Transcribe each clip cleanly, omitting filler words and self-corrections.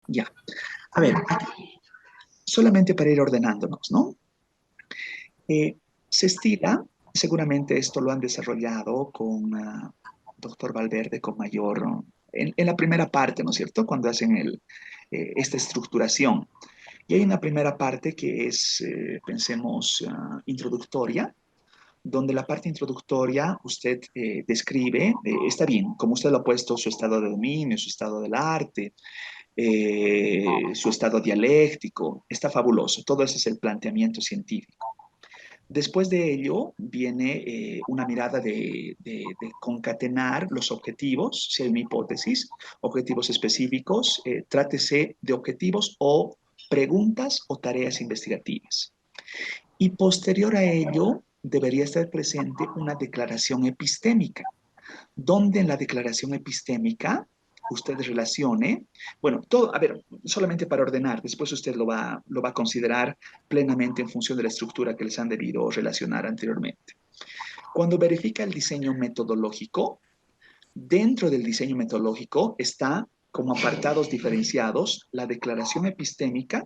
Ya. A ver, aquí, solamente para ir ordenándonos, ¿no? Eh, Se estila, seguramente esto lo han desarrollado con doctor Valverde, con mayor, en la primera parte, ¿no es cierto? Cuando hacen esta estructuración. Y hay una primera parte que es, pensemos, introductoria, donde la parte introductoria usted describe, está bien, como usted lo ha puesto, su estado de dominio, su estado del arte, su estado dialéctico, está fabuloso. Todo ese es el planteamiento científico. Después de ello viene una mirada de concatenar los objetivos, si hay una hipótesis, objetivos específicos, trátese de objetivos o preguntas o tareas investigativas. Y posterior a ello debería estar presente una declaración epistémica, donde en la declaración epistémica usted relacione, bueno, todo, a ver, solamente para ordenar, después usted lo va a considerar plenamente en función de la estructura que les han debido relacionar anteriormente. Cuando verifica el diseño metodológico, dentro del diseño metodológico está como apartados diferenciados la declaración epistémica,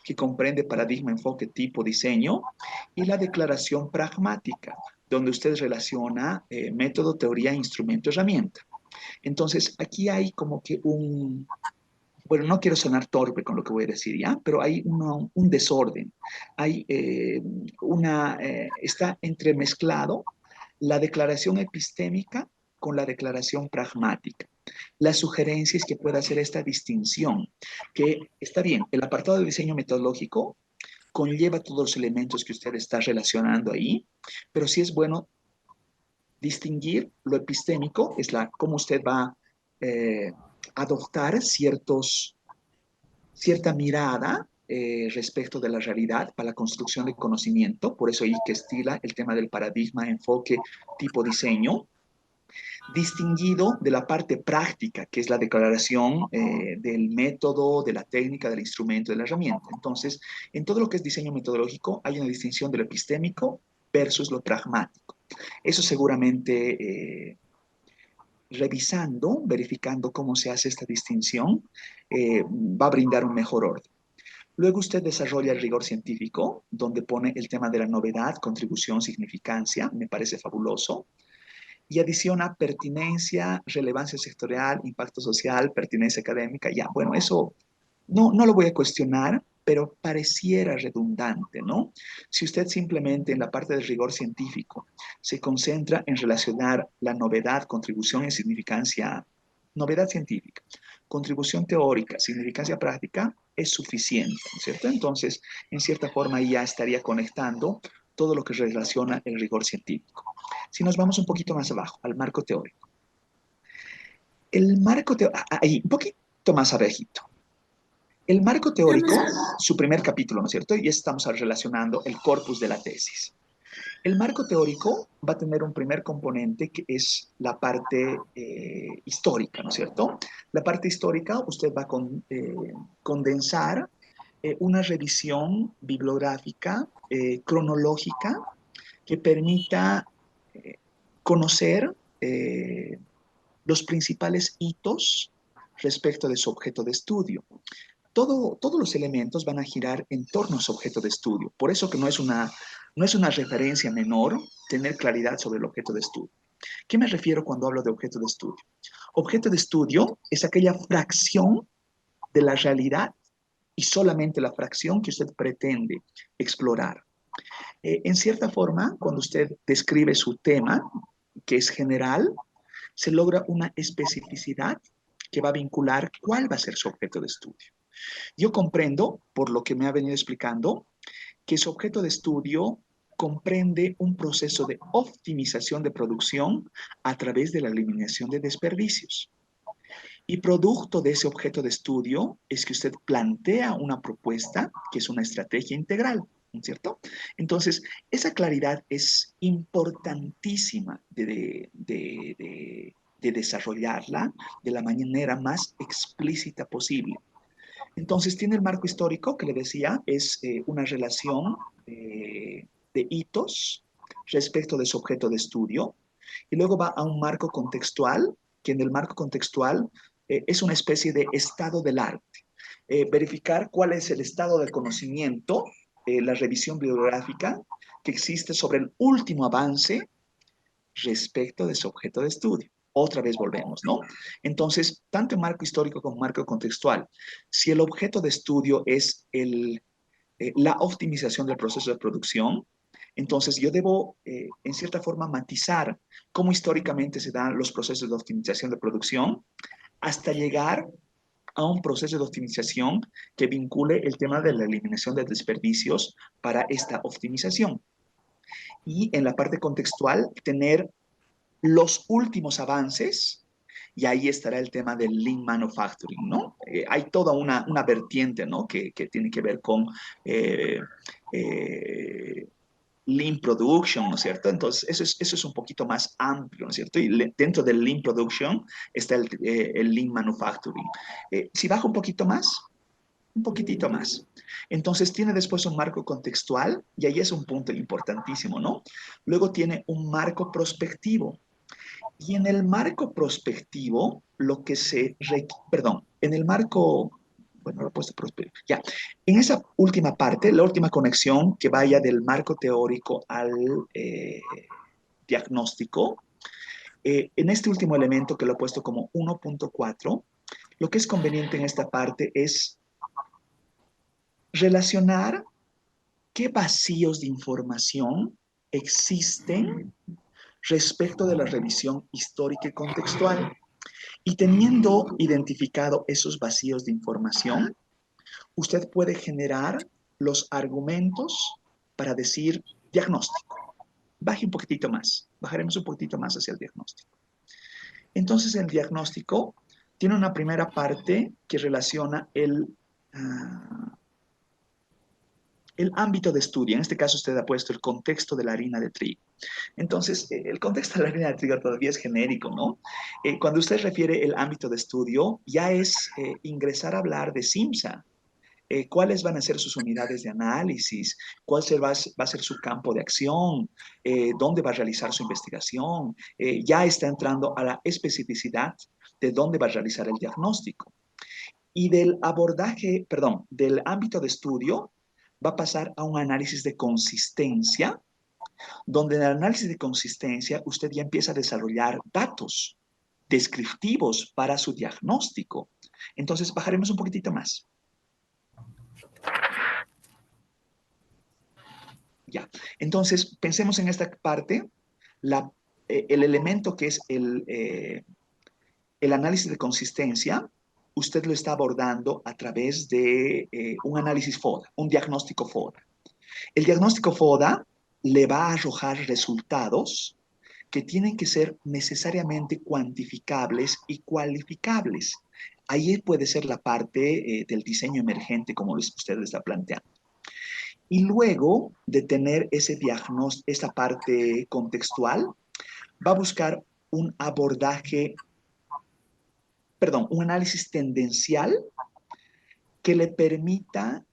que comprende paradigma, enfoque, tipo, diseño, y la declaración pragmática, donde usted relaciona método, teoría, instrumento, herramienta. Entonces, aquí hay como que bueno, no quiero sonar torpe con lo que voy a decir ya, pero hay un desorden. Hay está entremezclado la declaración epistémica con la declaración pragmática. La sugerencia es que pueda hacer esta distinción, que está bien, el apartado de diseño metodológico conlleva todos los elementos que usted está relacionando ahí, pero sí es bueno distinguir lo epistémico, es cómo usted va a adoptar cierta mirada respecto de la realidad para la construcción de conocimiento, por eso ahí que estila el tema del paradigma, enfoque, tipo, diseño, distinguido de la parte práctica, que es la declaración del método, de la técnica, del instrumento, de la herramienta. Entonces, en todo lo que es diseño metodológico hay una distinción de lo epistémico versus lo pragmático. Eso seguramente revisando, verificando cómo se hace esta distinción, va a brindar un mejor orden. Luego usted desarrolla el rigor científico, donde pone el tema de la novedad, contribución, significancia, me parece fabuloso, y adiciona pertinencia, relevancia sectorial, impacto social, pertinencia académica, ya, bueno, eso no lo voy a cuestionar, pero pareciera redundante, ¿no? Si usted simplemente en la parte del rigor científico se concentra en relacionar la novedad, contribución y significancia, novedad científica, contribución teórica, significancia práctica, es suficiente, ¿no es cierto? Entonces, en cierta forma ya estaría conectando todo lo que relaciona el rigor científico. Si nos vamos un poquito más abajo, al marco teórico. El marco teórico, ahí, un poquito más abajito. El marco teórico, su primer capítulo, ¿no es cierto? Y estamos relacionando el corpus de la tesis. El marco teórico va a tener un primer componente que es la parte histórica, ¿no es cierto? La parte histórica, usted va a condensar una revisión bibliográfica, cronológica, que permita eh, conocer los principales hitos respecto de su objeto de estudio. Todos los elementos van a girar en torno a su objeto de estudio. Por eso que no es una referencia menor tener claridad sobre el objeto de estudio. ¿Qué me refiero cuando hablo de objeto de estudio? Objeto de estudio es aquella fracción de la realidad y solamente la fracción que usted pretende explorar. En cierta forma, cuando usted describe su tema, que es general, se logra una especificidad que va a vincular cuál va a ser su objeto de estudio. Yo comprendo, por lo que me ha venido explicando, que su objeto de estudio comprende un proceso de optimización de producción a través de la eliminación de desperdicios. Y producto de ese objeto de estudio es que usted plantea una propuesta que es una estrategia integral, ¿no es cierto? Entonces, esa claridad es importantísima de desarrollarla de la manera más explícita posible. Entonces, tiene el marco histórico que le decía, es una relación de hitos respecto de su objeto de estudio, y luego va a un marco contextual, que en el marco contextual es una especie de estado del arte. verificar cuál es el estado del conocimiento, la revisión bibliográfica que existe sobre el último avance respecto de su objeto de estudio. Otra vez volvemos, ¿no? Entonces, tanto en marco histórico como marco contextual, si el objeto de estudio es la optimización del proceso de producción, entonces yo debo, en cierta forma, matizar cómo históricamente se dan los procesos de optimización de producción hasta llegar a un proceso de optimización que vincule el tema de la eliminación de desperdicios para esta optimización. Y en la parte contextual, tener los últimos avances, y ahí estará el tema del Lean Manufacturing, ¿no? Hay toda una vertiente, ¿no? Que tiene que ver con eh, eh, Lean Production, ¿no es cierto? Entonces, eso es un poquito más amplio, ¿no es cierto? Y dentro del Lean Production está el Lean Manufacturing. Si bajo un poquitito más. Entonces tiene después un marco contextual y ahí es un punto importantísimo, ¿no? Luego tiene un marco prospectivo. Y en el marco prospectivo, lo que perdón, en el marco, bueno, lo he puesto prospectivo, ya, en esa última parte, la última conexión que vaya del marco teórico al diagnóstico, en este último elemento que lo he puesto como 1.4, lo que es conveniente en esta parte es relacionar qué vacíos de información existen respecto de la revisión histórica y contextual. Y teniendo identificado esos vacíos de información, usted puede generar los argumentos para decir diagnóstico. Baje un poquitito más, bajaremos un poquitito más hacia el diagnóstico. Entonces el diagnóstico tiene una primera parte que relaciona el ámbito de estudio. En este caso usted ha puesto el contexto de la harina de trigo. Entonces, el contexto de la harina de trigo todavía es genérico, ¿no? Cuando usted refiere el ámbito de estudio, ya es ingresar a hablar de SIMSA. ¿Cuáles van a ser sus unidades de análisis? ¿Cuál va a ser su campo de acción? ¿Dónde va a realizar su investigación? Ya está entrando a la especificidad de dónde va a realizar el diagnóstico. Y del abordaje, perdón, del ámbito de estudio, va a pasar a un análisis de consistencia, donde en el análisis de consistencia usted ya empieza a desarrollar datos descriptivos para su diagnóstico. Entonces, bajaremos un poquitito más. Ya. Entonces, pensemos en esta parte, el elemento que es el análisis de consistencia, usted lo está abordando a través de un análisis FODA, un diagnóstico FODA. El diagnóstico FODA le va a arrojar resultados que tienen que ser necesariamente cuantificables y cualificables. Ahí puede ser la parte del diseño emergente, como usted lo está planteando. Y luego de tener ese diagnóstico, esa parte contextual, va a buscar un abordaje, perdón, un análisis tendencial que le permita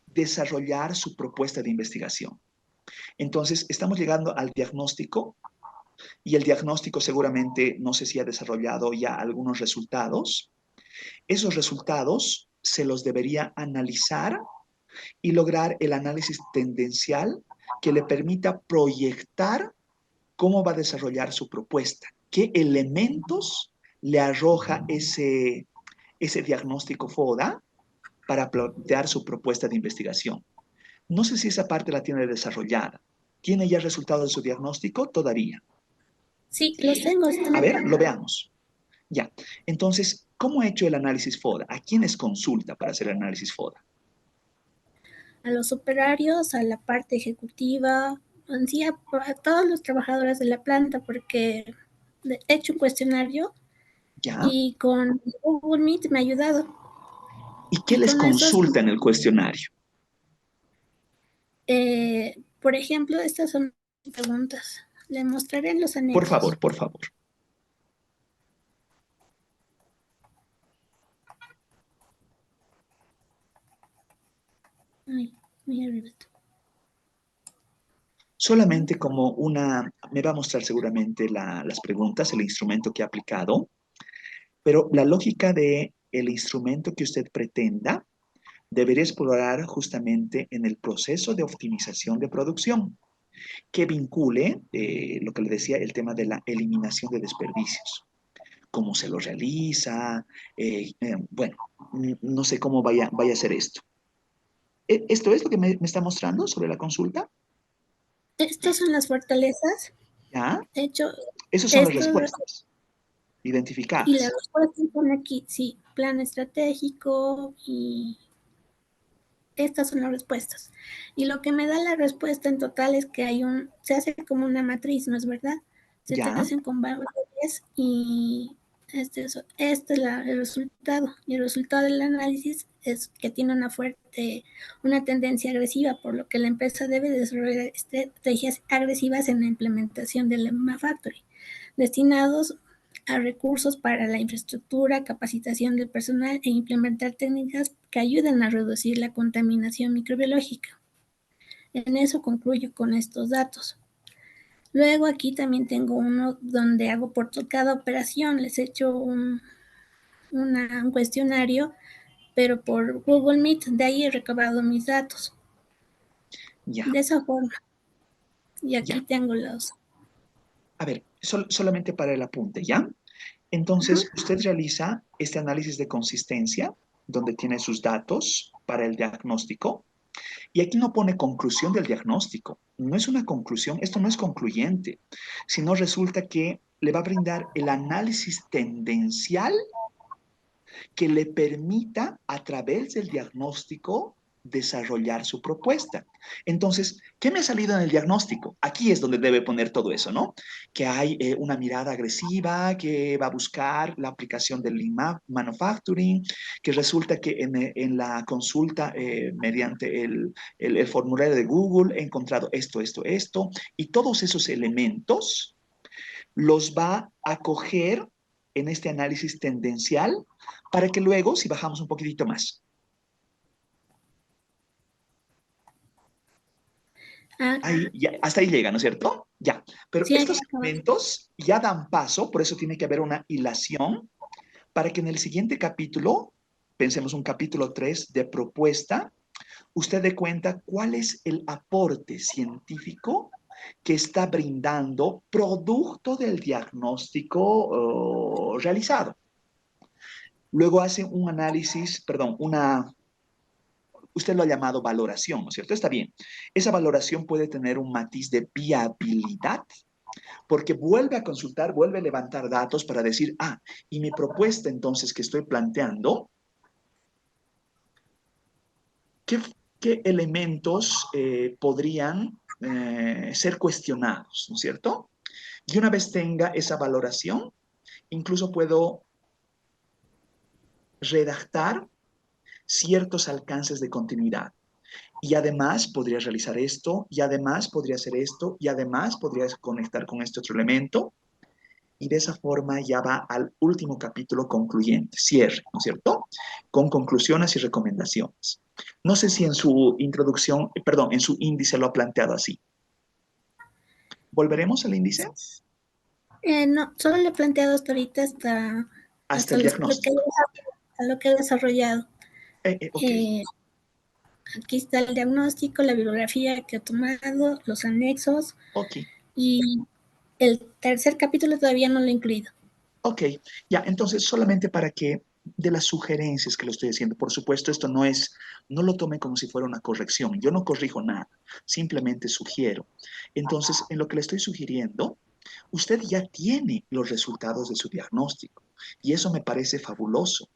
desarrollar su propuesta de investigación. Entonces, estamos llegando al diagnóstico y el diagnóstico seguramente, no sé si ha desarrollado ya algunos resultados. Esos resultados se los debería analizar y lograr el análisis tendencial que le permita proyectar cómo va a desarrollar su propuesta, qué elementos le arroja ese diagnóstico FODA para plantear su propuesta de investigación. No sé si esa parte la tiene desarrollada. ¿Tiene ya resultados de su diagnóstico? Todavía. Sí, los tengo, están A ver, acá. lo veamos. Ya. Entonces, ¿cómo ha hecho el análisis FODA? ¿A quiénes consulta para hacer el análisis FODA? A los operarios, a la parte ejecutiva, en sí a todos los trabajadores de la planta, porque he hecho un cuestionario ¿Ya? y con Google Meet me ha ayudado. ¿Y qué Y les con esos, consulta en el cuestionario? por ejemplo, estas son preguntas. Le mostraré en los Por anexos. favor, por favor. Ay, muy arriba. Solamente como me va a mostrar seguramente las preguntas, el instrumento que ha aplicado, pero la lógica de el instrumento que usted pretenda debería explorar justamente en el proceso de optimización de producción, que vincule lo que le decía, el tema de la eliminación de desperdicios, cómo se lo realiza, bueno, no sé cómo vaya a ser esto. ¿Esto es lo que me está mostrando sobre la consulta? Estas son las fortalezas. ¿Ya? De hecho, Esas son las esto respuestas y la identificadas. respuesta pone aquí, sí, plan estratégico y estas son las respuestas. Y lo que me da la respuesta en total es que se hace como una matriz, ¿no es verdad? Se te ¿Ya? hacen con valores y este es el resultado. Y el resultado del análisis es que tiene una tendencia agresiva, por lo que la empresa debe desarrollar estrategias agresivas en la implementación del Lean Factory, destinados a recursos para la infraestructura, capacitación del personal e implementar técnicas que ayuden a reducir la contaminación microbiológica. En eso concluyo con estos datos. Luego aquí también tengo uno donde hago por cada operación, les he hecho un cuestionario, pero por Google Meet, de ahí he recabado mis datos. Ya, De esa forma, y aquí ya. tengo los... A ver, solamente para el apunte, ¿ya? Entonces, usted realiza este análisis de consistencia, donde tiene sus datos para el diagnóstico, y aquí no pone conclusión del diagnóstico. No es una conclusión, esto no es concluyente, sino resulta que le va a brindar el análisis tendencial que le permita a través del diagnóstico desarrollar su propuesta. Entonces, ¿qué me ha salido en el diagnóstico? Aquí es donde debe poner todo eso, ¿no? Que hay una mirada agresiva que va a buscar la aplicación del Lean Manufacturing, que resulta que en la consulta mediante el formulario de Google he encontrado esto, y todos esos elementos los va a coger en este análisis tendencial para que luego, si bajamos un poquitito más, Ah, ahí, ya, hasta ahí llega, ¿no es cierto? Ya, pero sí, estos elementos ya dan paso, por eso tiene que haber una hilación, para que en el siguiente capítulo, pensemos un capítulo 3 de propuesta, usted dé cuenta cuál es el aporte científico que está brindando producto del diagnóstico realizado. Luego hace un análisis, perdón, usted lo ha llamado valoración, ¿no es cierto? Está bien. Esa valoración puede tener un matiz de viabilidad, porque vuelve a consultar, vuelve a levantar datos para decir, y mi propuesta entonces que estoy planteando, ¿qué, qué elementos podrían ser cuestionados, ¿no es cierto? Y una vez tenga esa valoración, incluso puedo redactar ciertos alcances de continuidad. Y además podría realizar esto, y además podría hacer esto, y además podría conectar con este otro elemento. Y de esa forma ya va al último capítulo concluyente, cierre, ¿no es cierto? Con conclusiones y recomendaciones. No sé si en su introducción, perdón, en su índice lo ha planteado así. ¿Volveremos al índice? no, solo le he planteado hasta ahorita Hasta hasta el lo diagnóstico. lo que he desarrollado. Ok, Eh, Aquí está el diagnóstico, la bibliografía que he tomado, los anexos ok. y el tercer capítulo todavía no lo he incluido. Ok, ya, entonces solamente para que de las sugerencias que lo estoy haciendo, por supuesto, esto no es, no lo tome como si fuera una corrección, yo no corrijo nada, simplemente sugiero. Entonces, en lo que le estoy sugiriendo, usted ya tiene los resultados de su diagnóstico y eso me parece fabuloso.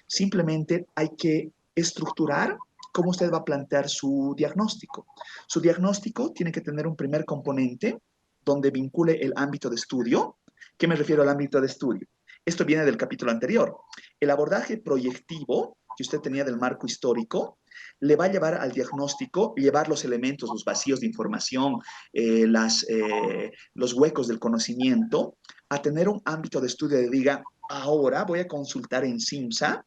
Simplemente hay que estructurar cómo usted va a plantear su diagnóstico. Su diagnóstico tiene que tener un primer componente donde vincule el ámbito de estudio. ¿Qué me refiero al ámbito de estudio? Esto viene del capítulo anterior. El abordaje proyectivo que usted tenía del marco histórico le va a llevar al diagnóstico, llevar los elementos, los vacíos de información, los huecos del conocimiento, a tener un ámbito de estudio de diga, ahora voy a consultar en CIMSA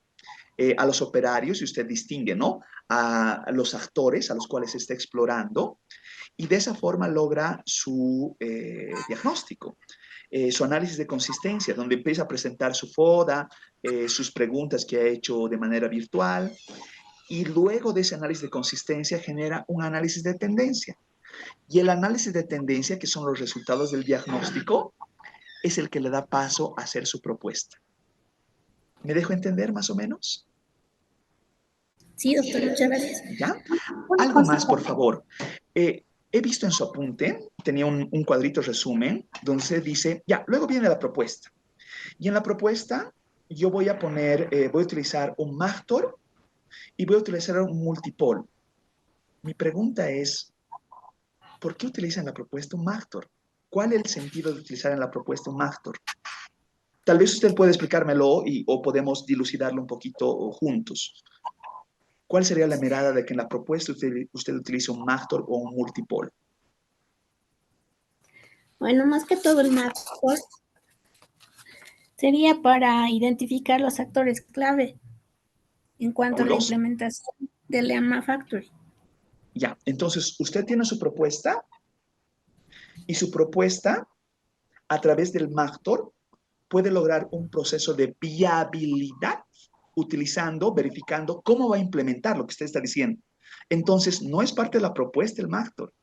a los operarios, y usted distingue, ¿no? A los actores a los cuales se está explorando, y de esa forma logra su diagnóstico. su análisis de consistencia, donde empieza a presentar su FODA, sus preguntas que ha hecho de manera virtual, y luego de ese análisis de consistencia genera un análisis de tendencia. Y el análisis de tendencia, que son los resultados del diagnóstico, es el que le da paso a hacer su propuesta. ¿Me dejo entender más o menos? Sí, doctor, muchas gracias. ¿Ya? Una Algo más, cosita. por favor. He visto en su apunte, tenía un cuadrito resumen, donde se dice, ya, luego viene la propuesta. Y en la propuesta yo voy a poner, voy a utilizar un Magtor y voy a utilizar un multipole. Mi pregunta es, ¿por qué utilizan en la propuesta un Magtor? ¿Cuál es el sentido de utilizar en la propuesta un Magtor? Tal vez usted puede explicármelo o podemos dilucidarlo un poquito juntos. ¿Cuál sería la mirada de que en la propuesta usted utilice un Magtor o un multipole? Bueno, más que todo el MAPCOR sería para identificar los actores clave en cuanto a la Fabuloso. implementación de Llama Factory. Ya, entonces usted tiene su propuesta y su propuesta a través del Magtor puede lograr un proceso de viabilidad utilizando, verificando cómo va a implementar lo que usted está diciendo. Entonces, no es parte de la propuesta el Magtor.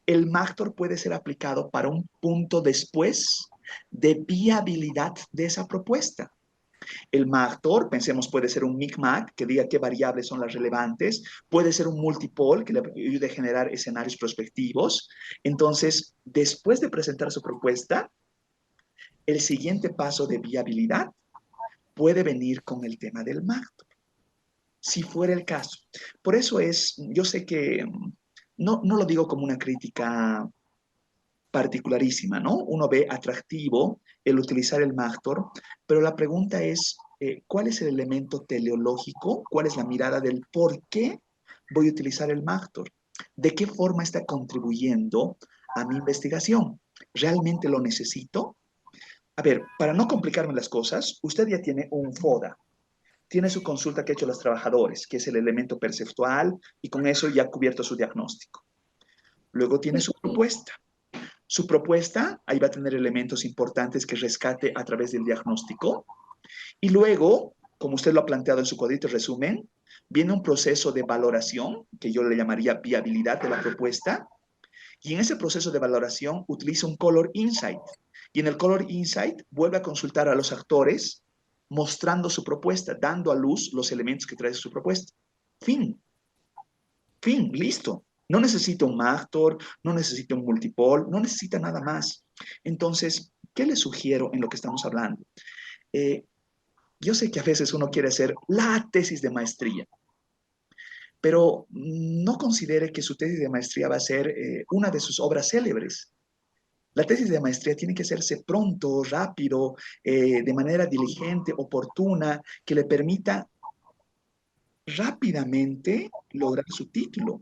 El Magtor puede ser aplicado para un punto después de viabilidad de esa propuesta. El Magtor, pensemos, puede ser un micmac que diga qué variables son las relevantes, puede ser un multipole que le ayude a generar escenarios prospectivos. Entonces, después de presentar su propuesta, el siguiente paso de viabilidad puede venir con el tema del Magtor, si fuera el caso. Por eso yo sé que no lo digo como una crítica particularísima, ¿no? Uno ve atractivo el utilizar el Magtor, pero la pregunta es, ¿cuál es el elemento teleológico? ¿Cuál es la mirada del por qué voy a utilizar el Magtor? ¿De qué forma está contribuyendo a mi investigación? ¿Realmente lo necesito? A ver, para no complicarme las cosas, usted ya tiene un FODA, tiene su consulta que ha hecho los trabajadores, que es el elemento perceptual, y con eso ya ha cubierto su diagnóstico. Luego tiene su propuesta. Su propuesta, ahí va a tener elementos importantes que rescate a través del diagnóstico. Y luego, como usted lo ha planteado en su cuadrito resumen, viene un proceso de valoración, que yo le llamaría viabilidad de la propuesta. Y en ese proceso de valoración utiliza un Color Insight. Y en el Color Insight vuelve a consultar a los actores mostrando su propuesta, dando a luz los elementos que trae su propuesta. Fin. Fin, listo. No necesita un Magtor, no necesita un multipole, no necesita nada más. Entonces, ¿qué le sugiero en lo que estamos hablando? Eh, yo sé que a veces uno quiere hacer la tesis de maestría, pero no considere que su tesis de maestría va a ser una de sus obras célebres. La tesis de maestría tiene que hacerse pronto, rápido, de manera diligente, oportuna, que le permita rápidamente lograr su título.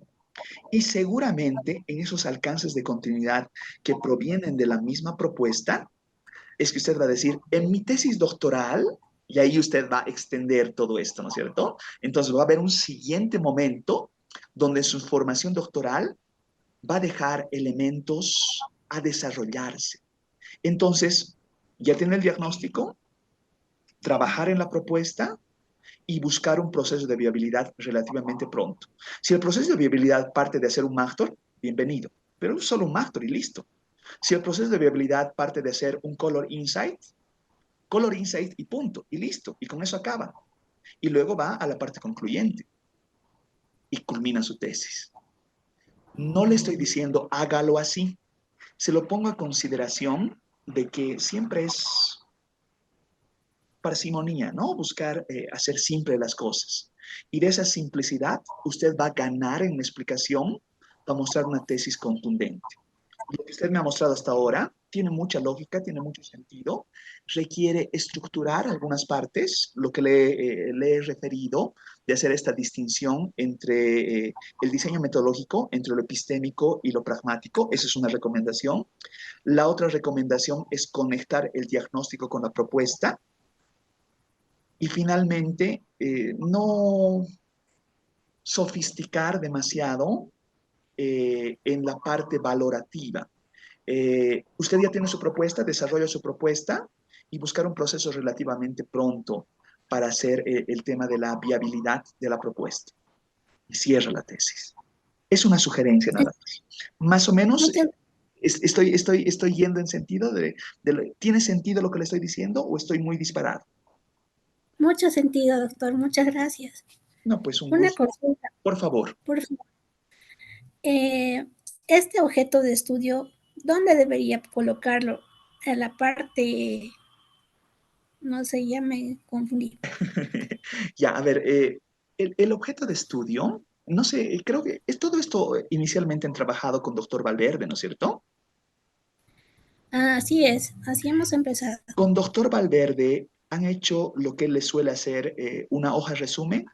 Y seguramente en esos alcances de continuidad que provienen de la misma propuesta, es que usted va a decir, en mi tesis doctoral, y ahí usted va a extender todo esto, ¿no es cierto? Entonces va a haber un siguiente momento donde su formación doctoral va a dejar elementos a desarrollarse. Entonces, ya tiene el diagnóstico, trabajar en la propuesta y buscar un proceso de viabilidad relativamente pronto. Si el proceso de viabilidad parte de hacer un Magtor, bienvenido, pero es solo un Magtor y listo. Si el proceso de viabilidad parte de hacer un Color Insight y punto, y listo, y con eso acaba. Y luego va a la parte concluyente y culmina su tesis. No le estoy diciendo hágalo así, se lo pongo a consideración de que siempre es parsimonía, ¿no? Buscar hacer simple las cosas. Y de esa simplicidad usted va a ganar en la explicación, va a mostrar una tesis contundente. Lo que usted me ha mostrado hasta ahora tiene mucha lógica, tiene mucho sentido, requiere estructurar algunas partes, lo que le he referido, de hacer esta distinción entre el diseño metodológico, entre lo epistémico y lo pragmático. Esa es una recomendación. La otra recomendación es conectar el diagnóstico con la propuesta. Y finalmente, no sofisticar demasiado en la parte valorativa. Usted ya tiene su propuesta, desarrolla su propuesta y buscar un proceso relativamente pronto para hacer el tema de la viabilidad de la propuesta. Y cierra la tesis. Es una sugerencia nada más. Más o menos Muchas, estoy yendo en sentido ¿tiene sentido lo que le estoy diciendo o estoy muy disparado? mucho sentido, doctor. Muchas gracias. No, pues un Una gusto. consulta, Por favor. por favor. Este objeto de estudio, ¿dónde debería colocarlo? En la parte, no sé, ya me confundí. Ya, a ver, el objeto de estudio, no sé, creo que es todo esto inicialmente han trabajado con doctor Valverde, ¿no es cierto? Así es, así hemos empezado. Con doctor Valverde han hecho lo que él le suele hacer, una hoja resumen.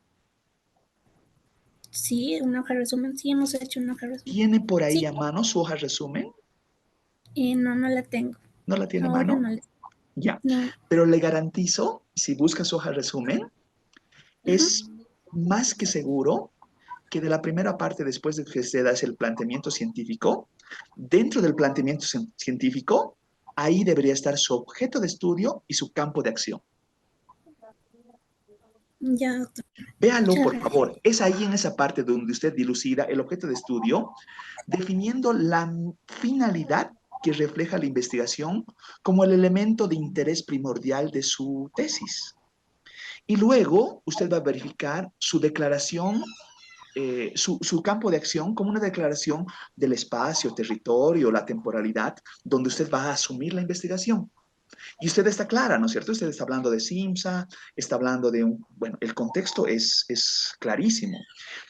Sí, una hoja de resumen, sí hemos hecho una hoja de resumen. ¿Tiene por ahí Sí, a mano su hoja resumen? no, no la tengo. ¿No la tiene a Ahora mano? no la Ya. no. Pero le garantizo, si busca su hoja resumen, es Ajá. más que seguro que de la primera parte, después de que se da el planteamiento científico, dentro del planteamiento científico, ahí debería estar su objeto de estudio y su campo de acción. Ya, doctor. Véalo, Muchas por gracias. favor. Es ahí en esa parte donde usted dilucida el objeto de estudio, definiendo la finalidad que refleja la investigación como el elemento de interés primordial de su tesis. Y luego usted va a verificar su declaración, su campo de acción como una declaración del espacio, territorio, la temporalidad, donde usted va a asumir la investigación. Y usted está clara, ¿no es cierto? Usted está hablando de SIMSA, está hablando de un, bueno, el contexto es clarísimo.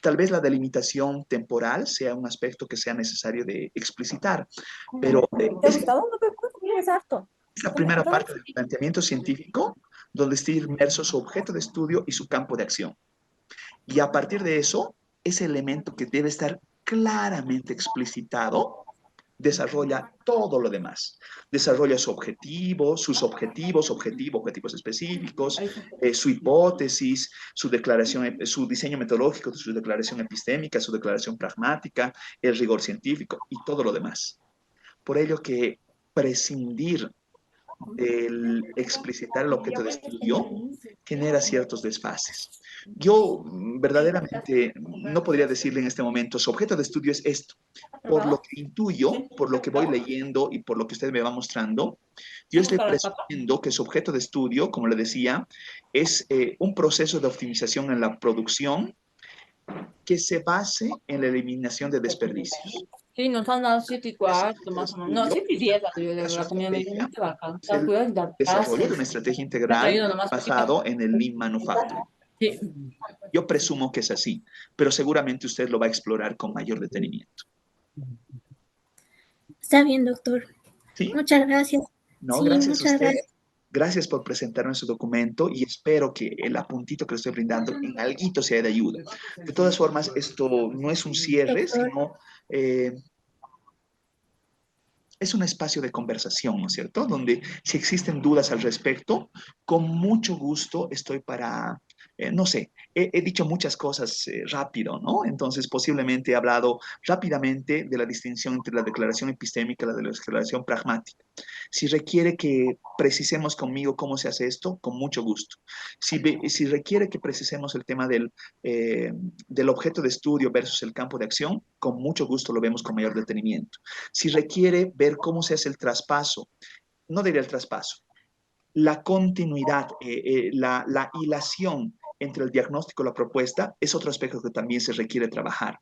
Tal vez la delimitación temporal sea un aspecto que sea necesario de explicitar, pero ¿Te ha gustado? No, pero es harto. es la primera parte del planteamiento científico donde está inmerso su objeto de estudio y su campo de acción. Y a partir de eso, ese elemento que debe estar claramente explicitado desarrolla todo lo demás. Desarrolla su objetivo, sus objetivos, objetivos específicos, su hipótesis, su declaración, su diseño metodológico, su declaración epistémica, su declaración pragmática, el rigor científico y todo lo demás. Por ello que prescindir del explicitar el objeto de estudio genera ciertos desfases. Yo verdaderamente no podría decirle en este momento, su objeto de estudio es esto. Por lo que intuyo, por lo que voy leyendo y por lo que usted me va mostrando, yo estoy presumiendo que su objeto de estudio, como le decía, es un proceso de optimización en la producción que se base en la eliminación de desperdicios. Sí, nos han dado 7:15 De más o menos. No, estudio 7:10 a su la comida me estrategia dice bacán. es el desarrollo de una estrategia Me ha integral traído nomás poquito. basado en el Lean Manufacturing. Sí. Yo presumo que es así, pero seguramente usted lo va a explorar con mayor detenimiento. Está bien, doctor. ¿Sí? Muchas gracias. No, Sí, gracias a muchas usted. gracias. Gracias por presentarme su documento y espero que el apuntito que le estoy brindando en alguito sea de ayuda. De todas formas, esto no es un cierre, Doctor, sino es un espacio de conversación, ¿no es cierto? Donde si existen dudas al respecto, con mucho gusto estoy para, no sé, he dicho muchas cosas rápido, ¿no? Entonces posiblemente he hablado rápidamente de la distinción entre la declaración epistémica y la de la declaración pragmática. Si requiere que precisemos conmigo cómo se hace esto, con mucho gusto. Si requiere que precisemos el tema del objeto de estudio versus el campo de acción, con mucho gusto lo vemos con mayor detenimiento. Si requiere ver cómo se hace el traspaso, no diría el traspaso, la continuidad, la hilación entre el diagnóstico y la propuesta es otro aspecto que también se requiere trabajar.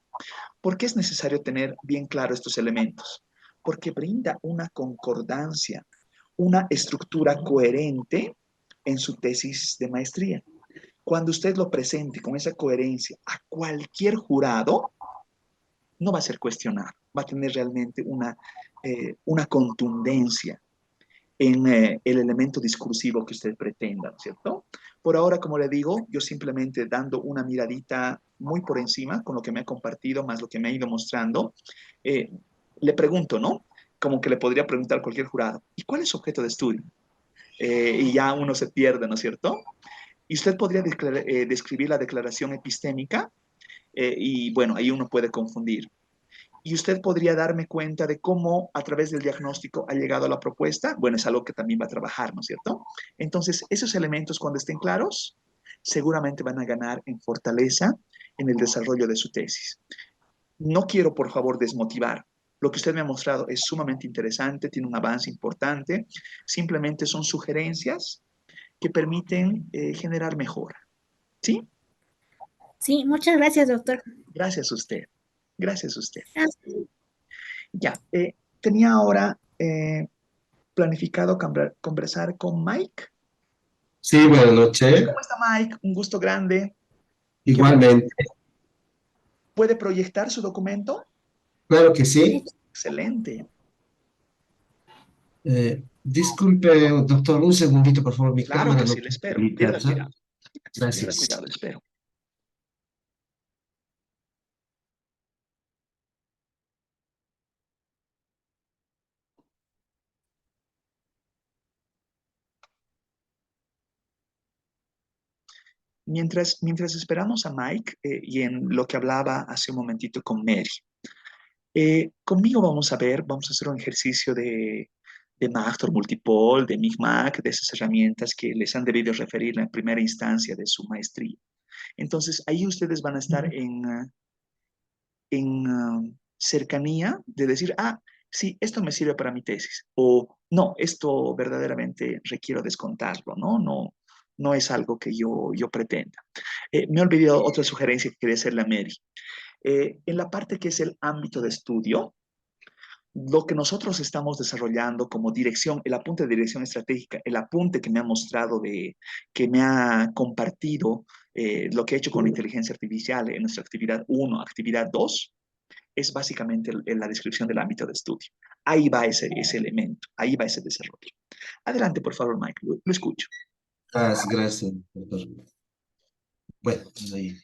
¿Por qué es necesario tener bien claro estos elementos? Porque brinda una concordancia, una estructura coherente en su tesis de maestría. Cuando usted lo presente con esa coherencia a cualquier jurado, no va a ser cuestionado, va a tener realmente una contundencia en el elemento discursivo que usted pretenda, ¿cierto? Por ahora, como le digo, yo simplemente dando una miradita muy por encima con lo que me ha compartido, más lo que me ha ido mostrando, eh, le pregunto, ¿no? Como que le podría preguntar a cualquier jurado, ¿y cuál es su objeto de estudio? Y ya uno se pierde, ¿no es cierto? Y usted podría describir la declaración epistémica y bueno, ahí uno puede confundir. y usted podría darme cuenta de cómo a través del diagnóstico ha llegado a la propuesta. Bueno, es algo que también va a trabajar, ¿no es cierto? Entonces, esos elementos cuando estén claros, seguramente van a ganar en fortaleza en el desarrollo de su tesis. No quiero, por favor, desmotivar. Lo que usted me ha mostrado es sumamente interesante, tiene un avance importante. Simplemente son sugerencias que permiten generar mejora. ¿Sí? Sí, muchas gracias, doctor. Gracias a usted. Gracias a usted. Gracias. Ya, tenía ahora planificado conversar con Mike. Sí, buenas noches. ¿Cómo está Mike? Un gusto grande. Qué bueno. Igualmente, ¿Puede proyectar su documento? claro que sí. Excelente. Disculpe, doctor, un segundito, por favor, mi Claro cámara que no sí, le puede espero. habilitar, Pierda ¿ya? cuidado. Pierda Gracias. cuidado, le espero. Mientras esperamos a Mike y en lo que hablaba hace un momentito con Mary, conmigo vamos a hacer un ejercicio de Magtor Multipol, de Micmac, de esas herramientas que les han debido referir en primera instancia de su maestría. Entonces, ahí ustedes van a estar en cercanía de decir, sí, esto me sirve para mi tesis, o no, esto verdaderamente requiero descontarlo, ¿no? No, no es algo que yo pretenda. Me he olvidado otra sugerencia que quería hacerle a Mary. En la parte que es el ámbito de estudio, lo que nosotros estamos desarrollando como dirección, el apunte de dirección estratégica, el apunte que me ha mostrado que me ha compartido lo que he hecho con inteligencia artificial en nuestra actividad 1, actividad 2, es básicamente la descripción del ámbito de estudio. Ahí va ese elemento, ahí va ese desarrollo. Adelante, por favor, Mike, lo escucho. Gracias, doctor. Bueno, ahí.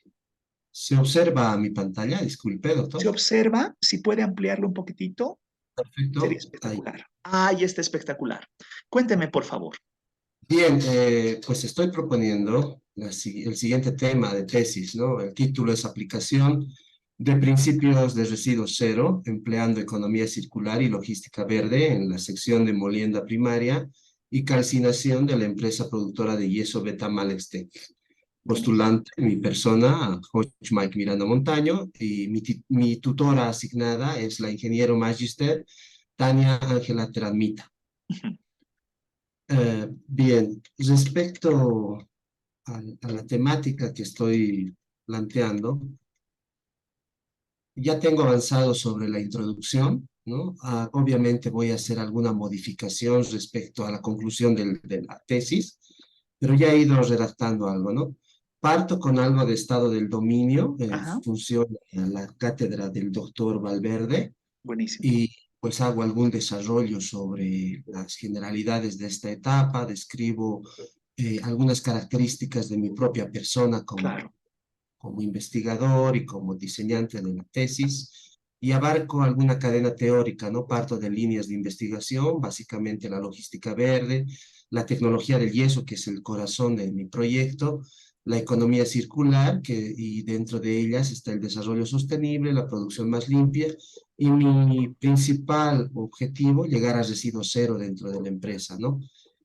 ¿Se observa mi pantalla? Disculpe, Se doctor. observa, si puede ampliarlo un poquitito, sería Perfecto. Ahí. espectacular. Ahí está espectacular. Cuénteme, por favor. Bien, pues estoy proponiendo el siguiente tema de tesis, ¿no? El título es Aplicación de Principios de Residuo Cero, empleando economía circular y logística verde en la sección de molienda primaria y calcinación de la empresa productora de yeso Betamalextec. Buenísimo. Postulante, mi persona, Jorge Mike Miranda Montaño, y mi tutora asignada es la ingeniero magister Tania Ángela Teramita. Bien, respecto a la temática que estoy planteando, ya tengo avanzado sobre la introducción, ¿no? Obviamente voy a hacer alguna modificación respecto a la conclusión de la tesis, pero ya he ido redactando algo, ¿no? Parto con algo de estado del dominio en Ajá, función a la cátedra del doctor Valverde, buenísimo. y pues hago algún desarrollo sobre las generalidades de esta etapa, describo algunas características de mi propia persona Claro, como investigador y como diseñante de la tesis, y abarco alguna cadena teórica, ¿no? Parto de líneas de investigación, básicamente la logística verde, la tecnología del yeso, que es el corazón de mi proyecto, la economía circular, y dentro de ellas está el desarrollo sostenible, la producción más limpia, y mi principal objetivo, llegar a residuo cero dentro de la empresa, ¿no?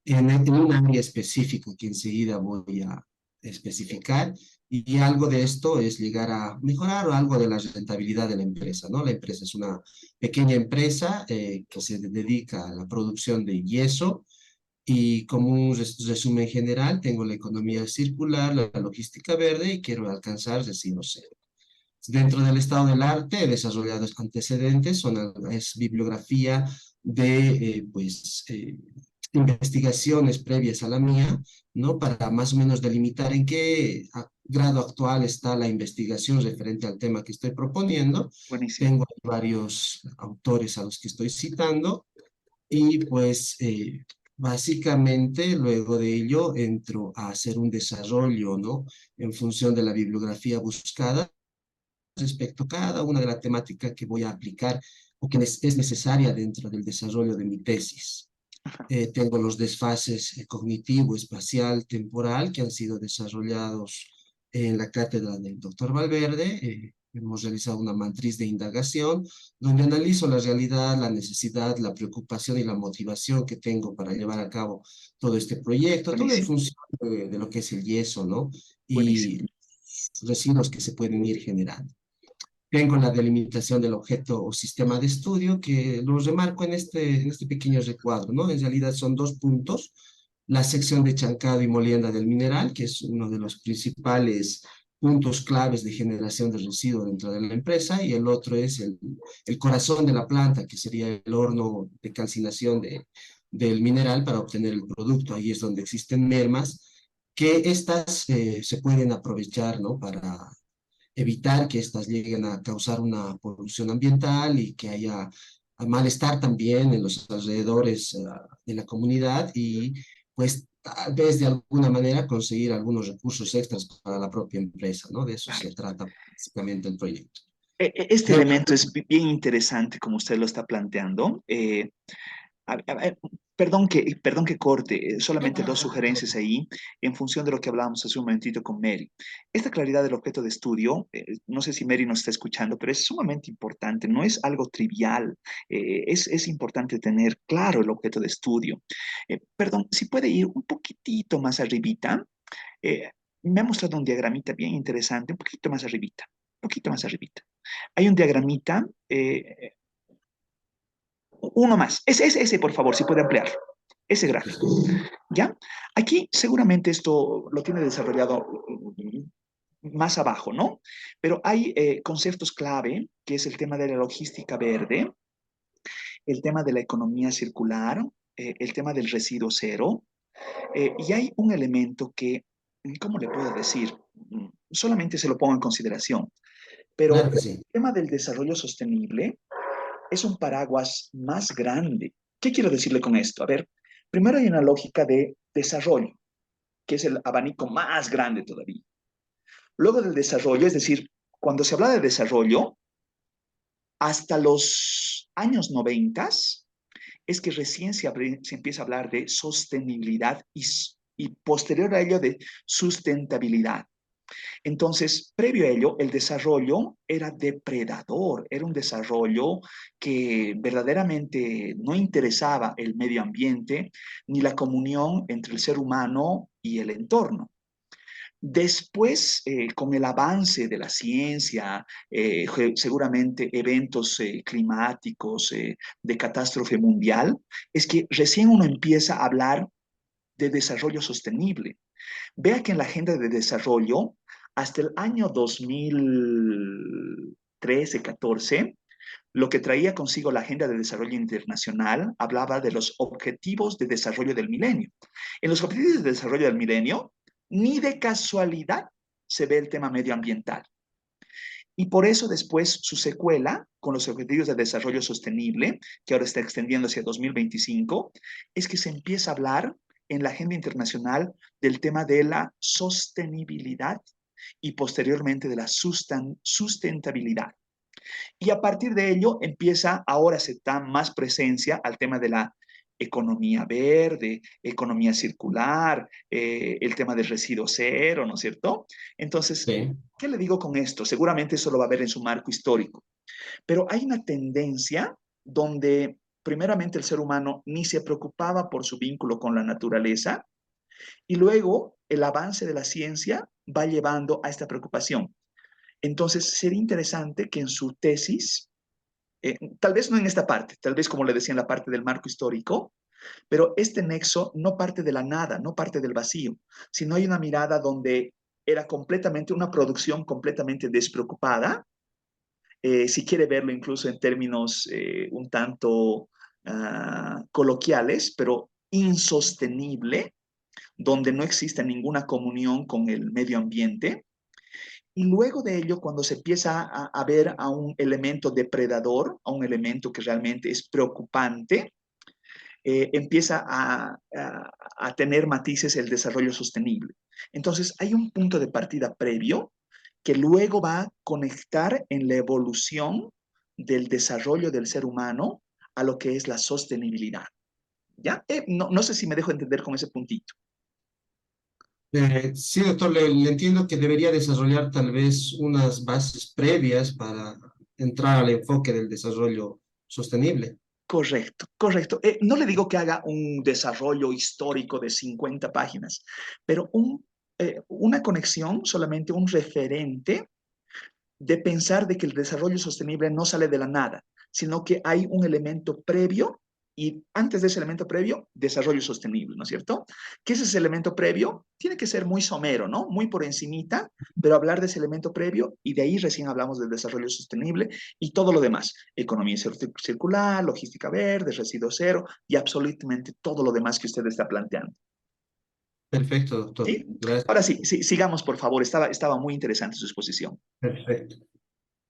En un área específica que enseguida voy a especificar, y algo de esto es llegar a mejorar algo de la rentabilidad de la empresa, ¿no? La empresa es una pequeña empresa que se dedica a la producción de yeso, y como un resumen general, tengo la economía circular, la logística verde y quiero alcanzar residuo cero. Dentro del estado del arte, he desarrollado antecedentes, es bibliografía de investigaciones previas a la mía, ¿no? Para más o menos delimitar en qué grado actual está la investigación referente al tema que estoy proponiendo. buenísimo. Tengo varios autores a los que estoy citando, y pues básicamente luego de ello entro a hacer un desarrollo, ¿no? En función de la bibliografía buscada respecto a cada una de las temáticas que voy a aplicar o que es necesaria dentro del desarrollo de mi tesis. Tengo los desfases cognitivo, espacial, temporal, que han sido desarrollados en la cátedra del doctor Valverde, Hemos realizado una matriz de indagación donde analizo la realidad, la necesidad, la preocupación y la motivación que tengo para llevar a cabo todo este proyecto, todo en Buenísimo, función de lo que es el yeso, ¿no? buenísimo. Y residuos que se pueden ir generando. Tengo la delimitación del objeto o sistema de estudio que lo remarco en este pequeño recuadro, ¿no? En realidad son dos puntos. La sección de chancado y molienda del mineral, que es uno de los principales puntos claves de generación de residuos dentro de la empresa, y el otro es el corazón de la planta, que sería el horno de calcinación del mineral para obtener el producto. Ahí es donde existen mermas que estas se pueden aprovechar, ¿no? Para evitar que éstas lleguen a causar una polución ambiental y que haya malestar también en los alrededores de la comunidad y pues tal vez de alguna manera conseguir algunos recursos extras para la propia empresa, ¿no? De eso se trata básicamente el proyecto. Este elemento es bien interesante como usted lo está planteando. Perdón que corte, solamente dos sugerencias ahí en función de lo que hablábamos hace un momentito con Mary. Esta claridad del objeto de estudio, no sé si Mary nos está escuchando, pero es sumamente importante, no es algo trivial, es importante tener claro el objeto de estudio. Perdón, si puede ir un poquitito más arribita, eh, me ha mostrado un diagramita bien interesante, un poquito más arribita, un poquito más arribita. Hay un diagramita, uno más. Ese, por favor, si puede ampliar. Ese gráfico. ¿Ya? Aquí seguramente esto lo tiene desarrollado más abajo, ¿no? Pero hay conceptos clave, que es el tema de la logística verde, el tema de la economía circular, el tema del residuo cero, y hay un elemento que, ¿cómo le puedo decir? Solamente se lo pongo en consideración, pero Claro que el sí. tema del desarrollo sostenible es un paraguas más grande. ¿Qué quiero decirle con esto? A ver, primero hay una lógica de desarrollo, que es el abanico más grande todavía. Luego del desarrollo, es decir, cuando se habla de desarrollo, hasta los años 90 es que recién se empieza a hablar de sostenibilidad y posterior a ello de sustentabilidad. Entonces, previo a ello, el desarrollo era depredador, era un desarrollo que verdaderamente no interesaba el medio ambiente ni la comunión entre el ser humano y el entorno. Después, con el avance de la ciencia, seguramente eventos climáticos de catástrofe mundial, es que recién uno empieza a hablar de desarrollo sostenible. Vea que en la agenda de desarrollo, hasta el año 2013-14, lo que traía consigo la Agenda de Desarrollo Internacional hablaba de los Objetivos de Desarrollo del Milenio. En los Objetivos de Desarrollo del Milenio, ni de casualidad se ve el tema medioambiental. Y por eso después su secuela con los Objetivos de Desarrollo Sostenible, que ahora está extendiendo hacia 2025, es que se empieza a hablar en la agenda internacional del tema de la sostenibilidad y posteriormente de la sustentabilidad. Y a partir de ello empieza, ahora se da más presencia al tema de la economía verde, economía circular, el tema del residuo cero, ¿no es cierto? Entonces, Sí. ¿qué le digo con esto? Seguramente eso lo va a ver en su marco histórico, pero hay una tendencia donde primeramente el ser humano ni se preocupaba por su vínculo con la naturaleza y luego el avance de la ciencia va llevando a esta preocupación. Entonces, sería interesante que en su tesis, tal vez no en esta parte, tal vez como le decía en la parte del marco histórico, pero este nexo no parte de la nada, no parte del vacío, sino hay una mirada donde era completamente una producción completamente despreocupada, si quiere verlo incluso en términos un tanto coloquiales, pero insostenible, donde no existe ninguna comunión con el medio ambiente. Y luego de ello, cuando se empieza a ver a un elemento depredador, a un elemento que realmente es preocupante, empieza a tener matices el desarrollo sostenible. Entonces, hay un punto de partida previo que luego va a conectar en la evolución del desarrollo del ser humano a lo que es la sostenibilidad. ¿Ya? No sé si me dejo entender con ese puntito. Sí, doctor, le entiendo que debería desarrollar tal vez unas bases previas para entrar al enfoque del desarrollo sostenible. Correcto, correcto. No le digo que haga un desarrollo histórico de 50 páginas, pero una conexión, solamente un referente de pensar de que el desarrollo sostenible no sale de la nada, sino que hay un elemento previo y antes de ese elemento previo, desarrollo sostenible, ¿no es cierto? ¿Qué es ese elemento previo? Tiene que ser muy somero, ¿no? Muy por encimita, pero hablar de ese elemento previo y de ahí recién hablamos del desarrollo sostenible y todo lo demás, economía circular, logística verde, residuo cero y absolutamente todo lo demás que usted está planteando. Perfecto, doctor. ¿Sí? Gracias. Ahora sí, sí, sigamos, por favor. Estaba muy interesante su exposición. Perfecto.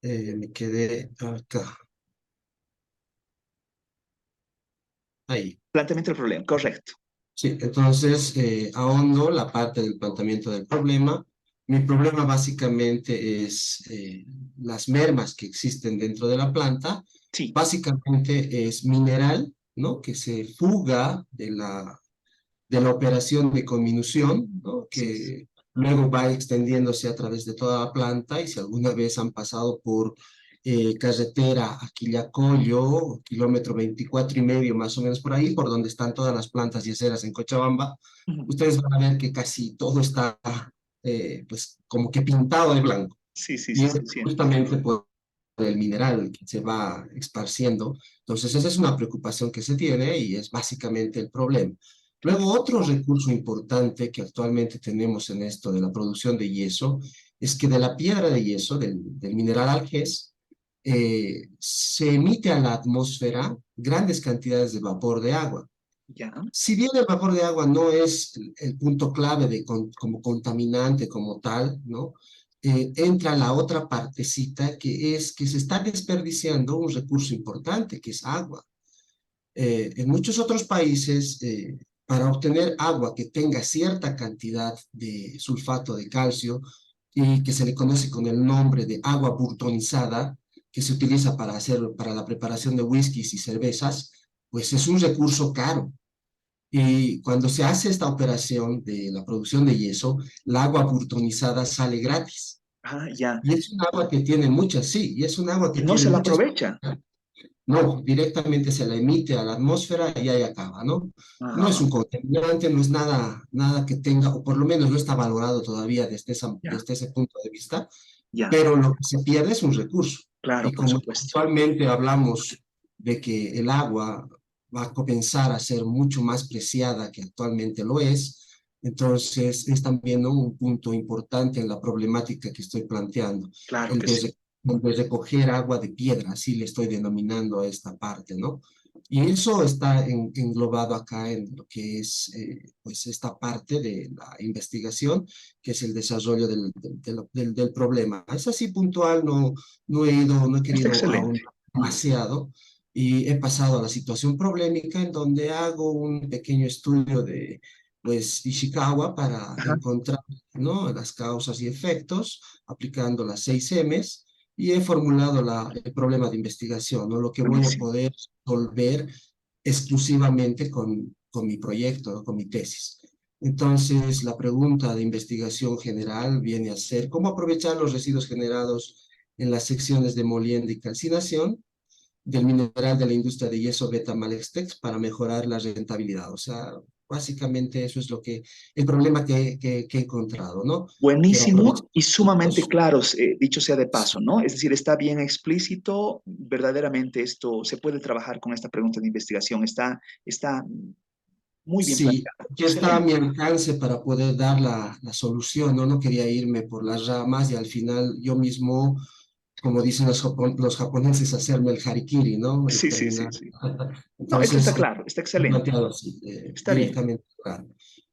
Me quedé acá. Ahí. Planteamiento del problema, correcto. Sí, entonces ahondo la parte del planteamiento del problema. Mi problema básicamente es las mermas que existen dentro de la planta. Sí, Básicamente es mineral, ¿no? Que se fuga de la operación de conminución, ¿no? sí. Que luego va extendiéndose a través de toda la planta y si alguna vez han pasado por carretera a Quillacollo, kilómetro 24,5 más o menos por ahí, por donde están todas las plantas yeseras en Cochabamba, Ujú. ustedes van a ver que casi todo está pues como que pintado de blanco. Sí, sí, Y sí, es se siente. justamente por el mineral que se va esparciendo. Entonces, esa es una preocupación que se tiene y es básicamente el problema. Luego, otro recurso importante que actualmente tenemos en esto de la producción de yeso es que de la piedra de yeso, del mineral algés, se emite a la atmósfera grandes cantidades de vapor de agua. Ya, Si bien el vapor de agua no es el punto clave como contaminante como tal, ¿no? Entra la otra partecita que es que se está desperdiciando un recurso importante, que es agua. En muchos otros países, para obtener agua que tenga cierta cantidad de sulfato de calcio y que se le conoce con el nombre de agua burtonizada, que se utiliza para la preparación de whiskies y cervezas, pues es un recurso caro. Y cuando se hace esta operación de la producción de yeso, el agua burtonizada sale gratis. ya. Y es un agua que tiene muchas, sí, y es un agua Y que no tiene se la muchas. aprovecha. No, directamente se la emite a la atmósfera y ahí acaba, ¿no? No es Ah, un contaminante, no es nada que tenga, o por lo menos no está valorado todavía ya, desde ese punto de vista, ya. pero lo que se pierde es un recurso. Claro, Y por como supuesto. actualmente hablamos de que el agua va a comenzar a ser mucho más preciada que actualmente lo es, entonces es también, ¿no?, un punto importante en la problemática que estoy planteando, Claro el que sí. de, el de recoger agua de piedra, así le estoy denominando a esta parte, ¿no? Y eso está englobado acá en lo que es pues esta parte de la investigación, que es el desarrollo del problema. Es así puntual, no he Está querido excelente. ahondar demasiado y he pasado a la situación problemática en donde hago un pequeño estudio de pues Ishikawa para Ajá. encontrar, ¿no?, las causas y efectos aplicando las 6 M's y he formulado el problema de investigación, ¿no? Lo que voy a Buenísimo. poder resolver exclusivamente con mi proyecto, ¿no?, con mi tesis. Entonces, la pregunta de investigación general viene a ser cómo aprovechar los residuos generados en las secciones de molienda y calcinación del mineral de la industria de yeso Beta-Malextex para mejorar la rentabilidad. O sea, básicamente eso es el problema que he encontrado, ¿no? Que Buenísimo aprovechar y sumamente los. claros, dicho sea de paso, ¿no? Es decir, está bien explícito, verdaderamente esto se puede trabajar con esta pregunta de investigación, está muy bien Sí, planteado. que está a Excelente. mi alcance para poder dar la solución, ¿no? No quería irme por las ramas y al final yo mismo, como dicen los japoneses, hacerme el harikiri, ¿no? Y Sí, sí, sí, terminar. sí. No, esto está Entonces, claro, está he excelente. planteado así, Está bien. directamente, claro.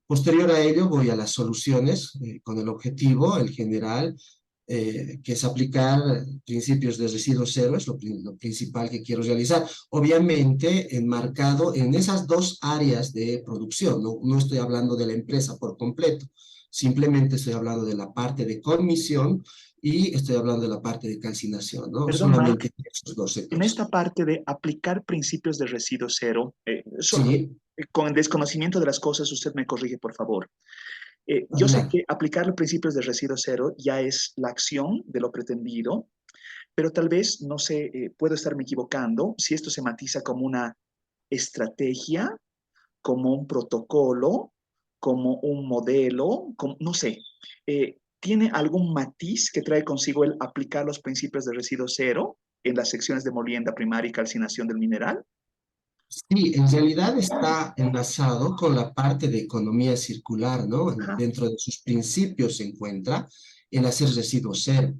Posterior a ello, voy a las soluciones con el objetivo, el general, que es aplicar principios de residuo cero, es lo principal que quiero realizar. Obviamente, enmarcado en esas dos áreas de producción, no estoy hablando de la empresa por completo, simplemente estoy hablando de la parte de comisión y estoy hablando de la parte de calcinación, ¿no? Perdón, Mark, Solamente esos dos en esta sectores. parte de aplicar principios de residuo cero, Sí, con el desconocimiento de las cosas, usted me corrige, por favor. Yo sé Adelante. que aplicar los principios de residuo cero ya es la acción de lo pretendido, pero tal vez, no sé, puedo estarme equivocando, si esto se matiza como una estrategia, como un protocolo, como un modelo, como, no sé, ¿tiene algún matiz que trae consigo el aplicar los principios de residuo cero en las secciones de molienda primaria y calcinación del mineral? Sí, en realidad está enlazado con la parte de economía circular, ¿no? Ajá, Dentro de sus principios se encuentra el hacer residuo cero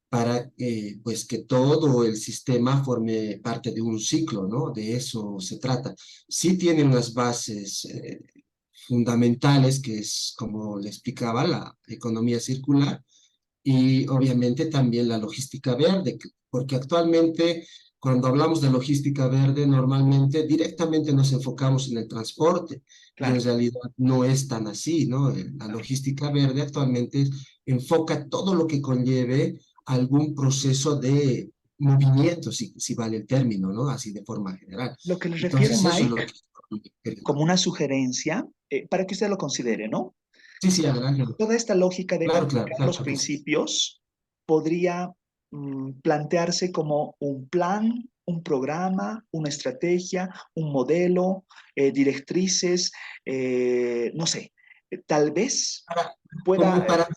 para pues que todo el sistema forme parte de un ciclo, ¿no? De eso se trata. Sí tiene unas bases fundamentales, que es, como le explicaba, la economía circular, y obviamente también la logística verde, porque actualmente cuando hablamos de logística verde normalmente directamente nos enfocamos en el transporte y en claro, realidad no es tan así, ¿no? La claro. logística verde actualmente enfoca todo lo que conlleve algún proceso de movimiento, si vale el término, ¿no? Así de forma general. Lo que le refiero, Entonces eso es Mike, lo que... como una sugerencia, para que usted lo considere, ¿no? Sí, sí, adelante. Toda esta lógica de Claro, claro, aplicar claro, los claro que sí. principios podría plantearse como un plan, un programa, una estrategia, un modelo, directrices, no sé, tal vez Para- pueda, Como para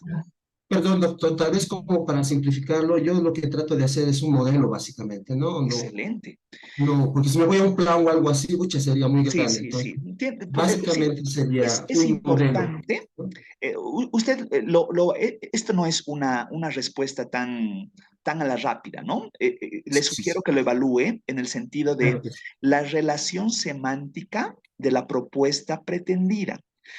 Perdón, doctor, tal vez como para simplificarlo, yo lo que trato de hacer es un modelo, básicamente, ¿no? excelente. Porque si me voy a un plan o algo así, pucha, sería muy Sí, grande. sí, Entonces, sí. Sí, básicamente sería es un modelo, importante. ¿no? Usted, esto no es una respuesta tan a la rápida, ¿no? Le Sí, sí, sugiero sí, que lo evalúe en el sentido de claro que sí. la relación semántica de la propuesta pretendida.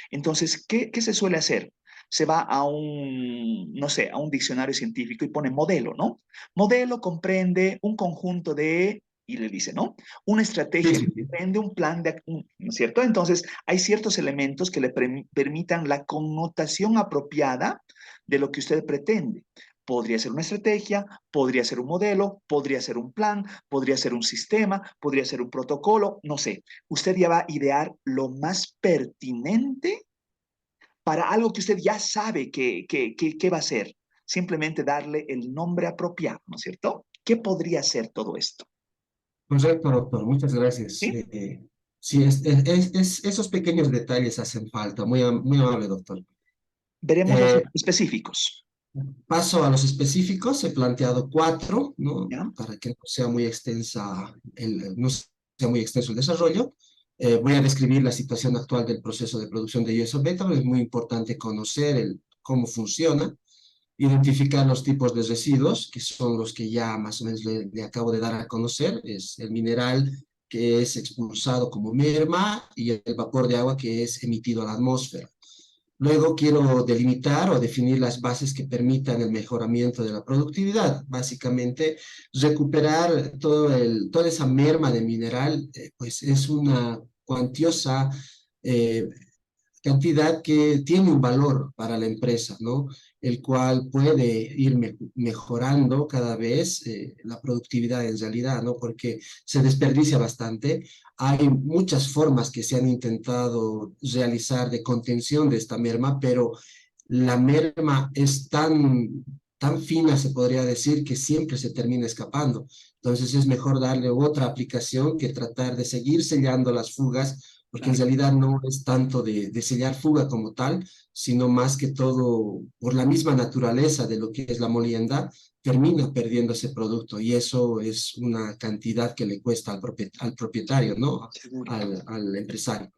Entonces, ¿qué se suele hacer? Se va a no sé, a un diccionario científico y pone modelo, ¿no? Modelo comprende un conjunto de, y le dice, ¿no? Una Sí, estrategia sí, sí. comprende un plan de, ¿no es cierto? Entonces, hay ciertos elementos que le permitan la connotación apropiada de lo que usted pretende. Podría ser una estrategia, podría ser un modelo, podría ser un plan, podría ser un sistema, podría ser un protocolo, no sé. Usted ya va a idear lo más pertinente para algo que usted ya sabe que va a ser. Simplemente darle el nombre apropiado, ¿no es cierto? ¿Qué podría ser todo esto? Correcto, doctor, muchas gracias. ¿Sí? Sí, esos pequeños detalles hacen falta. Muy amable, doctor. Veremos los Eh, específicos. Paso a los específicos, he planteado cuatro, ¿no? ¿Ya? Para que no sea muy no sea muy extenso el desarrollo. Voy a describir la situación actual del proceso de producción de ISO Beta. Es muy importante conocer cómo funciona, identificar los tipos de residuos, que son los que ya más o menos le acabo de dar a conocer. Es el mineral que es expulsado como merma y el vapor de agua que es emitido a la atmósfera. Luego quiero delimitar o definir las bases que permitan el mejoramiento de la productividad. Básicamente, recuperar toda esa merma de mineral, pues es una cuantiosa eh, cantidad que tiene un valor para la empresa, ¿no? El cual puede ir mejorando cada vez la productividad en realidad, ¿no? Porque se desperdicia bastante. Hay muchas formas que se han intentado realizar de contención de esta merma, pero la merma es tan fina, se podría decir, que siempre se termina escapando. Entonces es mejor darle otra aplicación que tratar de seguir sellando las fugas, porque en Claro. realidad no es tanto de sellar fuga como tal, sino más que todo por la misma naturaleza de lo que es la molienda, termina perdiendo ese producto y eso es una cantidad que le cuesta al propietario, ¿no? Seguro. Al empresario.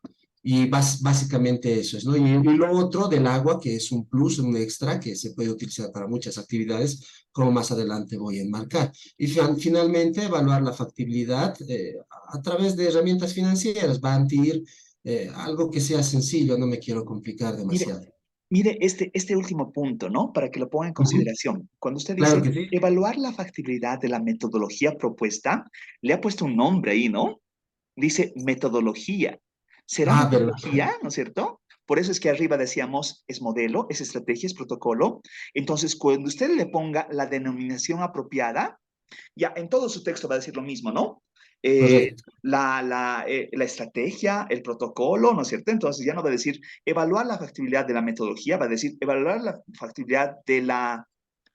Y básicamente eso es, ¿no? Y lo otro del agua, que es un plus, un extra, que se puede utilizar para muchas actividades, como más adelante voy a enmarcar. Y finalmente, evaluar la factibilidad a través de herramientas financieras, Bantir, algo que sea sencillo, no me quiero complicar Mire, demasiado. mire este último punto, ¿no? Para que lo ponga en Ujú. consideración. Cuando usted Claro dice que sí. evaluar la factibilidad de la metodología propuesta, le ha puesto un nombre ahí, ¿no? Dice metodología. ¿Será Ah, verdad. metodología, no es cierto? Por eso es que arriba decíamos es modelo, es estrategia, es protocolo. Entonces, cuando usted le ponga la denominación apropiada, ya en todo su texto va a decir lo mismo, ¿no? Correcto. La estrategia, el protocolo, ¿no es cierto? Entonces ya no va a decir evaluar la factibilidad de la metodología, va a decir evaluar la factibilidad de la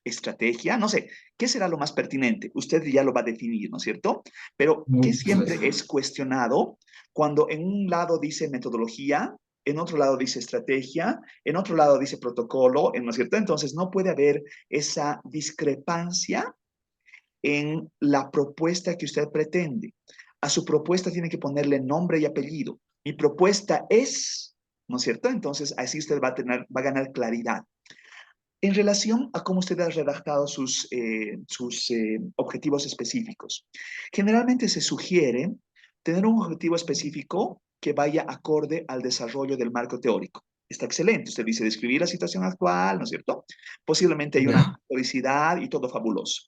estrategia, no sé, ¿qué será lo más pertinente? Usted ya lo va a definir, ¿no es cierto? Pero ¿qué Muchas siempre gracias. es cuestionado cuando en un lado dice metodología, en otro lado dice estrategia, en otro lado dice protocolo, ¿no es cierto? Entonces no puede haber esa discrepancia en la propuesta que usted pretende. A su propuesta tiene que ponerle nombre y apellido. Mi propuesta es, ¿no es cierto? Entonces así usted va a ganar claridad. En relación a cómo usted ha redactado sus objetivos específicos, generalmente se sugiere tener un objetivo específico que vaya acorde al desarrollo del marco teórico. Está excelente. Usted dice describir la situación actual, ¿no es cierto? Posiblemente hay una Ya, historicidad y todo fabuloso.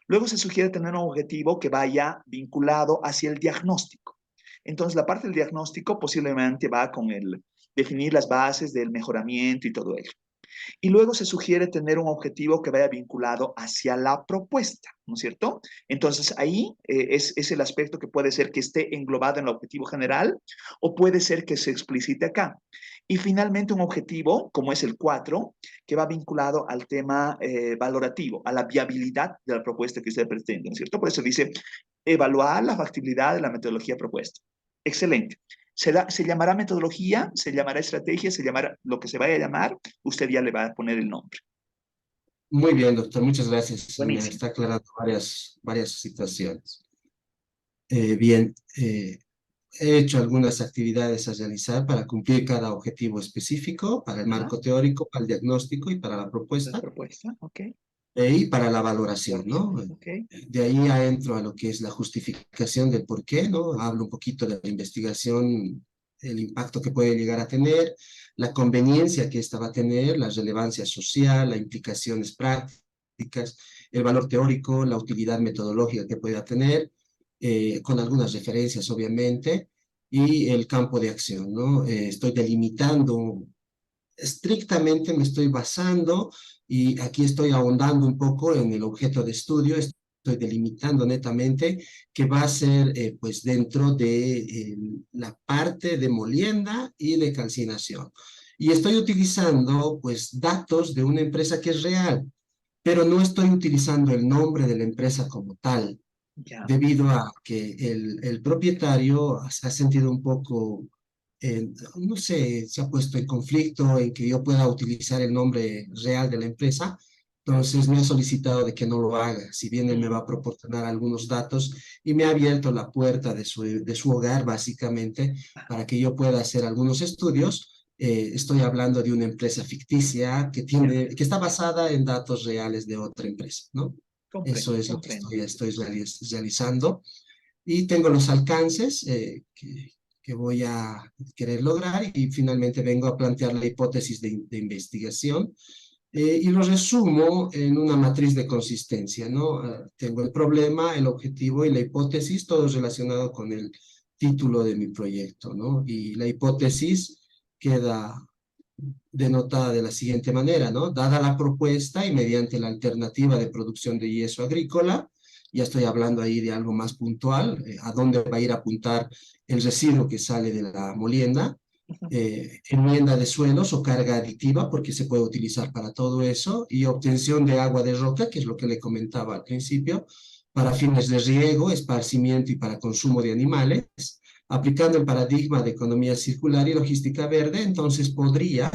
Luego se sugiere tener un objetivo que vaya vinculado hacia el diagnóstico. Entonces, la parte del diagnóstico posiblemente va con el definir las bases del mejoramiento y todo ello. Y luego se sugiere tener un objetivo que vaya vinculado hacia la propuesta, ¿no es cierto? Entonces ahí es el aspecto que puede ser que esté englobado en el objetivo general o puede ser que se explicite acá. Y finalmente un objetivo, como es el 4, que va vinculado al tema valorativo, a la viabilidad de la propuesta que usted pretende, ¿no es cierto? Por eso dice evaluar la factibilidad de la metodología propuesta. Excelente. Se llamará metodología, se llamará estrategia, se llamará lo que se vaya a llamar, usted ya le va a poner el nombre. muy bien, doctor, muchas gracias. Me Buenísimo. está aclarando varias situaciones. Bien, he hecho algunas actividades a realizar para cumplir cada objetivo específico, para el Ajá, marco teórico, para el diagnóstico y para la la propuesta, propuesta, ok, y para la valoración, ¿no? ok, De ahí ya entro a lo que es la justificación del por qué, ¿no? Hablo un poquito de la investigación, el impacto que puede llegar a tener, la conveniencia que esta va a tener, la relevancia social, las implicaciones prácticas, el valor teórico, la utilidad metodológica que pueda tener, con algunas referencias, obviamente, y el campo de acción, ¿no? Estoy delimitando estrictamente, me estoy basando y aquí estoy ahondando un poco en el objeto de estudio, estoy delimitando netamente que va a ser pues dentro de la parte de molienda y de calcinación. Y estoy utilizando pues datos de una empresa que es real, pero no estoy utilizando el nombre de la empresa como tal, ya, debido a que el propietario se ha sentido un poco, no sé, se ha puesto en conflicto en que yo pueda utilizar el nombre real de la empresa. Entonces me ha solicitado de que no lo haga, si bien él me va a proporcionar algunos datos y me ha abierto la puerta de su hogar básicamente para que yo pueda hacer algunos estudios. Estoy hablando de una empresa ficticia ya, que está basada en datos reales de otra empresa, ¿no? Eso comprendo, es lo que comprendo. estoy realizando y tengo los alcances que voy a querer lograr y finalmente vengo a plantear la hipótesis de investigación y lo resumo en una matriz de consistencia, ¿no? Tengo el problema, el objetivo y la hipótesis, todo relacionado con el título de mi proyecto, ¿no? Y la hipótesis queda denotada de la siguiente manera, ¿no? Dada la propuesta y mediante la alternativa de producción de yeso agrícola, ya estoy hablando ahí de algo más puntual, a dónde va a ir a apuntar el residuo que sale de la molienda, enmienda de suelos o carga aditiva, porque se puede utilizar para todo eso, y obtención de agua de roca, que es lo que le comentaba al principio, para fines de riego, esparcimiento y para consumo de animales, aplicando el paradigma de economía circular y logística verde, entonces podría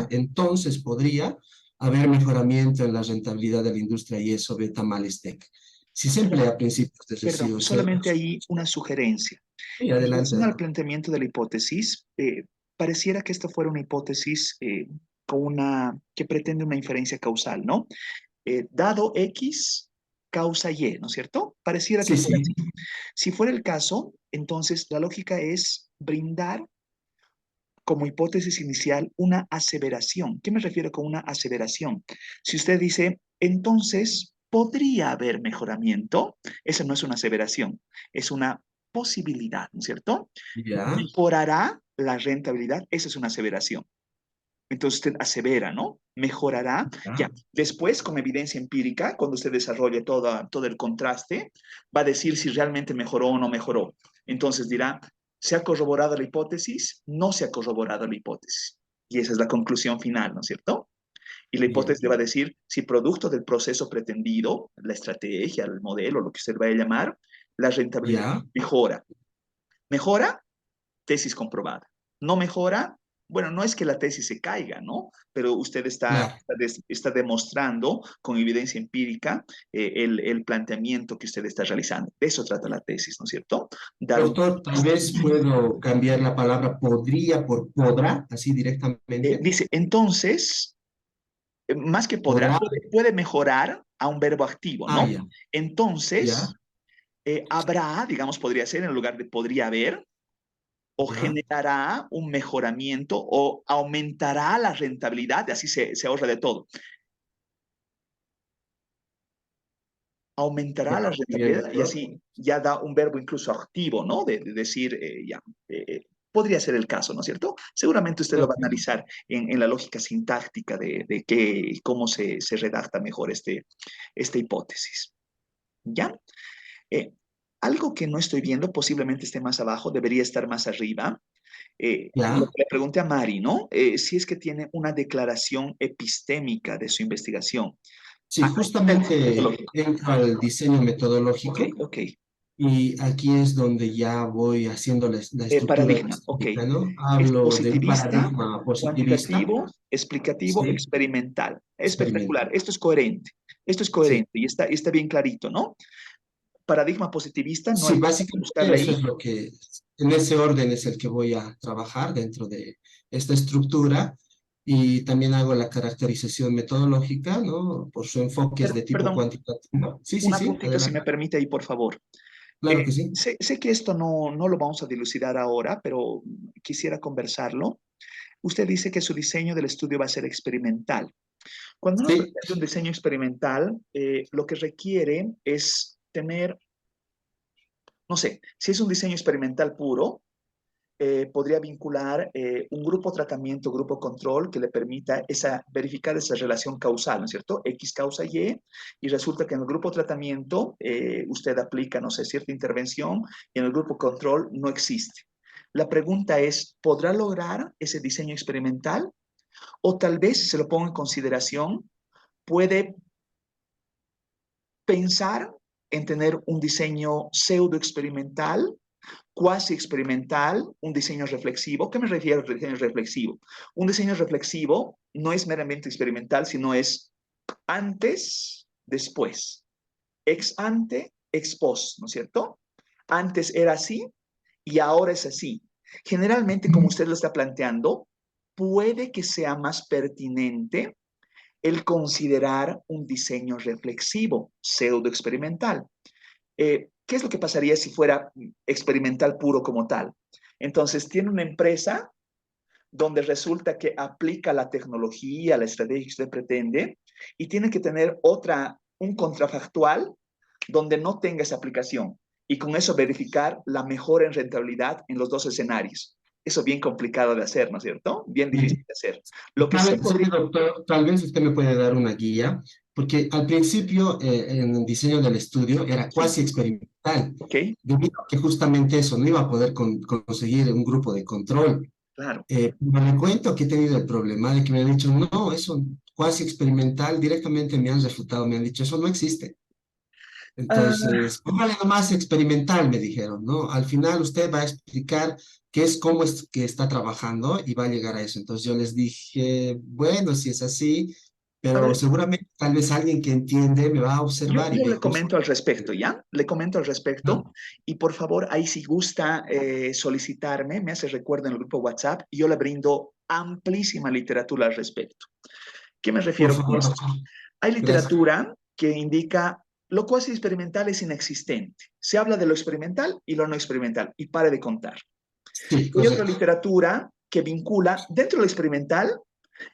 haber mejoramiento en la rentabilidad de la industria y eso de tamales tech. Si se emplea principios de Perdón, residuos solamente sólidos. hay una sugerencia. Y En adelante, relación al doctor. planteamiento de la hipótesis, pareciera que esto fuera una hipótesis que pretende una inferencia causal, ¿no? Dado X, causa Y, ¿no es cierto? Pareciera que Sí, fuera sí, así. Si fuera el caso, entonces la lógica es brindar como hipótesis inicial una aseveración. ¿Qué me refiero con una aseveración? Si usted dice, entonces, ¿podría haber mejoramiento? Esa no es una aseveración, es una posibilidad, ¿no es cierto? ya, ¿Mejorará la rentabilidad? Esa es una aseveración. Entonces usted asevera, ¿no? mejorará. Ya, después, con evidencia empírica, cuando usted desarrolle todo el contraste, va a decir si realmente mejoró o no mejoró. Entonces dirá, ¿se ha corroborado la hipótesis? No se ha corroborado la hipótesis. Y esa es la conclusión final, ¿no es cierto? Y la hipótesis le va a decir si producto del proceso pretendido, la estrategia, el modelo, lo que usted vaya a llamar, la rentabilidad mejora. ¿Mejora? Tesis comprobada. ¿No mejora? Bueno, no es que la tesis se caiga, ¿no? Pero usted está demostrando con evidencia empírica el planteamiento que usted está realizando. De eso trata la tesis, ¿no es cierto? Doctor, tal vez puedo cambiar la palabra podría por podrá, así directamente. Dice, entonces, más que podrá, Podrá. puede mejorar a un verbo activo, ¿no? Ya. Entonces, habrá, digamos, podría ser en lugar de podría haber, o generará un mejoramiento o aumentará la rentabilidad, y así se ahorra de todo. Aumentará la Bien, rentabilidad y así ya da un verbo incluso activo, ¿no? De decir, podría ser el caso, ¿no es cierto? Seguramente usted lo va a analizar en la lógica sintáctica de cómo se redacta mejor esta hipótesis. ¿Ya? Algo que no estoy viendo, posiblemente esté más abajo, debería estar más arriba. Lo que le pregunté a Mari, ¿no? Si es que tiene una declaración epistémica de su investigación. Sí, justamente entro al diseño metodológico. Ok. Y aquí es donde ya voy haciendo la estructura Paradigma, ok. ¿no? Es Hablo de un positivista, paradigma positivista. cuantitativo, explicativo, Sí, experimental. Espectacular. experimental. Esto es coherente. Esto es Sí, coherente y está bien clarito, ¿no? Paradigma positivista, no sí, hay que buscarle básicamente eso ahí. es lo que, en ese orden es el que voy a trabajar dentro de esta estructura y también hago la caracterización metodológica, ¿no? Por su enfoque es de tipo Perdón, cuantitativo. Sí, un sí, sí, apuntito si me adelante. permite ahí, por favor. Claro que sí. Sé que esto no lo vamos a dilucidar ahora, pero quisiera conversarlo. Usted dice que su diseño del estudio va a ser experimental. Cuando uno Sí, pretende un diseño experimental, lo que requiere es tener, no sé, si es un diseño experimental puro, podría vincular un grupo tratamiento, grupo control, que le permita verificar esa relación causal, ¿no es cierto? X causa y resulta que en el grupo tratamiento usted aplica, no sé, cierta intervención y en el grupo control no existe. La pregunta es, ¿podrá lograr ese diseño experimental? O tal vez se lo ponga en consideración, puede pensar en tener un diseño pseudo experimental, cuasi experimental, un diseño reflexivo. ¿Qué me refiero a diseño reflexivo? Un diseño reflexivo no es meramente experimental, sino es antes, después, ex ante, ex post, ¿no es cierto? Antes era así y ahora es así. Generalmente, como usted lo está planteando, puede que sea más pertinente el considerar un diseño reflexivo, pseudo experimental. ¿Qué es lo que pasaría si fuera experimental puro como tal? Entonces, tiene una empresa donde resulta que aplica la tecnología, la estrategia que usted pretende, y tiene que tener un contrafactual donde no tenga esa aplicación. Y con eso verificar la mejora en rentabilidad en los dos escenarios. Eso es bien complicado de hacer, ¿no es cierto? Bien difícil sí. de hacer. Lo que sí Sí, podría... doctor, tal vez usted me puede dar una guía, porque al principio en el diseño del estudio era Sí, cuasi experimental, ok, debido a que justamente eso no iba a poder conseguir un grupo de control. claro. Pero me cuento que he tenido el problema de que me han dicho, no, eso cuasi experimental, directamente me han refutado, me han dicho, eso no existe. Ah, Entonces, póngale nomás experimental, me dijeron, ¿no? Al final usted va a explicar cómo es que está trabajando y va a llegar a eso. Entonces yo les dije, bueno, si es así, a pero ver, seguramente tal vez alguien que entiende me va a yo, observar y yo va le incluso, comento al respecto, ¿ya? Le comento al respecto ¿no? y por favor, ahí si gusta solicitarme, me hace recuerdo en el grupo WhatsApp y yo le brindo amplísima literatura al respecto. ¿Qué me Por refiero con favor, esto? doctor. Hay Gracias. literatura que indica lo cuasi experimental es inexistente. Se habla de lo experimental y lo no experimental y pare de contar. Sí, Hay otra correcto. literatura que vincula, dentro de lo experimental,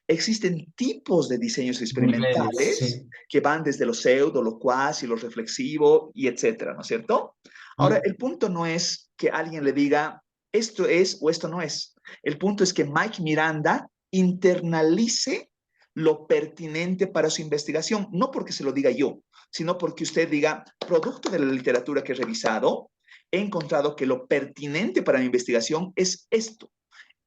existen tipos de diseños Niveles, experimentales sí. que van desde lo pseudo, lo cuasi, lo reflexivo y etcétera, ¿no es cierto? Ahora, Sí. el punto no es que alguien le diga esto es o esto no es. El punto es que Mike Miranda internalice lo pertinente para su investigación, no porque se lo diga yo, sino porque usted diga, producto de la literatura que he revisado, he encontrado que lo pertinente para mi investigación es esto.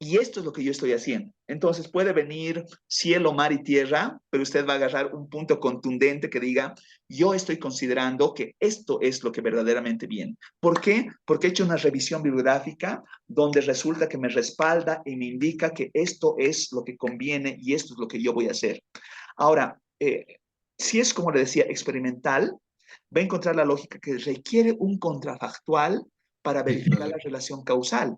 Y esto es lo que yo estoy haciendo. Entonces puede venir cielo, mar y tierra, pero usted va a agarrar un punto contundente que diga, yo estoy considerando que esto es lo que verdaderamente viene. ¿Por qué? Porque he hecho una revisión bibliográfica donde resulta que me respalda y me indica que esto es lo que conviene y esto es lo que yo voy a hacer. Ahora, si es como le decía, experimental, va a encontrar la lógica que requiere un contrafactual para verificar la relación causal.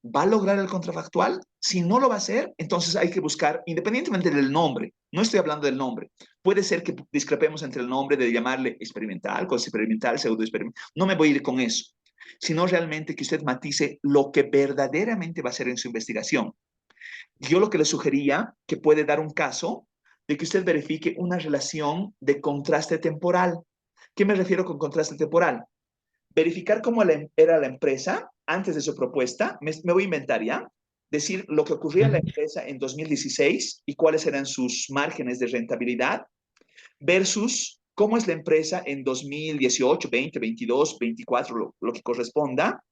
¿Va a lograr el contrafactual? Si no lo va a hacer, entonces hay que buscar, independientemente del nombre, no estoy hablando del nombre, puede ser que discrepemos entre el nombre de llamarle experimental, cosa experimental, pseudo experimental, no me voy a ir con eso, sino realmente que usted matice lo que verdaderamente va a hacer en su investigación. Yo lo que le sugería, que puede dar un caso de que usted verifique una relación de contraste temporal. ¿Qué me refiero con contraste temporal? Verificar cómo era la empresa antes de su propuesta, me voy a inventar ya, decir lo que ocurría en la empresa en 2016 y cuáles eran sus márgenes de rentabilidad, versus cómo es la empresa en 2018, 20, 22, 24, lo que corresponda,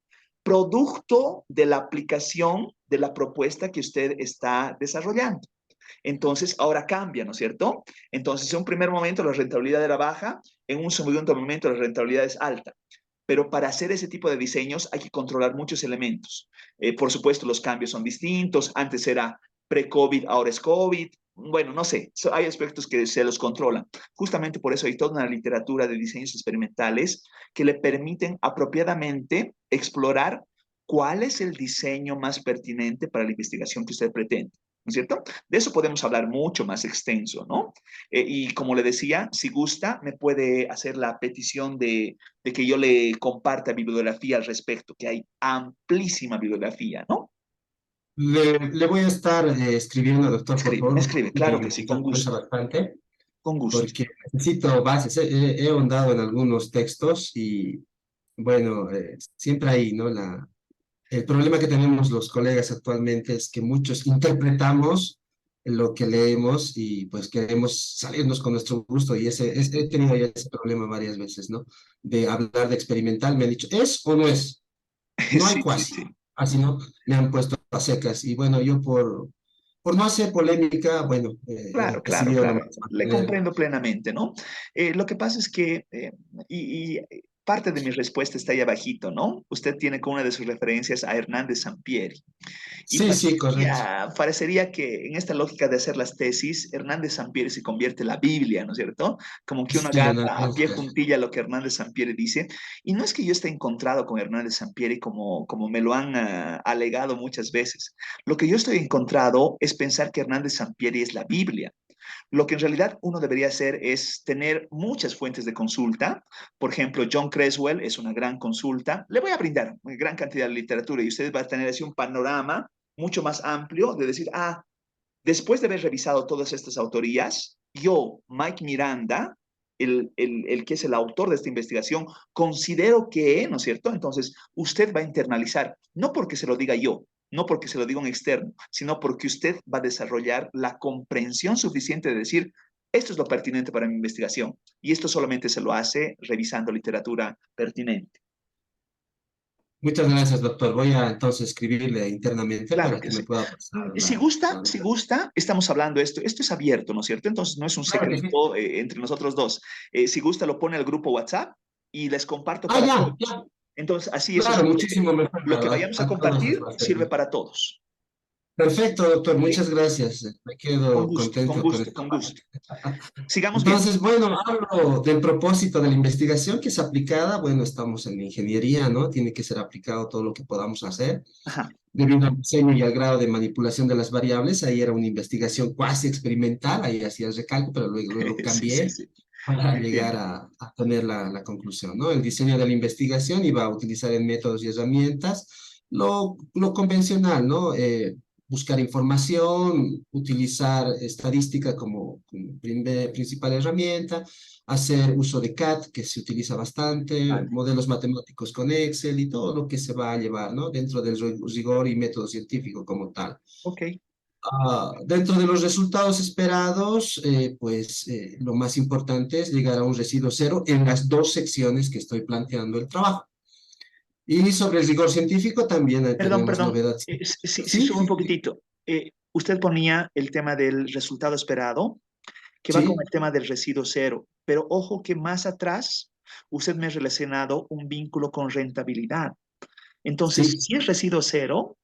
producto de la aplicación de la propuesta que usted está desarrollando. Entonces, ahora cambia, ¿no es cierto? Entonces, en un primer momento la rentabilidad era baja, en un segundo momento la rentabilidad es alta. Pero para hacer ese tipo de diseños hay que controlar muchos elementos. Por supuesto, los cambios son distintos. Antes era pre-COVID, ahora es COVID. Bueno, no sé, hay aspectos que se los controlan. Justamente por eso hay toda una literatura de diseños experimentales que le permiten apropiadamente explorar cuál es el diseño más pertinente para la investigación que usted pretende. ¿No es cierto? De eso podemos hablar mucho más extenso, ¿no? Y como le decía, si gusta, me puede hacer la petición de que yo le comparta bibliografía al respecto, que hay amplísima bibliografía, ¿no? Le voy a estar escribiendo, doctor, por Escribe, favor. escribe, claro que sí, Me con interesa gusto, bastante con gusto. porque necesito bases. He ahondado en algunos textos y, bueno, siempre ahí, ¿no? El problema que tenemos los colegas actualmente es que muchos interpretamos lo que leemos y pues queremos salirnos con nuestro gusto y he tenido ya ese problema varias veces, ¿no? De hablar de experimental, me han dicho, ¿es o no es? No hay Sí, sí, cuasi. sí. Así, ¿no? Me han puesto a secas y bueno, yo por no hacer polémica, bueno, Claro, he claro, decidido nomás claro. Le mantener. comprendo plenamente, ¿no? Lo que pasa es que, y parte de mi respuesta está ahí abajito, ¿no? Usted tiene como una de sus referencias a Hernández Sampieri. Y Sí, sí, correcto. parecería que en esta lógica de hacer las tesis, Hernández Sampieri se convierte en la Biblia, ¿no es cierto? Como que uno Sí, agarra a pie analista. juntilla lo que Hernández Sampieri dice. Y no es que yo esté encontrado con Hernández Sampieri como me lo han alegado muchas veces. Lo que yo estoy encontrado es pensar que Hernández Sampieri es la Biblia. Lo que en realidad uno debería hacer es tener muchas fuentes de consulta. Por ejemplo, John Creswell es una gran consulta. Le voy a brindar una gran cantidad de literatura y usted va a tener así un panorama mucho más amplio de decir, después de haber revisado todas estas autorías, yo, Mike Miranda, el que es el autor de esta investigación, considero que, ¿no es cierto? Entonces, usted va a internalizar, no porque se lo diga yo, no porque se lo diga un externo, sino porque usted va a desarrollar la comprensión suficiente de decir, esto es lo pertinente para mi investigación. Y esto solamente se lo hace revisando literatura pertinente. Muchas gracias, doctor. Voy a entonces escribirle internamente Claro para que que me sí. pueda pasar Si gusta, si gusta, estamos hablando de esto. Esto es abierto, ¿no es cierto? Entonces no es un Claro que sí. secreto entre nosotros dos. Si gusta, lo pone al grupo WhatsApp y les comparto para Ya, todos. ya. Entonces, así eso Claro, sí, muchísimo mejor, lo que ¿verdad? vayamos a A todos nos compartir va a sirve servir. para todos. Perfecto, doctor. ¿Ok? Muchas gracias. Me Con quedo gusto, con contento con gusto, esta con parte. gusto. Sigamos bien. Entonces, bueno, hablo del propósito de la investigación que es aplicada. Bueno, estamos en la ingeniería, ¿no? Tiene que ser aplicado todo lo que podamos hacer. Ajá. Debido al diseño y al grado de manipulación de las variables, ahí era una investigación cuasi experimental, ahí hacía el recálculo, pero luego lo Sí, sí, cambié sí. para llegar Entiendo. a tener la conclusión, ¿no? El diseño de la investigación iba a utilizar en métodos y herramientas lo convencional, ¿no? Buscar información, utilizar estadística como principal herramienta, hacer uso de CAT, que se utiliza bastante, Vale. modelos matemáticos con Excel y todo lo que se va a llevar, ¿no? Dentro del rigor y método científico como tal. Ok. Dentro de los resultados esperados, lo más importante es llegar a un residuo cero en las dos secciones que estoy planteando el trabajo. Y sobre el rigor científico también tenemos Perdón, novedades. sí, Sí, sube un poquitito. Usted ponía el tema del resultado esperado, que va con sí, el tema del residuo cero, pero ojo que más atrás usted me ha relacionado un vínculo con rentabilidad. Entonces, sí, sí es residuo cero,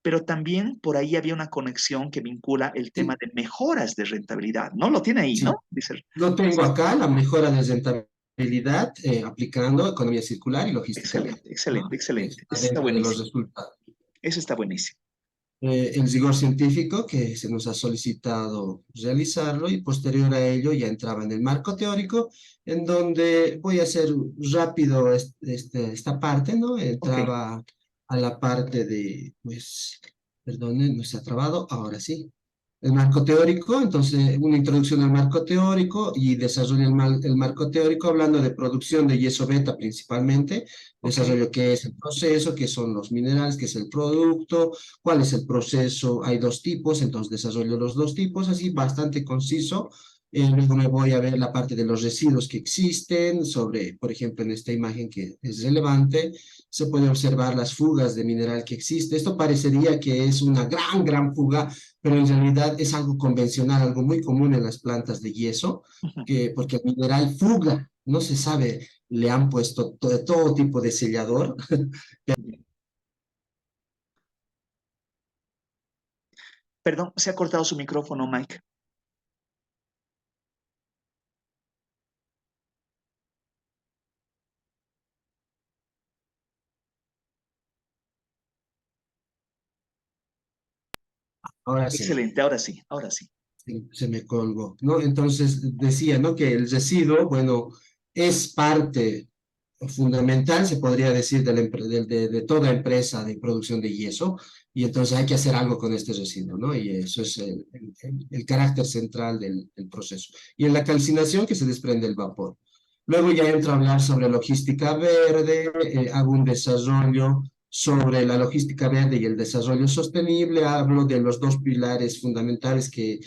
pero también por ahí había una conexión que vincula el tema sí, de mejoras de rentabilidad. ¿No? Lo tiene ahí, sí. ¿no? Dice, Lo tengo acá, la mejora de rentabilidad aplicando economía circular y logística verde, excelente, excelente, ¿no? excelente. Está Eso está dentro de los buenísimo. resultados. Eso está buenísimo. El rigor científico que se nos ha solicitado realizarlo y posterior a ello ya entraba en el marco teórico, en donde voy a hacer rápido esta parte, ¿no? Ok. Entraba a la parte de, perdone, no se ha trabado, ahora sí. El marco teórico, entonces una introducción al marco teórico y desarrollo el marco teórico hablando de producción de yeso beta principalmente, Ok. desarrollo qué es el proceso, qué son los minerales, qué es el producto, cuál es el proceso. Hay dos tipos, entonces desarrollo los dos tipos, así bastante conciso. Luego me voy a ver la parte de los residuos que existen, sobre, por ejemplo, en esta imagen que es relevante, se puede observar las fugas de mineral que existe. Esto parecería que es una gran fuga, pero en realidad es algo convencional, algo muy común en las plantas de yeso, Ujú. porque el mineral fuga, no se sabe, le han puesto todo tipo de sellador. Perdón, se ha cortado su micrófono, Mike. Ahora sí. Excelente, ahora sí, ahora sí. Se me colgó, ¿no? Entonces decía, ¿no? Que el residuo, bueno, es parte fundamental, se podría decir, de toda empresa de producción de yeso, y entonces hay que hacer algo con este residuo, ¿no? Y eso es el carácter central del proceso. Y en la calcinación que se desprende el vapor. Luego ya entro a hablar sobre logística verde, hago un desarrollo sobre la logística verde y el desarrollo sostenible, hablo de los dos pilares fundamentales que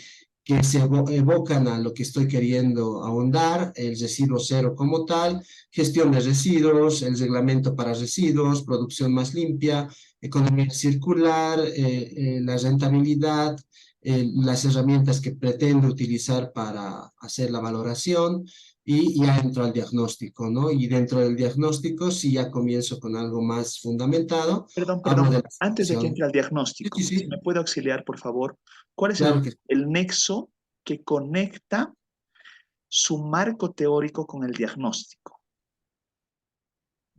se evocan a lo que estoy queriendo ahondar, el residuo cero como tal, gestión de residuos, el reglamento para residuos, producción más limpia, economía circular, la rentabilidad, las herramientas que pretendo utilizar para hacer la valoración y ya entro al diagnóstico, ¿no? Y dentro del diagnóstico sí ya comienzo con algo más fundamentado, hablo de Perdón. la Antes de que situación. entre al Sí, sí, diagnóstico, si sí, me puede auxiliar, por favor, ¿cuál es claro que el nexo que conecta su marco teórico con el diagnóstico?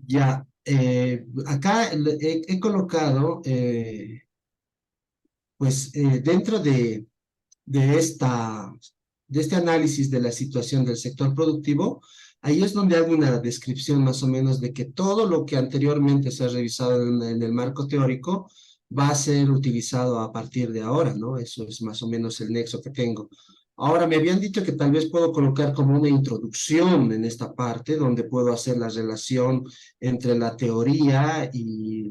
ya. Acá he colocado, dentro de, de este análisis de la situación del sector productivo, ahí es donde hago una descripción más o menos de que todo lo que anteriormente se ha revisado en el marco teórico va a ser utilizado a partir de ahora, ¿no? Eso es más o menos el nexo que tengo. Ahora, me habían dicho que tal vez puedo colocar como una introducción en esta parte, donde puedo hacer la relación entre la teoría y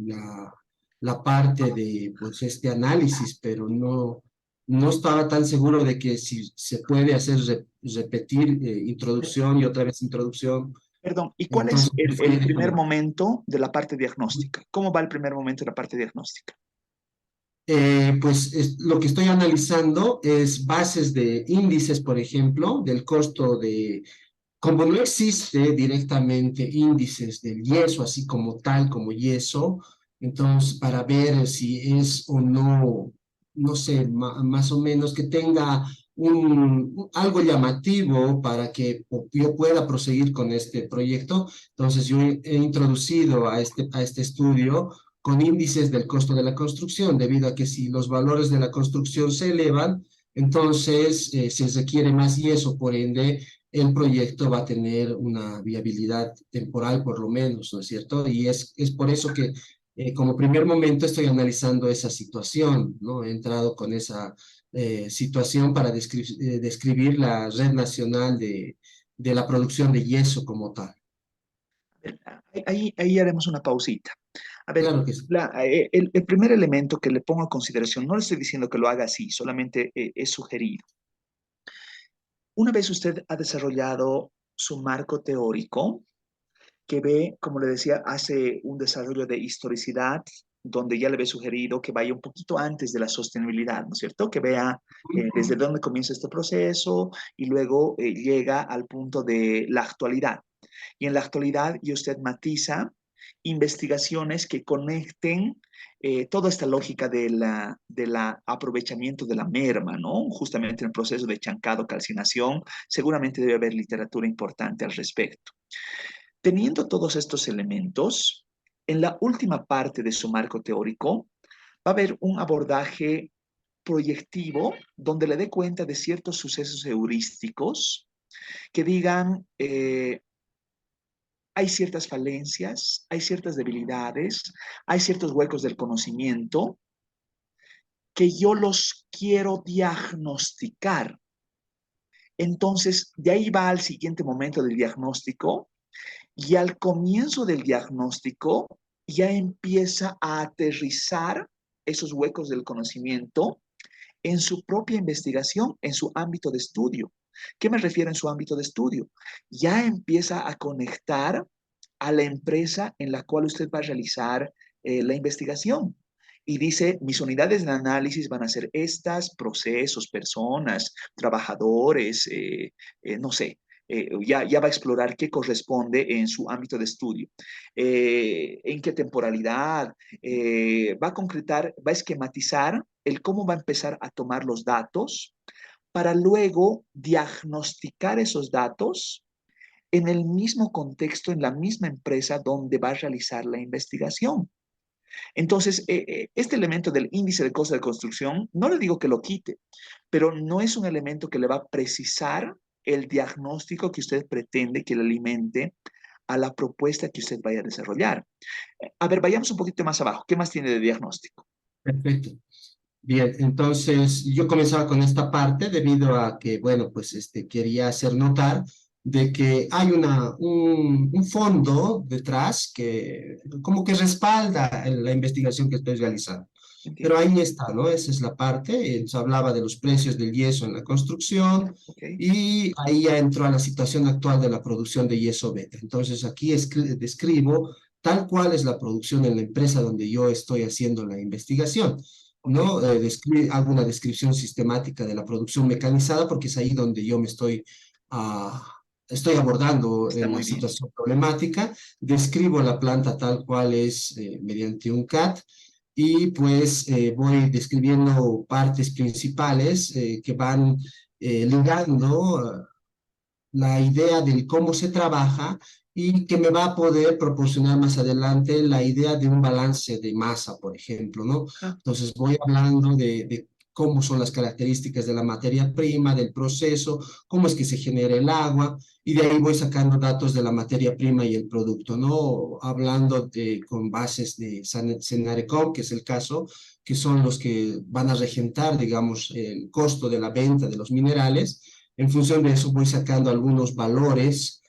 la parte de, pues, este análisis, pero no estaba tan seguro de que si se puede hacer repetir introducción y otra vez introducción. Perdón, ¿y cuál es Entonces, me fui el primer directamente. momento de la parte diagnóstica? ¿Cómo va el primer momento de la parte diagnóstica? Lo que estoy analizando es bases de índices, por ejemplo, del costo de, como no existe directamente índices del yeso, así como tal, como yeso, entonces para ver si es o no, no sé, más o menos que tenga algo llamativo para que yo pueda proseguir con este proyecto. Entonces yo he introducido a este estudio con índices del costo de la construcción, debido a que si los valores de la construcción se elevan, entonces se requiere más yeso, por ende el proyecto va a tener una viabilidad temporal por lo menos, ¿no es cierto? Y es por eso que como primer momento estoy analizando esa situación, ¿no? He entrado con esa situación para describir la red nacional de la producción de yeso como tal. Ahí haremos una pausita. A ver, Claro que sí. el primer elemento que le pongo a consideración, no le estoy diciendo que lo haga así, solamente es sugerido. Una vez usted ha desarrollado su marco teórico, que ve, como le decía, hace un desarrollo de historicidad, donde ya le había sugerido que vaya un poquito antes de la sostenibilidad, ¿no es cierto? Que vea desde dónde comienza este proceso y luego llega al punto de la actualidad. Y en la actualidad, y usted matiza investigaciones que conecten toda esta lógica de la aprovechamiento de la merma, ¿no? Justamente en el proceso de chancado, calcinación, seguramente debe haber literatura importante al respecto. Teniendo todos estos elementos, en la última parte de su marco teórico va a haber un abordaje proyectivo donde le dé cuenta de ciertos sucesos heurísticos que digan, hay ciertas falencias, hay ciertas debilidades, hay ciertos huecos del conocimiento que yo los quiero diagnosticar. Entonces, de ahí va al siguiente momento del diagnóstico. Y al comienzo del diagnóstico ya empieza a aterrizar esos huecos del conocimiento en su propia investigación, en su ámbito de estudio. ¿Qué me refiero en su ámbito de estudio? Ya empieza a conectar a la empresa en la cual usted va a realizar la investigación. Y dice, mis unidades de análisis van a ser estas, procesos, personas, trabajadores, no sé, ya va a explorar qué corresponde en su ámbito de estudio, en qué temporalidad, va a concretar, va a esquematizar el cómo va a empezar a tomar los datos para luego diagnosticar esos datos en el mismo contexto, en la misma empresa donde va a realizar la investigación. Entonces, este elemento del índice de costo de construcción, no le digo que lo quite, pero no es un elemento que le va a precisar el diagnóstico que usted pretende que le alimente a la propuesta que usted vaya a desarrollar. A ver, vayamos un poquito más abajo. ¿Qué más tiene de diagnóstico? Perfecto. Bien, entonces yo comenzaba con esta parte debido a que, bueno, pues quería hacer notar de que hay un fondo detrás que como que respalda la investigación que estoy realizando. Pero Entiendo. ahí está, ¿no? Esa es la parte. Se hablaba de los precios del yeso en la construcción Ok. y ahí ya entró a la situación actual de la producción de yeso beta. Entonces aquí describo tal cual es la producción en la empresa donde yo estoy haciendo la investigación. Ok. ¿No? Hago una descripción sistemática de la producción mecanizada porque es ahí donde yo me ah, estoy abordando Está la muy bien. situación problemática, describo la planta tal cual es mediante un CAD y pues voy describiendo partes principales que van ligando la idea de cómo se trabaja y que me va a poder proporcionar más adelante la idea de un balance de masa, por ejemplo, ¿no? Ah, Entonces voy hablando de cómo son las características de la materia prima, del proceso, cómo es que se genera el agua, y de ahí voy sacando datos de la materia prima y el producto, ¿no? Hablando con bases de Cenarecom, que es el caso, que son los que van a regentar, digamos, el costo de la venta de los minerales. En función de eso voy sacando algunos valores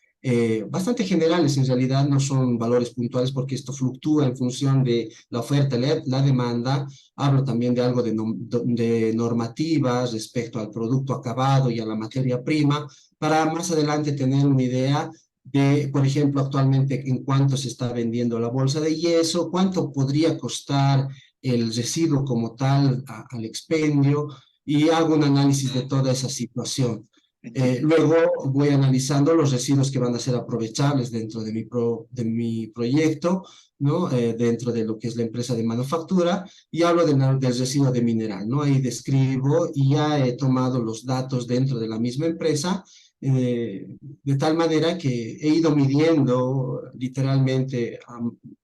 bastante generales, en realidad no son valores puntuales porque esto fluctúa en función de la oferta y la demanda. Hablo también de algo de normativas respecto al producto acabado y a la materia prima, para más adelante tener una idea de, por ejemplo, actualmente en cuánto se está vendiendo la bolsa de yeso, cuánto podría costar el residuo como tal al expendio, y hago un análisis de toda esa situación. entiendo. Luego voy analizando los residuos que van a ser aprovechables dentro de de mi proyecto, ¿no? Dentro de lo que es la empresa de manufactura, y hablo del residuo de mineral, ¿no? Ahí describo y ya he tomado los datos dentro de la misma empresa, de tal manera que he ido midiendo literalmente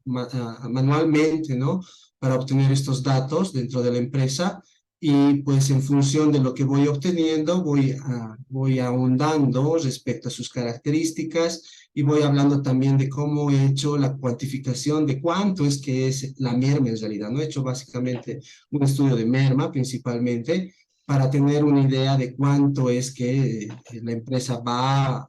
manualmente, ¿no? Para obtener estos datos dentro de la empresa, y pues en función de lo que voy obteniendo voy ahondando respecto a sus características, y voy hablando también de cómo he hecho la cuantificación de cuánto es que es la merma en realidad. No he hecho básicamente un estudio de merma principalmente para tener una idea de cuánto es que la empresa va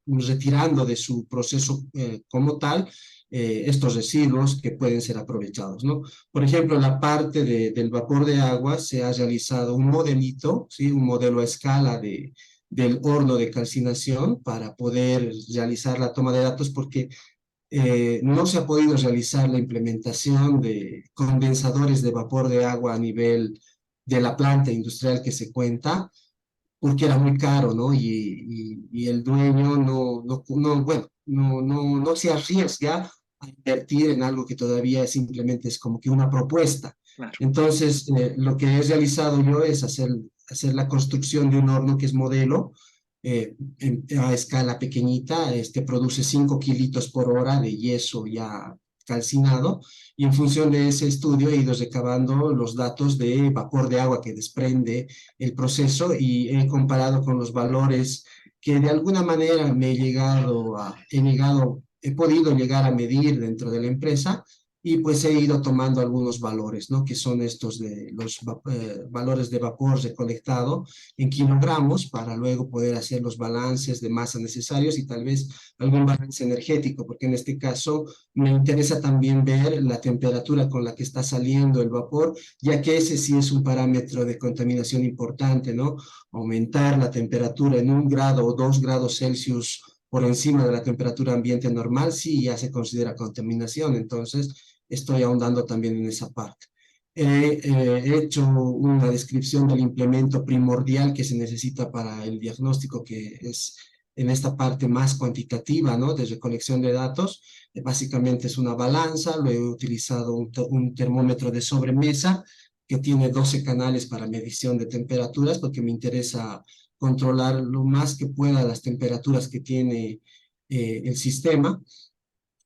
retirando de su proceso como tal, estos residuos que pueden ser aprovechados, ¿no? Por ejemplo, en la parte del vapor de agua se ha realizado un modelito, ¿sí? Un modelo a escala del horno de calcinación para poder realizar la toma de datos porque no se ha podido realizar la implementación de condensadores de vapor de agua a nivel de la planta industrial que se cuenta, porque era muy caro, ¿no? Y el dueño bueno, no se arriesga a invertir en algo que todavía simplemente es como que una propuesta. Claro. Entonces, lo que he realizado yo es hacer la construcción de un horno que es modelo, a escala pequeñita, produce 5 kilitos por hora de yeso ya calcinado, y en función de ese estudio he ido recabando los datos de vapor de agua que desprende el proceso y he comparado con los valores que de alguna manera he podido llegar a medir dentro de la empresa, y pues he ido tomando algunos valores, ¿no? Que son estos de los valores de vapor recolectado en kilogramos para luego poder hacer los balances de masa necesarios y tal vez algún balance energético, porque en este caso me interesa también ver la temperatura con la que está saliendo el vapor, ya que ese sí es un parámetro de contaminación importante, ¿no? Aumentar la temperatura en 1 grado o 2 grados Celsius por encima de la temperatura ambiente normal, sí ya se considera contaminación. Entonces, estoy ahondando también en esa parte. He hecho una descripción del implemento primordial que se necesita para el diagnóstico, que es en esta parte más cuantitativa, ¿no? De recolección de datos. Básicamente es una balanza, lo he utilizado un termómetro de sobremesa que tiene 12 canales para medición de temperaturas, porque me interesa controlar lo más que pueda las temperaturas que tiene el sistema.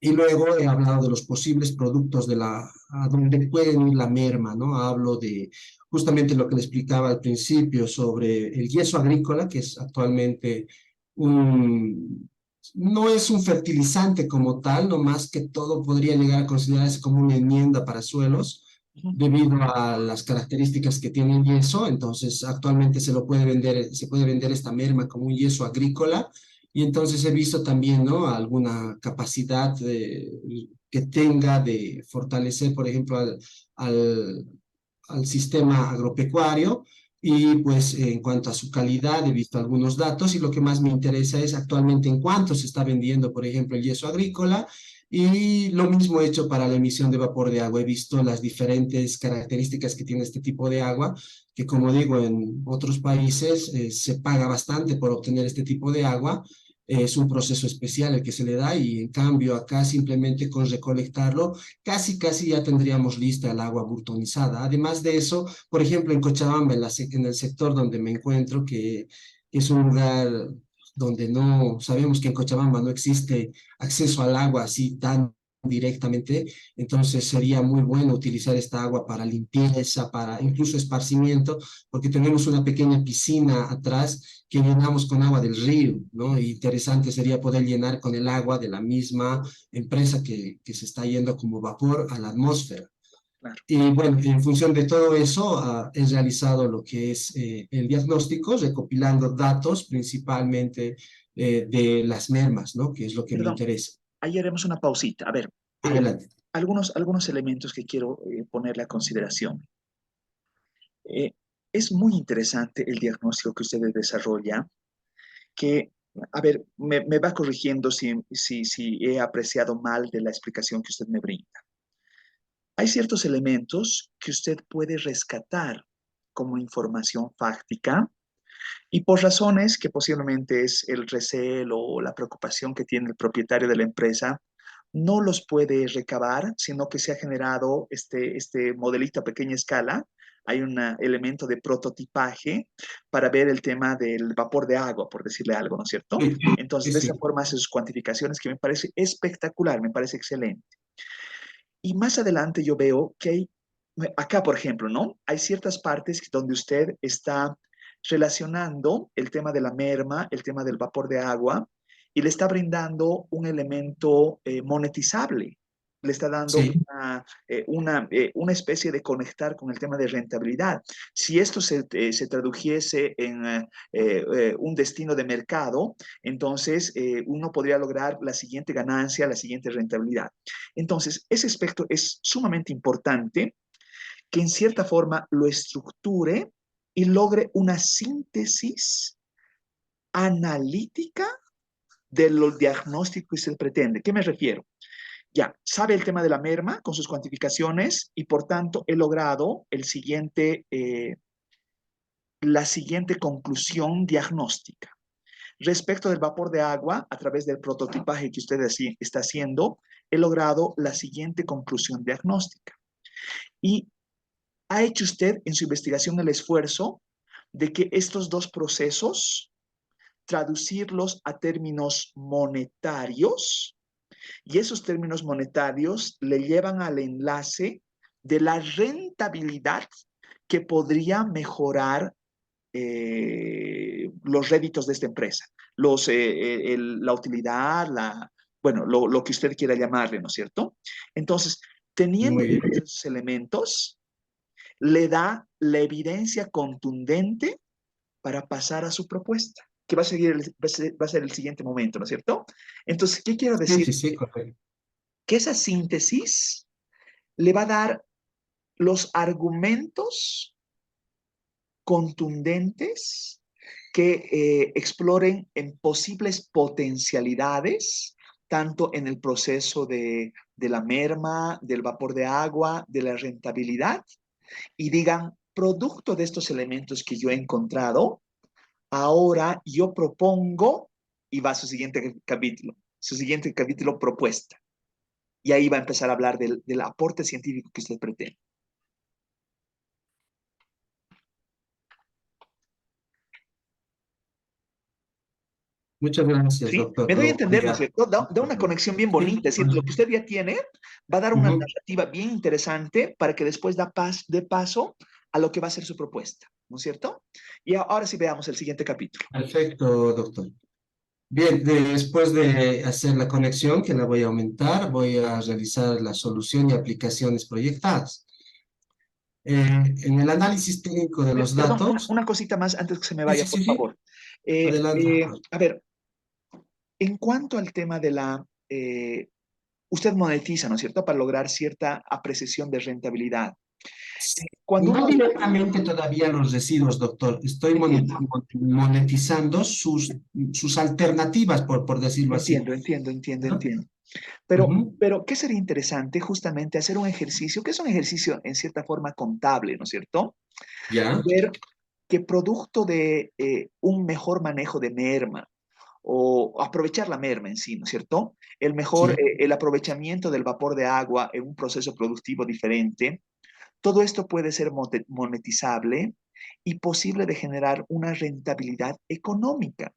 Y luego he hablado de los posibles productos a donde pueden ir la merma, ¿no? Hablo de justamente lo que le explicaba al principio sobre el yeso agrícola, que es actualmente un, no es un fertilizante como tal, no más que todo podría llegar a considerarse como una enmienda para suelos, debido a las características que tiene el yeso. Entonces actualmente se puede vender esta merma como un yeso agrícola, y entonces he visto también, ¿no? Alguna capacidad que tenga de fortalecer, por ejemplo, al, al sistema agropecuario. Y pues en cuanto a su calidad, he visto algunos datos, y lo que más me interesa es actualmente en cuánto se está vendiendo, por ejemplo, el yeso agrícola. Y lo mismo he hecho para la emisión de vapor de agua. He visto las diferentes características que tiene este tipo de agua, que como digo, en otros países se paga bastante por obtener este tipo de agua. Es un proceso especial el que se le da, y en cambio acá simplemente con recolectarlo casi ya tendríamos lista el agua burtonizada. Además de eso, por ejemplo en Cochabamba, en el sector donde me encuentro, que es un lugar donde no sabemos que en Cochabamba no existe acceso al agua así tan directamente, entonces sería muy bueno utilizar esta agua para limpieza, para incluso esparcimiento, porque tenemos una pequeña piscina atrás que llenamos con agua del río, ¿no? Y interesante sería poder llenar con el agua de la misma empresa que se está yendo como vapor a la atmósfera. Claro. Y bueno, en función de todo eso, he realizado lo que es el diagnóstico, recopilando datos principalmente de las mermas, ¿no? Que es lo que me Perdón, interesa. ahí haremos una pausita. A ver, Adelante. algunos elementos que quiero ponerle a consideración. Eh, es muy interesante el diagnóstico que ustedes desarrollan, que, a ver, me va corrigiendo si he apreciado mal de la explicación que usted me brinda. Hay ciertos elementos que usted puede rescatar como información fáctica, y por razones que posiblemente es el recelo o la preocupación que tiene el propietario de la empresa, no los puede recabar, sino que se ha generado este modelito a pequeña escala. Hay un elemento de prototipaje para ver el tema del vapor de agua, por decirle algo, ¿no es cierto? Sí, Entonces, sí, de esa sí. forma hace sus cuantificaciones, que me parece espectacular, me parece excelente. Y más adelante yo veo que hay, acá por ejemplo, ¿no? Hay ciertas partes donde usted está relacionando el tema de la merma, el tema del vapor de agua, y le está brindando un elemento monetizable. le está dando Sí, una especie de conectar con el tema de rentabilidad. Si esto se tradujese en un destino de mercado, entonces uno podría lograr la siguiente ganancia, la siguiente rentabilidad. Entonces, ese aspecto es sumamente importante que en cierta forma lo estructure y logre una síntesis analítica de los diagnósticos que se pretende. ¿Qué me refiero? Ya, sabe el tema de la merma con sus cuantificaciones y por tanto he logrado la siguiente conclusión diagnóstica. Respecto del vapor de agua, a través del prototipaje que usted está haciendo, he logrado la siguiente conclusión diagnóstica. Y ha hecho usted en su investigación el esfuerzo de que estos dos procesos, traducirlos a términos monetarios, y esos términos monetarios le llevan al enlace de la rentabilidad que podría mejorar los réditos de esta empresa, la utilidad, bueno, lo que usted quiera llamarle, ¿no es cierto? Entonces, teniendo muy bien. esos elementos, le da la evidencia contundente para pasar a su propuesta, que va a ser el siguiente momento, ¿no es cierto? Entonces, ¿qué quiero Sí, decir? sí, sí, correcto. Que esa síntesis le va a dar los argumentos contundentes que exploren en posibles potencialidades, tanto en el proceso de la merma, del vapor de agua, de la rentabilidad, y digan, producto de estos elementos que yo he encontrado, ahora yo propongo, y va a su siguiente capítulo propuesta. Y ahí va a empezar a hablar del aporte científico que usted pretende. Muchas gracias, ¿Sí? doctor. Me doy a Lo voy entender, ¿no es a... cierto? Da una conexión bien bonita, es decir, lo que usted ya tiene va a dar una Ujú. narrativa bien interesante para que después dé paso a lo que va a ser su propuesta, ¿no es cierto? Y ahora sí veamos el siguiente capítulo. Perfecto, doctor. Bien, después de hacer la conexión, que la voy a aumentar, voy a realizar la solución y aplicaciones proyectadas. En el análisis técnico de los Perdón, datos, una cosita más antes que se me sí, vaya, sí, por sí, sí, favor. adelante, doctor. A ver, en cuanto al tema de usted monetiza, ¿no es cierto?, para lograr cierta apreciación de rentabilidad. Cuando No uno... directamente todavía los residuos, doctor. Estoy Entiendo, monetizando sus alternativas, por decirlo así. ¿No? entiendo. Ujú. Pero, ¿qué sería interesante justamente hacer un ejercicio, que es un ejercicio en cierta forma contable, ¿no es cierto? Ya, Ver que producto de un mejor manejo de merma o aprovechar la merma en sí, ¿no es cierto? sí. El aprovechamiento del vapor de agua en un proceso productivo diferente, todo esto puede ser monetizable y posible de generar una rentabilidad económica.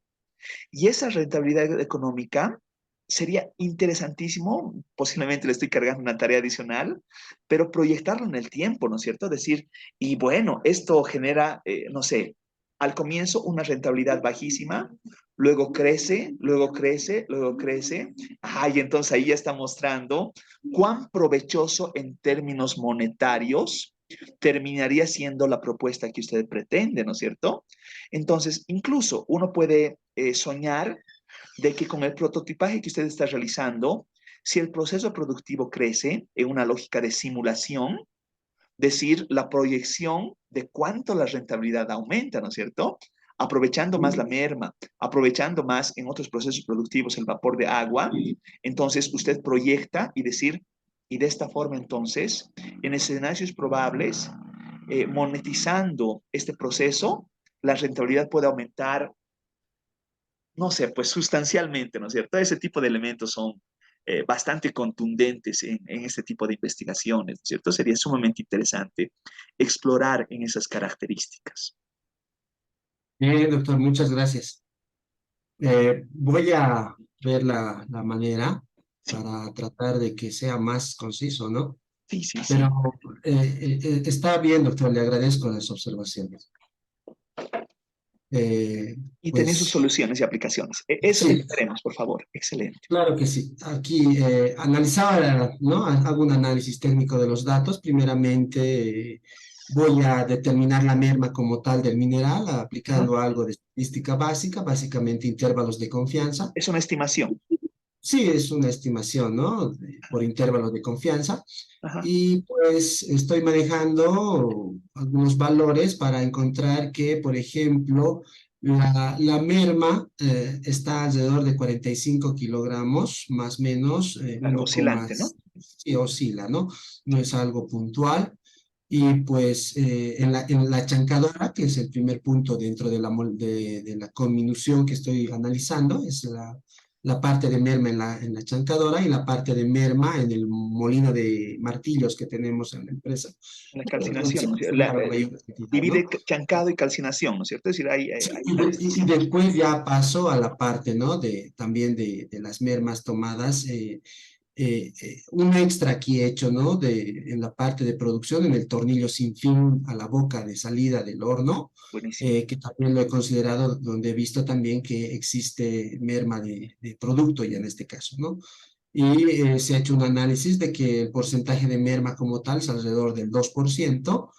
Y esa rentabilidad económica sería interesantísimo, posiblemente le estoy cargando una tarea adicional, pero proyectarlo en el tiempo, ¿no es cierto? Decir, y bueno, esto genera, no sé, al comienzo una rentabilidad bajísima, luego crece, luego crece, luego crece. Ajá, y entonces ahí ya está mostrando cuán provechoso en términos monetarios terminaría siendo la propuesta que usted pretende, ¿no es cierto? Entonces, incluso uno puede soñar de que con el prototipaje que usted está realizando, si el proceso productivo crece en una lógica de simulación, decir la proyección de cuánto la rentabilidad aumenta, ¿no es cierto? Aprovechando más la merma, aprovechando más en otros procesos productivos el vapor de agua, entonces usted proyecta y decir, y de esta forma entonces, en escenarios probables, monetizando este proceso, la rentabilidad puede aumentar, no sé, pues sustancialmente, ¿no es cierto? Ese tipo de elementos son bastante contundentes en este tipo de investigaciones, ¿no es cierto? Sería sumamente interesante explorar en esas características. Bien, doctor, muchas gracias. Voy a ver la manera Sí, para tratar de que sea más conciso, ¿no? sí. Pero está bien, doctor, le agradezco las observaciones. Y tenés sus Pues soluciones y aplicaciones. Eso sí, queremos, por favor. Excelente. claro que sí. Aquí analizaba, ¿no? Hago un análisis técnico de los datos. Primeramente, voy a determinar la merma como tal del mineral, Ajá. aplicando algo de estadística básica, básicamente intervalos de confianza. Es una estimación. Sí, es una estimación, ¿no? Por intervalos de confianza. Ajá. Y pues estoy manejando algunos valores para encontrar que, por ejemplo, la merma está alrededor de 45 kilogramos, más o menos, Claro, oscilante, ¿no? sí, oscila, ¿no? No es algo puntual. Y pues en la chancadora, que es el primer punto dentro de de la conminución que estoy analizando, es la parte de merma en la chancadora y la parte de merma en el molino de martillos que tenemos en la empresa. La Donde calcinación, se ¿no? considera la mayor cantidad, Divide ¿no? chancado y calcinación, ¿no es cierto? Es decir, Sí, hay una y distinción. después ya paso a la parte, ¿no? También de las mermas tomadas. Un extra aquí hecho, ¿no? En la parte de producción, en el tornillo sin fin a la boca de salida del horno, Buenísimo. que también lo he considerado, donde he visto también que existe merma de producto ya en este caso, ¿no? Y se ha hecho un análisis de que el porcentaje de merma como tal es alrededor del 2%,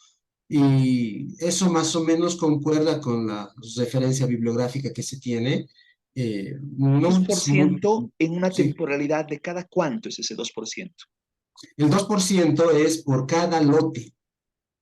y eso más o menos concuerda con la referencia bibliográfica que se tiene. Dos No por es muy... ciento en una Sí, temporalidad de cada cuánto es ese 2%. el 2% es por cada lote.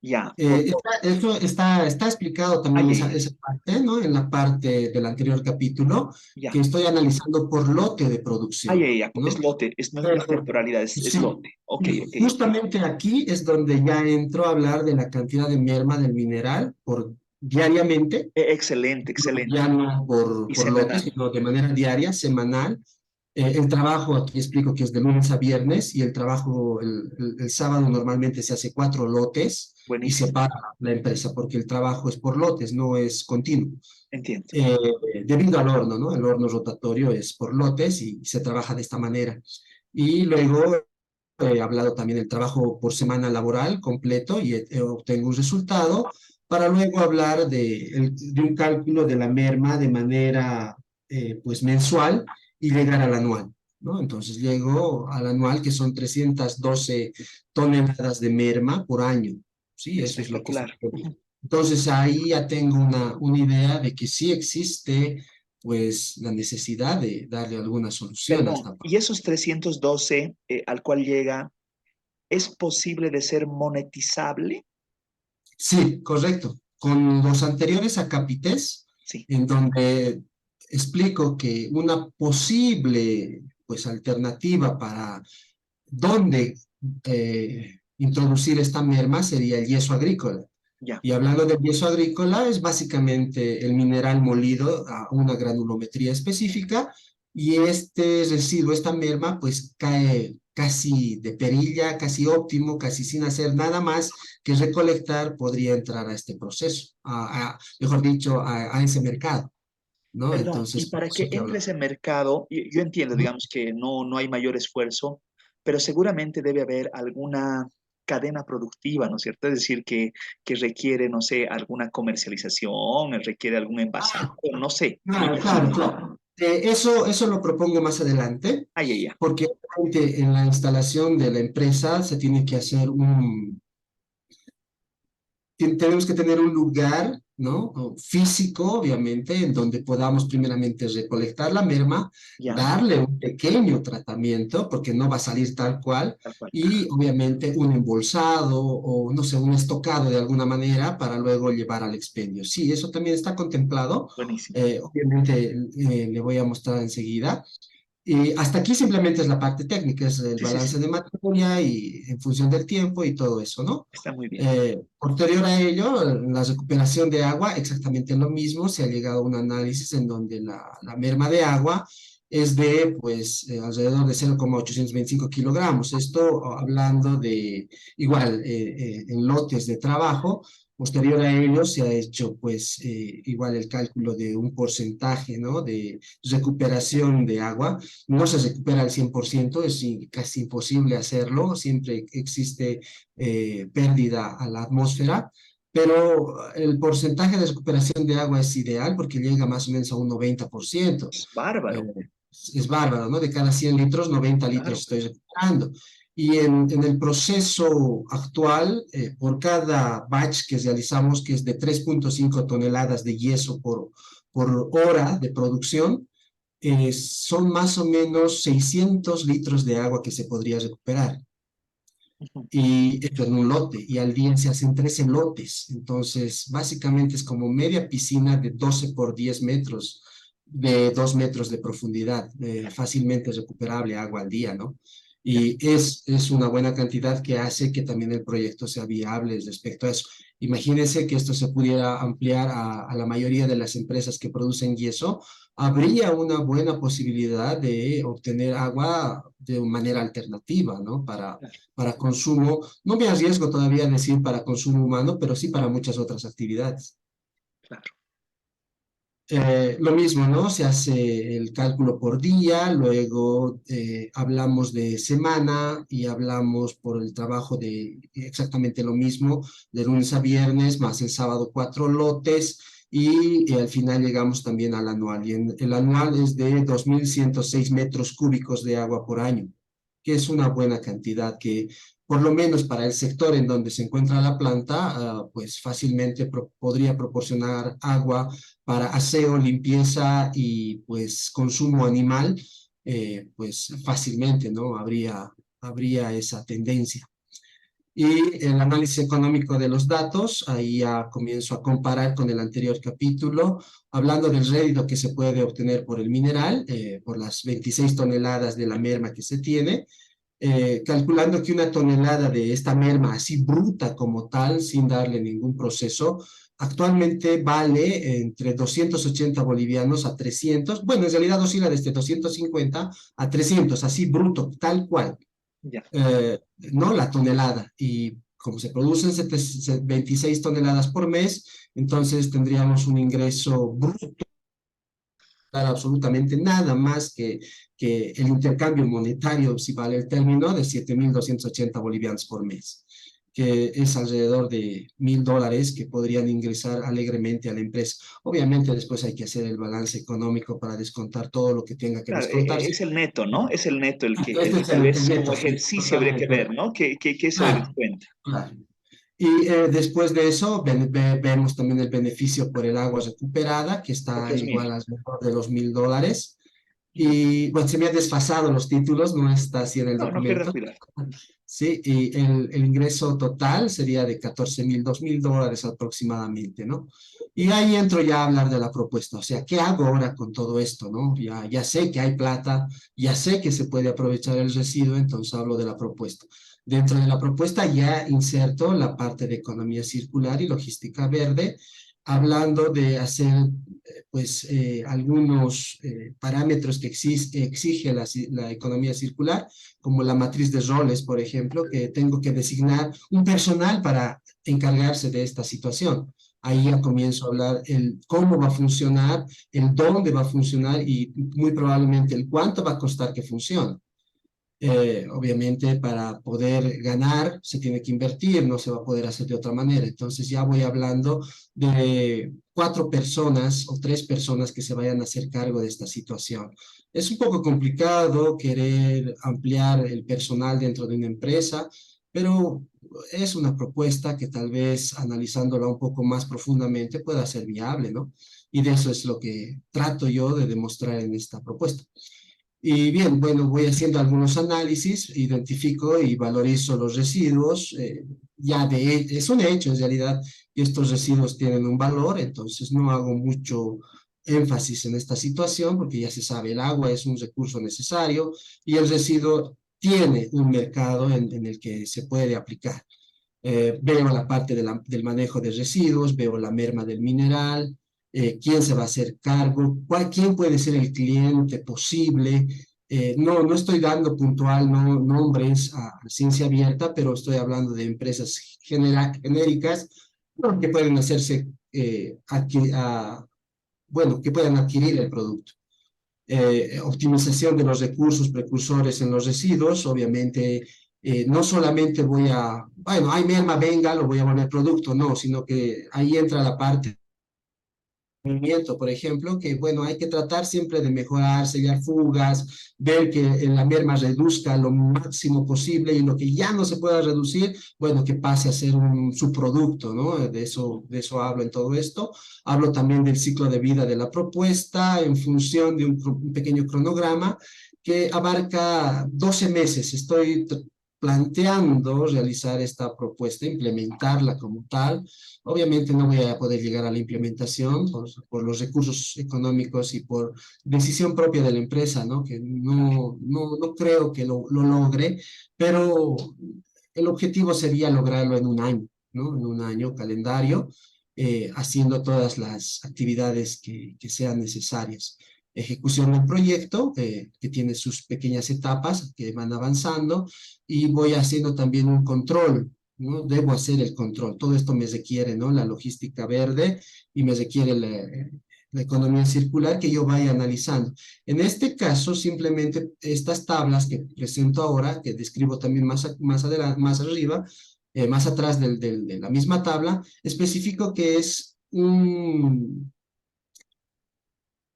Ya, por lo. Eso está explicado Ay, también ay, ay. esa parte, ¿no? En la parte del anterior capítulo, Ya. que estoy analizando por lote de Ay, producción, ay, ay. Es ¿no? lote, no es Pero, temporalidad, es sí, lote. Ok, y ok, ok. justamente aquí es donde ya entro a hablar de la cantidad de merma del mineral por diariamente, Excelente, ya excelente. no Y por lotes, semanal. sino de manera diaria, semanal. El trabajo, aquí explico que es de lunes a viernes, y el trabajo el sábado normalmente se hace 4 lotes y se Buenísimo. para la empresa, porque el trabajo es por lotes, no es continuo. Entiendo. Eh, Debido al horno, ¿no? El horno rotatorio es por lotes y se trabaja de esta manera. Y luego he hablado también del trabajo por semana laboral completo y obtengo un resultado, para luego hablar de un cálculo de la merma de manera pues mensual y llegar al anual, ¿no? Entonces llego al anual, que son 312 toneladas de merma por año, ¿sí? Eso es lo que se Espectacular. puede. Entonces ahí ya tengo una idea de que sí existe pues la necesidad de darle alguna solución a Perdón, esta parte. y esos 312 al cual llega, ¿es posible de ser monetizable? Sí, correcto. Con los anteriores acapites, Sí. en donde explico que una posible pues alternativa para dónde introducir esta merma sería el yeso agrícola. Ya. Y hablando del yeso agrícola, es básicamente el mineral molido a una granulometría específica, y este residuo, esta merma, pues cae casi de perilla, casi óptimo, casi sin hacer nada más que recolectar, podría entrar a este proceso, mejor dicho, a ese mercado, ¿no? Perdón, y Entonces, por para eso que que entre hablo. ese mercado, yo entiendo, Ujú. digamos, que no hay mayor esfuerzo, pero seguramente debe haber alguna cadena productiva, ¿no es cierto? Es decir, que requiere, no sé, alguna comercialización, requiere algún envasado, no sé, me Claro, claro, imagino. claro. Eso lo propongo más adelante, Ay, ay, ay. porque obviamente en la instalación de la empresa se tiene que hacer tenemos que tener un lugar, ¿no? Físico, obviamente, en donde podamos primeramente recolectar la merma, Ya, darle un pequeño tratamiento, porque no va a salir tal cual, tal cual. y obviamente un embolsado o, no sé, un estocado de alguna manera para luego llevar al expendio. Sí, eso también está contemplado. Buenísimo. Obviamente le voy a mostrar enseguida. Y hasta aquí simplemente es la parte técnica, es el Sí, sí, sí, balance de materia y en función del tiempo y todo eso, ¿no? está muy bien. Posterior a ello, la recuperación de agua, exactamente lo mismo. Se ha llegado a un análisis en donde la merma de agua es de, pues, alrededor de 0,825 kilogramos. Esto hablando de, igual, en lotes de trabajo. Posterior a ello se ha hecho, pues, igual el cálculo de un porcentaje, ¿no? De recuperación de agua. No se recupera al 100%, es casi imposible hacerlo. Siempre existe pérdida a la atmósfera, pero el porcentaje de recuperación de agua es ideal porque llega más o menos a un 90%. Es bárbaro, Es bárbaro, ¿no? De cada 100 litros, 90 litros claro. estoy recuperando. Y en el proceso actual, por cada batch que realizamos, que es de 3.5 toneladas de yeso por hora de producción, son más o menos 600 litros de agua que se podría recuperar. Ujú. Y esto en un lote, y al día se hacen 13 lotes. Entonces, básicamente es como media piscina de 12 por 10 metros, de 2 metros de profundidad, fácilmente recuperable agua al día, ¿no? Ya, Y es una buena cantidad que hace que también el proyecto sea viable respecto a eso. Imagínense que esto se pudiera ampliar a la mayoría de las empresas que producen yeso, habría una buena posibilidad de obtener agua de manera alternativa, ¿no? claro, Para consumo, no me arriesgo todavía a decir para consumo humano, pero sí para muchas otras actividades. claro. Lo mismo, ¿no? Se hace el cálculo por día, luego hablamos de semana y hablamos por el trabajo de exactamente lo mismo, de lunes a viernes, más el sábado 4 lotes y al final llegamos también al anual. Y el anual es de 2.106 metros cúbicos de agua por año, que es una buena cantidad que por lo menos para el sector en donde se encuentra la planta, pues fácilmente podría proporcionar agua para aseo, limpieza y pues consumo animal, pues fácilmente, ¿no? Habría esa tendencia. Y el análisis económico de los datos, ahí ya comienzo a comparar con el anterior capítulo, hablando del rédito que se puede obtener por el mineral, por las 26 toneladas de la merma que se tiene, calculando que una tonelada de esta merma así bruta como tal, sin darle ningún proceso, actualmente vale entre 280 bolivianos a 300, bueno, en realidad oscila desde 250 a 300, así bruto, tal cual, Ya, ¿no? La tonelada. Y como se producen 26 toneladas por mes, entonces tendríamos un ingreso bruto absolutamente nada más que el intercambio monetario, si vale el término, de 7.280 bolivianos por mes, que es alrededor de $1.000 que podrían ingresar alegremente a la empresa. Obviamente después hay que hacer el balance económico para descontar todo lo que tenga que claro, descontarse. es el neto, ¿no? Es el neto el Este que es tal el vez neto, como sí, ejercicio habría que ver, totalmente. ¿no? Que se le Claro, descuenta. claro. Y después de eso vemos también el beneficio por el agua recuperada, que está Otros igual 1.000. alrededor de los $1.000. Ujú. Y bueno, se me han desfasado los títulos, no está así en el No, no pierda documento. cuidado. Sí, y el ingreso total sería de 14.000, $2.000 aproximadamente, ¿no? Y ahí entro ya a hablar de la propuesta. O sea, ¿qué hago ahora con todo esto, no? Ya sé que hay plata, ya sé que se puede aprovechar el residuo, entonces hablo de la propuesta. Dentro de la propuesta ya inserto la parte de economía circular y logística verde, hablando de hacer pues algunos parámetros que exige la economía circular, como la matriz de roles, por ejemplo, que tengo que designar un personal para encargarse de esta situación. Ahí ya comienzo a hablar el cómo va a funcionar, el dónde va a funcionar y muy probablemente el cuánto va a costar que funcione. Obviamente para poder ganar se tiene que invertir, no se va a poder hacer de otra manera. Entonces ya voy hablando de 4 personas o 3 personas que se vayan a hacer cargo de esta situación. Es un poco complicado querer ampliar el personal dentro de una empresa, pero es una propuesta que tal vez analizándola un poco más profundamente pueda ser viable, ¿no? Y de eso es lo que trato yo de demostrar en esta propuesta. Y bien, bueno, voy haciendo algunos análisis, identifico y valorizo los residuos. Es un hecho en realidad que estos residuos tienen un valor, entonces no hago mucho énfasis en esta situación porque ya se sabe, el agua es un recurso necesario y el residuo tiene un mercado en el que se puede aplicar. Veo la parte del manejo de residuos, veo la merma del mineral, quién se va a hacer cargo, quién puede ser el cliente posible. No estoy dando puntual nombres a ciencia abierta, pero estoy hablando de empresas genéricas, ¿no? Que pueden hacerse, bueno, que puedan adquirir el producto. Optimización de los recursos precursores en los residuos, obviamente no solamente bueno, hay merma, venga, lo voy a poner producto, no, sino que ahí entra la parte movimiento, por ejemplo, que bueno, hay que tratar siempre de mejorar, sellar fugas, ver que en la merma reduzca lo máximo posible y lo que ya no se pueda reducir, bueno, que pase a ser un subproducto, ¿no? De eso hablo en todo esto. Hablo también del ciclo de vida de la propuesta en función de un pequeño cronograma que abarca 12 meses. Estoy planteando realizar esta propuesta, implementarla como tal. Obviamente no voy a poder llegar a la implementación por los recursos económicos y por decisión propia de la empresa, ¿no? Que no creo que lo logre, pero el objetivo sería lograrlo en un año, ¿no? En un año calendario, haciendo todas las actividades que sean necesarias. Ejecución del proyecto, que tiene sus pequeñas etapas que van avanzando, y voy haciendo también un control, ¿no? Debo hacer el control. Todo esto me requiere, ¿no? La logística verde y me requiere la economía circular que yo vaya analizando. En este caso, simplemente estas tablas que presento ahora, que describo también más adelante, más arriba, más atrás de la misma tabla, especifico que es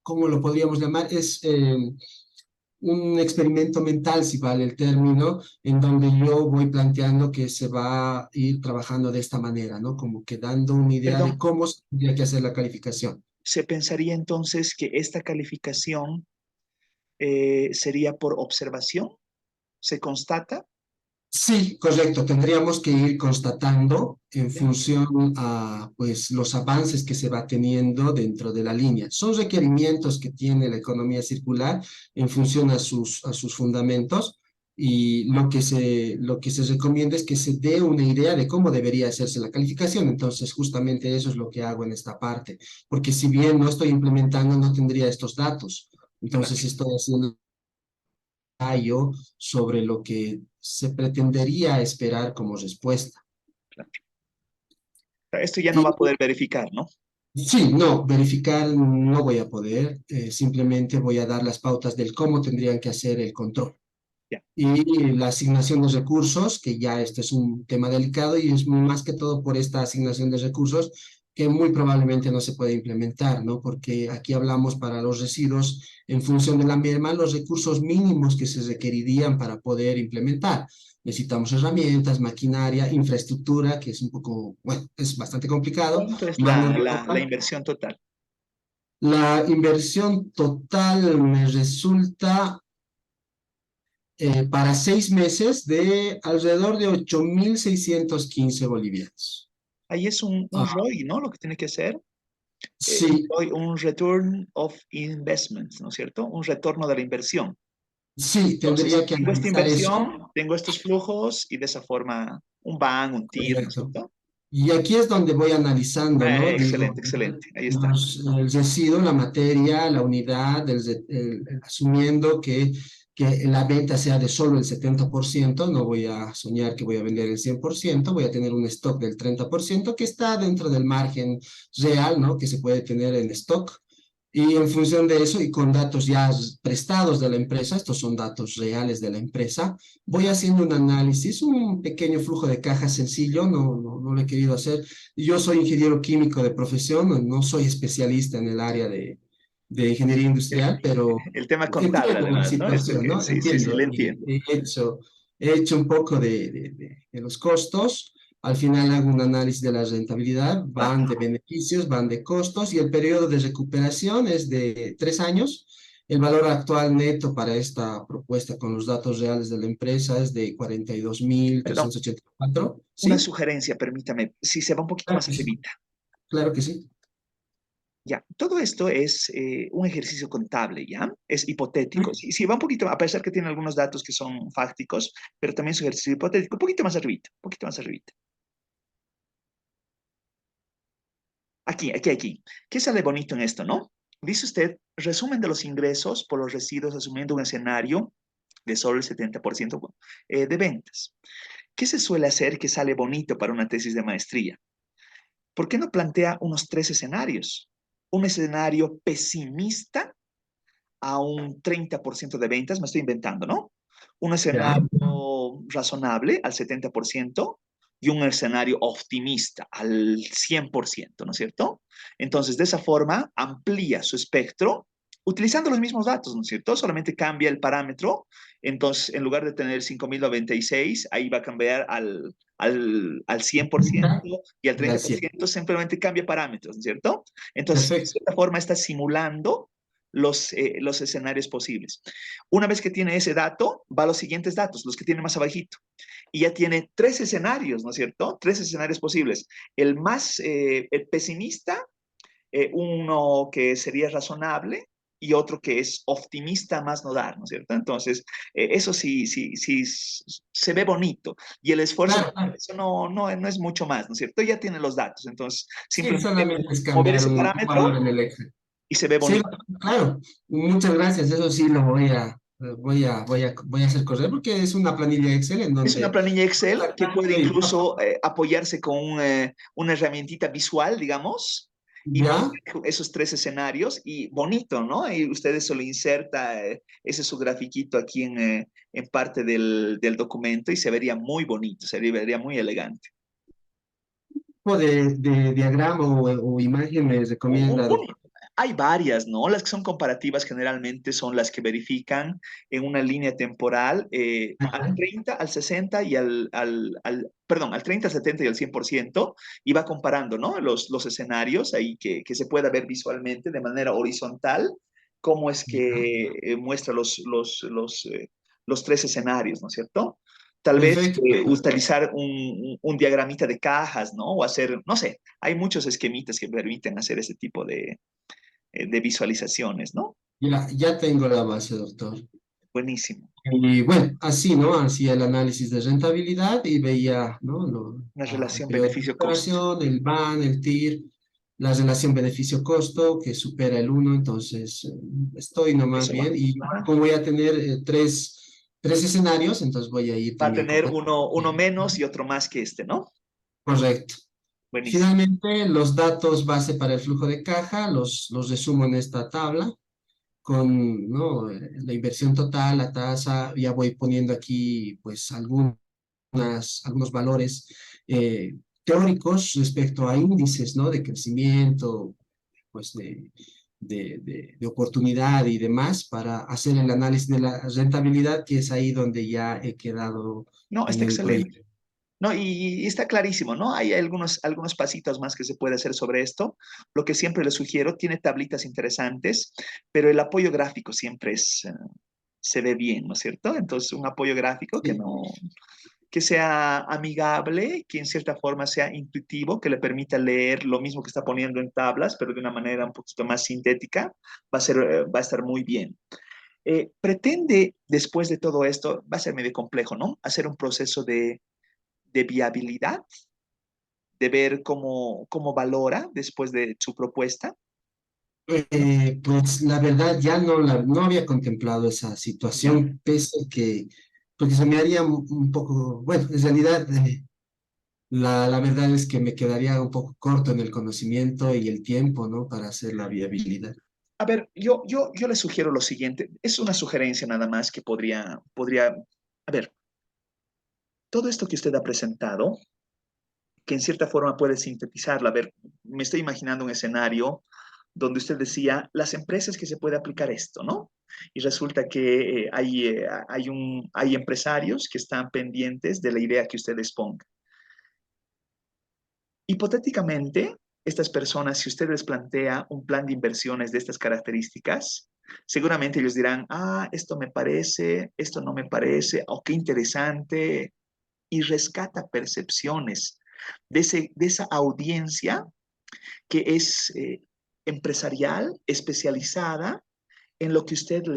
¿cómo lo podríamos llamar? Es un experimento mental, si vale el término, en donde yo voy planteando que se va a ir trabajando de esta manera, ¿no? Como que dando una idea de Perdón, cómo se tendría que hacer la calificación. ¿se pensaría entonces que esta calificación sería por observación? ¿Se constata? Sí, correcto. Tendríamos que ir constatando en Ya. función a pues, los avances que se va teniendo dentro de la línea. Son requerimientos que tiene la economía circular en función a sus fundamentos, y lo que se recomienda es que se dé una idea de cómo debería hacerse la calificación. Entonces, justamente eso es lo que hago en esta parte, porque si bien no estoy implementando, no tendría estos datos. Claro, Entonces, estoy haciendo ensayo sobre lo que se pretendería esperar como respuesta. claro. Esto ya no Y va a poder verificar, ¿no? sí, no, verificar no voy a poder, simplemente voy a dar las pautas del cómo tendrían que hacer el control. Ya. Y la asignación de recursos, que ya este es un tema delicado y es más que todo por esta asignación de recursos que muy probablemente no se puede implementar, ¿no? Porque aquí hablamos para los residuos en función de la merma, los recursos mínimos que se requerirían para poder implementar. Necesitamos herramientas, maquinaria, infraestructura, que es un poco, bueno, es bastante complicado, ¿Cuánto es mano de la obra. inversión total? La inversión total me resulta para 6 meses de alrededor de 8.615 bolivianos. Ahí es un Ah, ROI, ¿no? Lo que tiene que hacer. sí, ROI, un Return of Investment, ¿no es cierto? Un retorno de la inversión. sí, Entonces, tendría que tengo esta analizar eso. inversión, tengo estos flujos y de esa forma un BAN, un TIR, ¿no es Correcto. cierto? Y aquí es donde voy analizando, ¿no? Digo, Excelente, excelente. Ahí está. el residuo, la materia, la unidad, asumiendo que la venta sea de solo el 70%, no voy a soñar que voy a vender el 100%, voy a tener un stock del 30% que está dentro del margen real, ¿no? Que se puede tener en stock. Y en función de eso y con datos ya prestados de la empresa, estos son datos reales de la empresa, voy haciendo un análisis, un pequeño flujo de caja sencillo, no lo he querido hacer. Yo soy ingeniero químico de profesión, no soy especialista en el área de ingeniería industrial, pero El tema contable, entiendo la además, ¿no? Esto situación, que, ¿no? sí, sí, sí, Entiendo. le Y entiendo. he hecho un poco de los costos. Al final hago un análisis de la rentabilidad, van de beneficios, van de costos, y el periodo de recuperación es de 3 años. El valor actual neto para esta propuesta con los datos reales de la empresa es de cuarenta y dos mil Perdón, trescientos ochenta y cuatro. una ¿Sí? sugerencia, permítame, si se va un poquito Claro más que sí. arribita. Claro que sí. Ya, todo esto es un ejercicio contable, ¿ya? Es hipotético. Si va un poquito, a pesar que tiene algunos datos que son fácticos, pero también es un ejercicio hipotético, un poquito más arribita, un poquito más arribita. Aquí, aquí, aquí. ¿Qué sale bonito en esto, no? Dice usted, resumen de los ingresos por los residuos asumiendo un escenario de solo el 70% de ventas. ¿Qué se suele hacer que sale bonito para una tesis de maestría? ¿Por qué no plantea unos tres escenarios? Un escenario pesimista a un 30% de ventas, me estoy inventando, ¿no? Un Ya. escenario escenario razonable al 70% y un escenario optimista al 100%, ¿no es cierto? Entonces, de esa forma, amplía su espectro utilizando los mismos datos, ¿no es cierto? Solamente cambia el parámetro. Entonces, en lugar de tener 5.096, ahí va a cambiar al 100% y al Y al 100. 30% simplemente cambia parámetros, ¿no es cierto? Entonces, de Perfecto. cierta forma está simulando los escenarios posibles. Una vez que tiene ese dato, va a los siguientes datos, los que tiene más abajito. Y ya tiene tres escenarios, ¿no es cierto? Tres escenarios posibles. El más el pesimista, uno que sería razonable y otro que es optimista más no dar, ¿no es cierto? Entonces, eso sí se ve bonito. Y el esfuerzo, Claro, claro. eso no es mucho más, ¿no es cierto? Ya tiene los datos. Entonces, Sí, simplemente solamente es mover cambiar ese un valor parámetro en el Excel. y se ve Sí, bonito. claro. Muchas gracias. Eso sí lo voy a hacer correr porque es una planilla Excel en Es una donde planilla Excel que puede sí, incluso apoyarse con una herramientita visual, digamos, y ya. esos tres escenarios y bonito, ¿no? Y ustedes se lo inserta, ese es su grafiquito aquí en parte del documento y se vería muy bonito, se vería muy elegante. Tipo de diagrama o imagen me Un- recomienda, un- doctor? Hay varias, ¿no? Las que son comparativas generalmente son las que verifican en una línea temporal al Ajá. 30, al 60 y perdón, al 30, al 70 y al 100% y va comparando, ¿no? Los escenarios ahí que se pueda ver visualmente de manera horizontal, cómo es Ya. que muestra los tres escenarios, ¿no es cierto? Tal vez Perfecto. utilizar un diagramita de cajas, ¿no? O hacer, no sé, hay muchos esquemitas que permiten hacer ese tipo de visualizaciones, ¿no? Ya tengo la base, doctor. Buenísimo. Y bueno, así, ¿no? Hacía el análisis de rentabilidad y veía, ¿no? Una El relación periodo de beneficio-costo. recuperación, el BAN, el TIR, la relación beneficio-costo que supera el uno, entonces estoy nomás Eso va. bien. Y Ajá. como voy a tener tres escenarios, entonces voy a ir Va a también tener comparando. uno menos y otro más que este, ¿no? Correcto. Buenísimo. Finalmente, los datos base para el flujo de caja los resumo en esta tabla con, ¿no? La inversión total, la tasa, ya voy poniendo aquí pues algunos valores teóricos respecto a índices, ¿no? De crecimiento, pues de oportunidad y demás para hacer el análisis de la rentabilidad, que es ahí donde ya he quedado No, en está el excelente. proyecto. No, y está clarísimo, ¿no? Hay algunos pasitos más que se puede hacer sobre esto. Lo que siempre les sugiero, tiene tablitas interesantes, pero el apoyo gráfico siempre se ve bien, ¿no es cierto? Entonces, un apoyo gráfico que Sí. no, que sea amigable, que en cierta forma sea intuitivo, que le permita leer lo mismo que está poniendo en tablas, pero de una manera un poquito más sintética, va a estar muy bien. Pretende, después de todo esto, va a ser medio complejo, ¿no? Hacer un proceso de viabilidad, de ver cómo valora después de su propuesta. Pues la verdad ya no había contemplado esa ¿Ya? situación, pese que, porque se me haría un poco, bueno, en realidad la verdad es que me quedaría un poco corto en el conocimiento y el tiempo, ¿no? Para hacer la viabilidad. A ver, yo le sugiero lo siguiente, es una sugerencia nada más que a ver, todo esto que usted ha presentado, que en cierta forma puede sintetizarla. A ver, me estoy imaginando un escenario donde usted decía, las empresas que se puede aplicar esto, ¿no? Y resulta que hay empresarios que están pendientes de la idea que usted exponga. Hipotéticamente, estas personas, si usted les plantea un plan de inversiones de estas características, seguramente ellos dirán, esto me parece, esto no me parece, o qué interesante, y rescata percepciones de esa audiencia que es empresarial, especializada en lo que usted le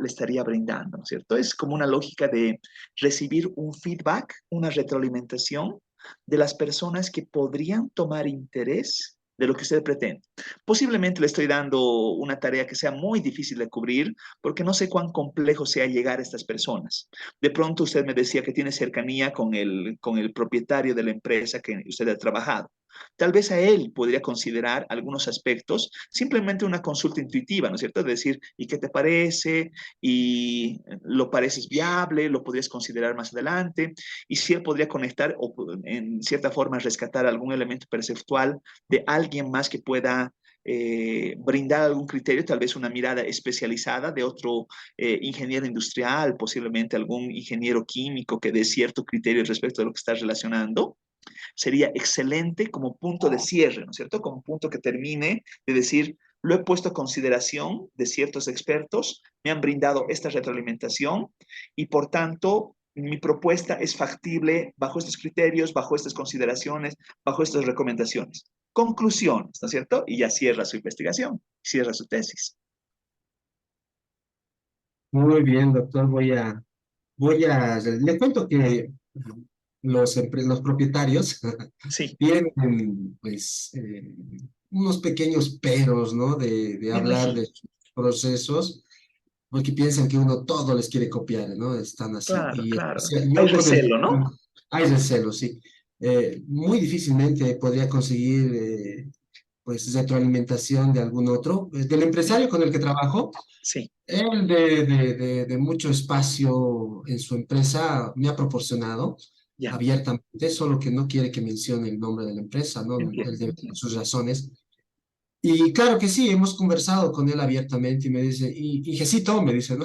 estaría brindando, ¿no es cierto? Es como una lógica de recibir un feedback, una retroalimentación de las personas que podrían tomar interés de lo que usted pretende. Posiblemente le estoy dando una tarea que sea muy difícil de cubrir porque no sé cuán complejo sea llegar a estas personas. De pronto usted me decía que tiene cercanía con el propietario de la empresa que usted ha trabajado. Tal vez a él podría considerar algunos aspectos, simplemente una consulta intuitiva, ¿no es cierto? Es decir, ¿y qué te parece? ¿Y lo pareces viable? ¿Lo podrías considerar más adelante? Y si él podría conectar o en cierta forma rescatar algún elemento perceptual de alguien más que pueda brindar algún criterio, tal vez una mirada especializada de otro ingeniero industrial, posiblemente algún ingeniero químico que dé cierto criterio respecto de lo que estás relacionando, sería excelente como punto de cierre, ¿no es cierto? Como punto que termine de decir, lo he puesto a consideración de ciertos expertos, me han brindado esta retroalimentación y por tanto mi propuesta es factible bajo estos criterios, bajo estas consideraciones, bajo estas recomendaciones. Conclusiones, ¿no es cierto? Y ya cierra su investigación, cierra su tesis. Muy bien, doctor. Le cuento que los propietarios Sí, tienen, pues, unos pequeños peros, ¿no? De me hablar de imagino. sus procesos, porque piensan que uno todo les quiere copiar, ¿no? Están así. Claro, Y o claro. sea, Hay yo con el recelo, ¿no? hay recelo, sí. Muy difícilmente podría conseguir, pues, retroalimentación de algún otro. Del Sí, empresario con el que trabajo, sí, él de mucho espacio en su empresa me ha proporcionado ya, abiertamente, solo que no quiere que mencione el nombre de la empresa, ¿no? Él entiendo, debe tener entiendo. sus razones. Y claro que sí, hemos conversado con él abiertamente y me dice, y Jesito, me dice, ¿no?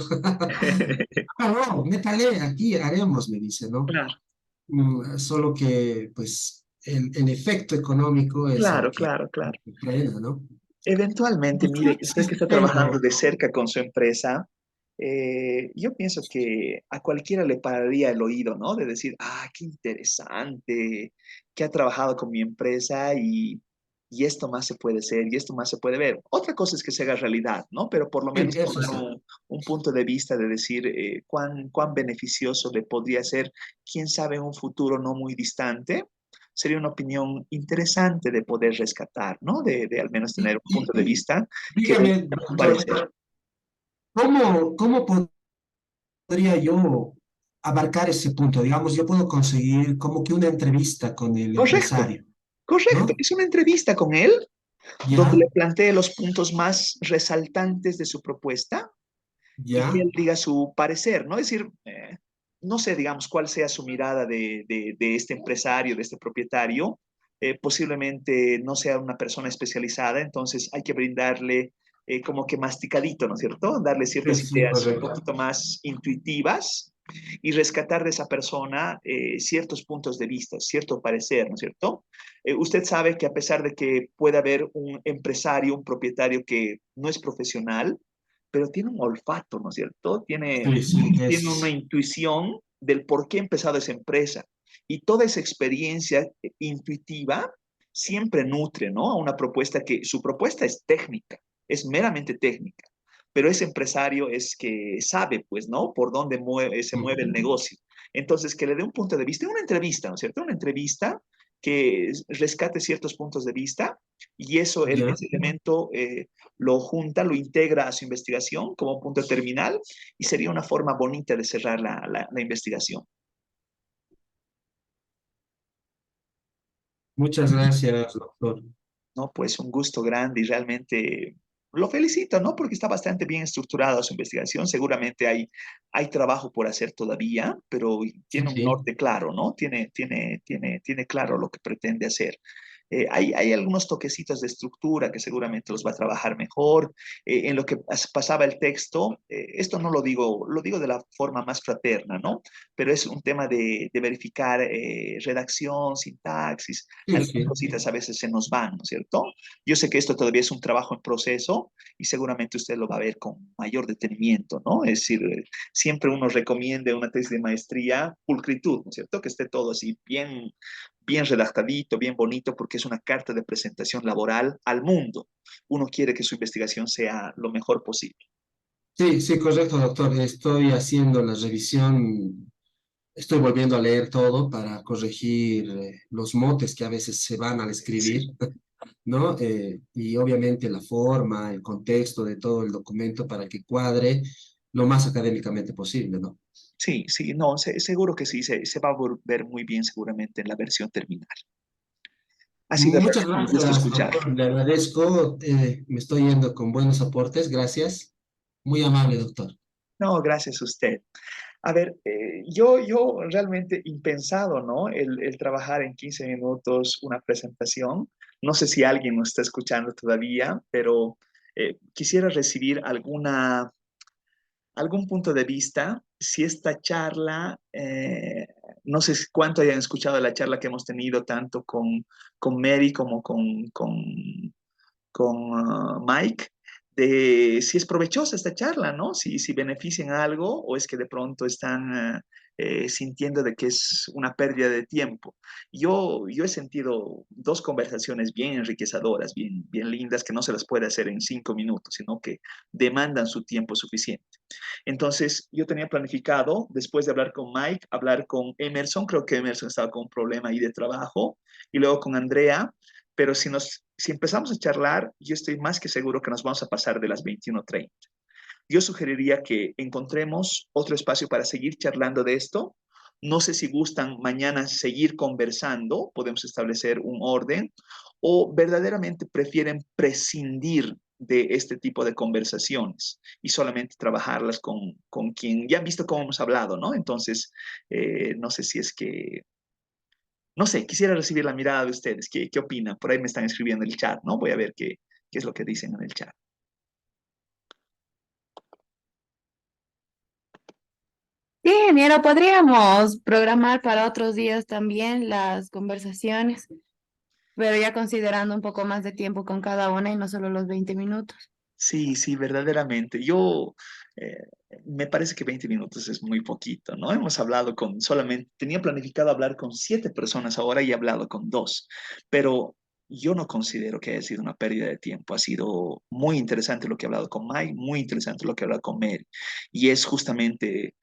Ah, no, métale, aquí haremos, me dice, ¿no? Claro, Solo que, pues, el efecto económico es el claro, que claro, claro. frena, ¿no? Eventualmente, mire, Sí, usted que está trabajando pero, de cerca con su empresa, yo pienso que a cualquiera le pararía el oído, ¿no? De decir, ah, qué interesante, que ha trabajado con mi empresa y esto más se puede hacer y esto más se puede ver. Otra cosa es que se haga realidad, ¿no? Pero por lo sí, menos eso tomar sí. un punto de vista de decir cuán beneficioso le podría ser, quién sabe, en un futuro no muy distante sería una opinión interesante de poder rescatar, ¿no? De al menos tener un punto de Y vista que dé dígame, un doctor, parecer. ¿cómo podría yo abarcar ese punto? Digamos, yo puedo conseguir como que una entrevista con el Correcto, empresario, correcto. ¿no? Es una entrevista con él donde Ya, le plantee los puntos más resaltantes de su propuesta y que ya, él diga su parecer, ¿no? Es decir, no sé, digamos, cuál sea su mirada de este empresario, de este propietario. Posiblemente no sea una persona especializada, entonces hay que brindarle como que masticadito, ¿no es cierto? Darle sí, ciertas sí, ideas un correcto. poquito más intuitivas y rescatar de esa persona ciertos puntos de vista, cierto parecer, ¿no es cierto? Usted sabe que a pesar de que pueda haber un empresario, un propietario que no es profesional, pero tiene un olfato, ¿no es cierto? Sí, sí, Tiene una intuición del por qué ha empezado esa empresa. Y toda esa experiencia intuitiva siempre nutre, ¿no? A una propuesta que su propuesta es técnica, es meramente técnica, pero ese empresario es que sabe, pues, ¿no? Por dónde se mueve el negocio. Entonces, que le dé un punto de vista, una entrevista, ¿no es cierto? Una entrevista que rescate ciertos puntos de vista y eso, ya. ese elemento lo junta, lo integra a su investigación como un punto terminal y sería una forma bonita de cerrar la investigación. Muchas gracias, doctor. ¿No? Pues un gusto grande y realmente lo felicito, ¿no? Porque está bastante bien estructurada su investigación. Seguramente hay trabajo por hacer todavía, pero Sí, tiene un sí. norte claro, ¿no? Tiene claro lo que pretende hacer. Hay algunos toquecitos de estructura que seguramente los va a trabajar mejor. En lo que pasaba el texto, esto no lo digo de la forma más fraterna, ¿no? Pero es un tema de verificar redacción, sintaxis, Sí, algunas sí. cositas a veces se nos van, ¿no es cierto? Yo sé que esto todavía es un trabajo en proceso y seguramente usted lo va a ver con mayor detenimiento, ¿no? Es decir, siempre uno recomienda una tesis de maestría pulcritud, ¿no es cierto? Que esté todo así bien redactadito, bien bonito, porque es una carta de presentación laboral al mundo. Uno quiere que su investigación sea lo mejor posible. Sí, sí, correcto, doctor. Estoy haciendo la revisión, estoy volviendo a leer todo para corregir los motes que a veces se van al escribir, Sí, ¿no? Y obviamente la forma, el contexto de todo el documento para que cuadre lo más académicamente posible, ¿no? sí, sí, no, seguro que sí, se va a ver muy bien seguramente en la versión terminal. Ha sido Muchas realmente un gusto gracias, escuchar. doctor. Le agradezco. Me estoy yendo con buenos aportes. Gracias. Muy amable, doctor. No, gracias a usted. A ver, yo realmente impensado, ¿no? El trabajar en 15 minutos una presentación. No sé si alguien nos está escuchando todavía, pero quisiera recibir algún punto de vista. Si esta charla, no sé cuánto hayan escuchado la charla que hemos tenido tanto con Mary como con Mike, de si es provechosa esta charla, ¿no? Si benefician algo o es que de pronto están sintiendo de que es una pérdida de tiempo. Yo he sentido dos conversaciones bien enriquecedoras, bien lindas, que no se las puede hacer en 5 minutos, sino que demandan su tiempo suficiente. Entonces, yo tenía planificado, después de hablar con Mike, hablar con Emerson, creo que Emerson estaba con un problema ahí de trabajo, y luego con Andrea, pero si empezamos a charlar, yo estoy más que seguro que nos vamos a pasar de las 21:30. Yo sugeriría que encontremos otro espacio para seguir charlando de esto. No sé si gustan mañana seguir conversando, podemos establecer un orden, o verdaderamente prefieren prescindir de este tipo de conversaciones y solamente trabajarlas con quien ya han visto cómo hemos hablado, ¿no? Entonces, no sé si es que, no sé, quisiera recibir la mirada de ustedes. ¿Qué opinan? Por ahí me están escribiendo en el chat, ¿no? Voy a ver qué es lo que dicen en el chat. Sí, ingeniero, podríamos programar para otros días también las conversaciones, pero ya considerando un poco más de tiempo con cada una y no solo los 20 minutos. Sí, sí, verdaderamente. Yo eh, me parece que 20 minutos es muy poquito, ¿no? Hemos hablado tenía planificado hablar con 7 personas ahora y he hablado con dos, pero yo no considero que haya sido una pérdida de tiempo. Ha sido muy interesante lo que he hablado con Mike, muy interesante lo que he hablado con Mary. Y es justamente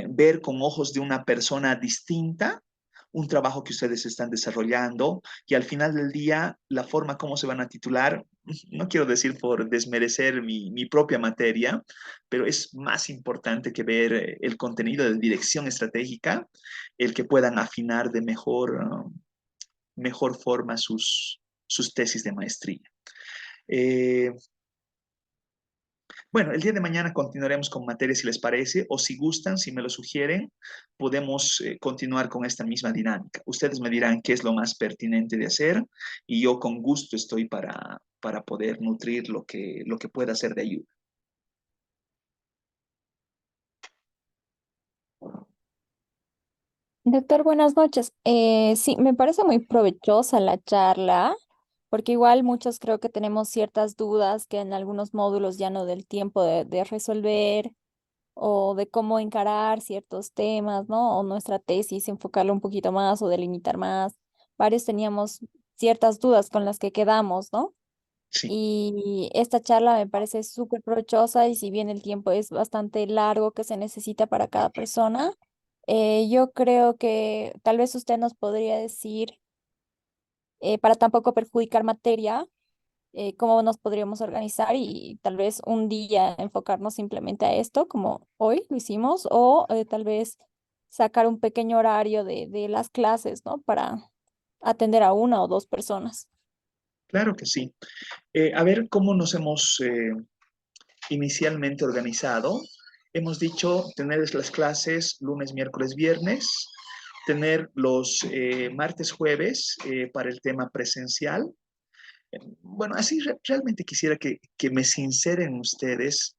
ver con ojos de una persona distinta un trabajo que ustedes están desarrollando y al final del día la forma como se van a titular, no quiero decir por desmerecer mi propia materia, pero es más importante que ver el contenido de dirección estratégica, el que puedan afinar de mejor forma sus tesis de maestría. Eh, bueno, el día de mañana continuaremos con materia si les parece, o si gustan, si me lo sugieren, podemos continuar con esta misma dinámica. Ustedes me dirán qué es lo más pertinente de hacer y yo con gusto estoy para poder nutrir lo que pueda ser de ayuda. Doctor, buenas noches. Sí, me parece muy provechosa la charla, porque igual muchos creo que tenemos ciertas dudas que en algunos módulos ya no del tiempo de resolver o de cómo encarar ciertos temas, ¿no? O nuestra tesis, enfocarlo un poquito más o delimitar más. Varios teníamos ciertas dudas con las que quedamos, ¿no? Sí, Y esta charla me parece súper provechosa y si bien el tiempo es bastante largo que se necesita para cada persona, yo creo que tal vez usted nos podría decir, para tampoco perjudicar materia, cómo nos podríamos organizar y tal vez un día enfocarnos simplemente a esto, como hoy lo hicimos, o tal vez sacar un pequeño horario de las clases, ¿no? Para atender a una o dos personas. claro que sí. A ver cómo nos hemos inicialmente organizado. Hemos dicho tener las clases lunes, miércoles, viernes, tener los martes, jueves para el tema presencial. Bueno, así realmente quisiera que me sinceren ustedes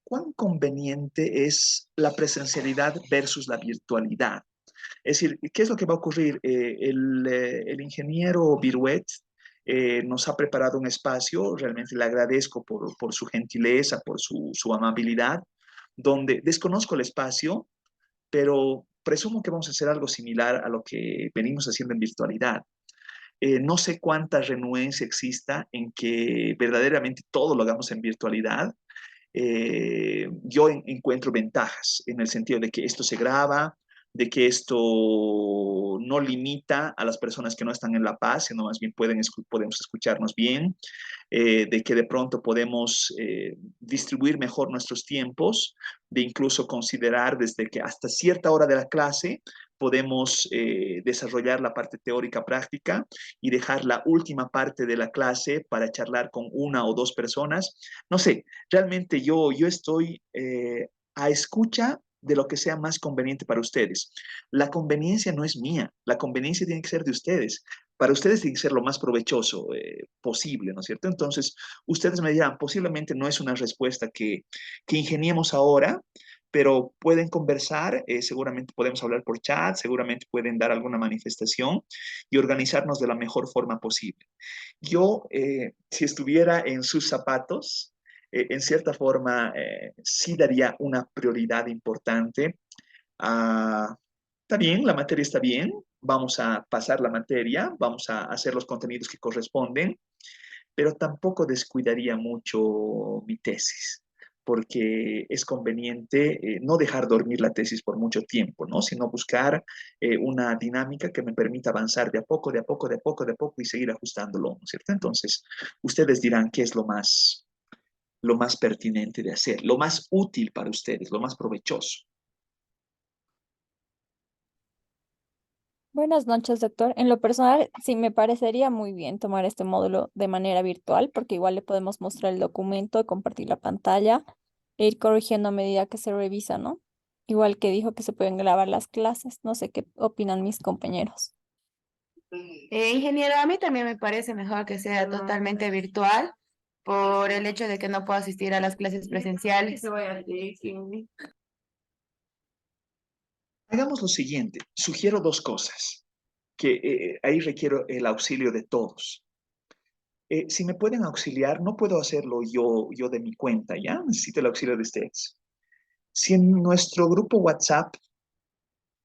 cuán conveniente es la presencialidad versus la virtualidad. Es decir, ¿qué es lo que va a ocurrir? El ingeniero Viruet nos ha preparado un espacio, realmente le agradezco por su gentileza, por su amabilidad, donde desconozco el espacio, pero presumo que vamos a hacer algo similar a lo que venimos haciendo en virtualidad. No sé cuánta renuencia exista en que verdaderamente todo lo hagamos en virtualidad. Yo encuentro ventajas en el sentido de que esto se graba, de que esto esto no limita a las personas que no están en La Paz, sino más bien podemos escucharnos bien, de que de pronto podemos distribuir mejor nuestros tiempos, de incluso considerar desde que hasta cierta hora de la clase podemos desarrollar la parte teórica práctica y dejar la última parte de la clase para charlar con una o dos personas. No sé, realmente yo estoy a escucha de lo que sea más conveniente para ustedes. La conveniencia no es mía, la conveniencia tiene que ser de ustedes. Para ustedes tiene que ser lo más provechoso posible, ¿no es cierto? Entonces, ustedes me dirán, posiblemente no es una respuesta que ingeniemos ahora, pero pueden conversar, seguramente podemos hablar por chat, seguramente pueden dar alguna manifestación y organizarnos de la mejor forma posible. Yo, si estuviera en sus zapatos, en cierta forma, sí daría una prioridad importante a, está bien, la materia está bien, vamos a pasar la materia, vamos a hacer los contenidos que corresponden, pero tampoco descuidaría mucho mi tesis, porque es conveniente no dejar dormir la tesis por mucho tiempo, ¿no? Sino buscar una dinámica que me permita avanzar de a poco, de a poco, de a poco, de a poco y seguir ajustándolo, ¿no es cierto? Entonces, ustedes dirán qué es lo más pertinente de hacer, lo más útil para ustedes, lo más provechoso. Buenas noches, doctor. En lo personal, sí me parecería muy bien tomar este módulo de manera virtual, porque igual le podemos mostrar el documento, compartir la pantalla e ir corrigiendo a medida que se revisa, ¿no? Igual que dijo que se pueden grabar las clases. No sé qué opinan mis compañeros. Ingeniero, a mí también me parece mejor que sea totalmente virtual por el hecho de que no puedo asistir a las clases presenciales. Hagamos lo siguiente, sugiero dos cosas, que ahí requiero el auxilio de todos. Si me pueden auxiliar, no puedo hacerlo yo de mi cuenta, ¿ya? Necesito el auxilio de ustedes. Si en nuestro grupo WhatsApp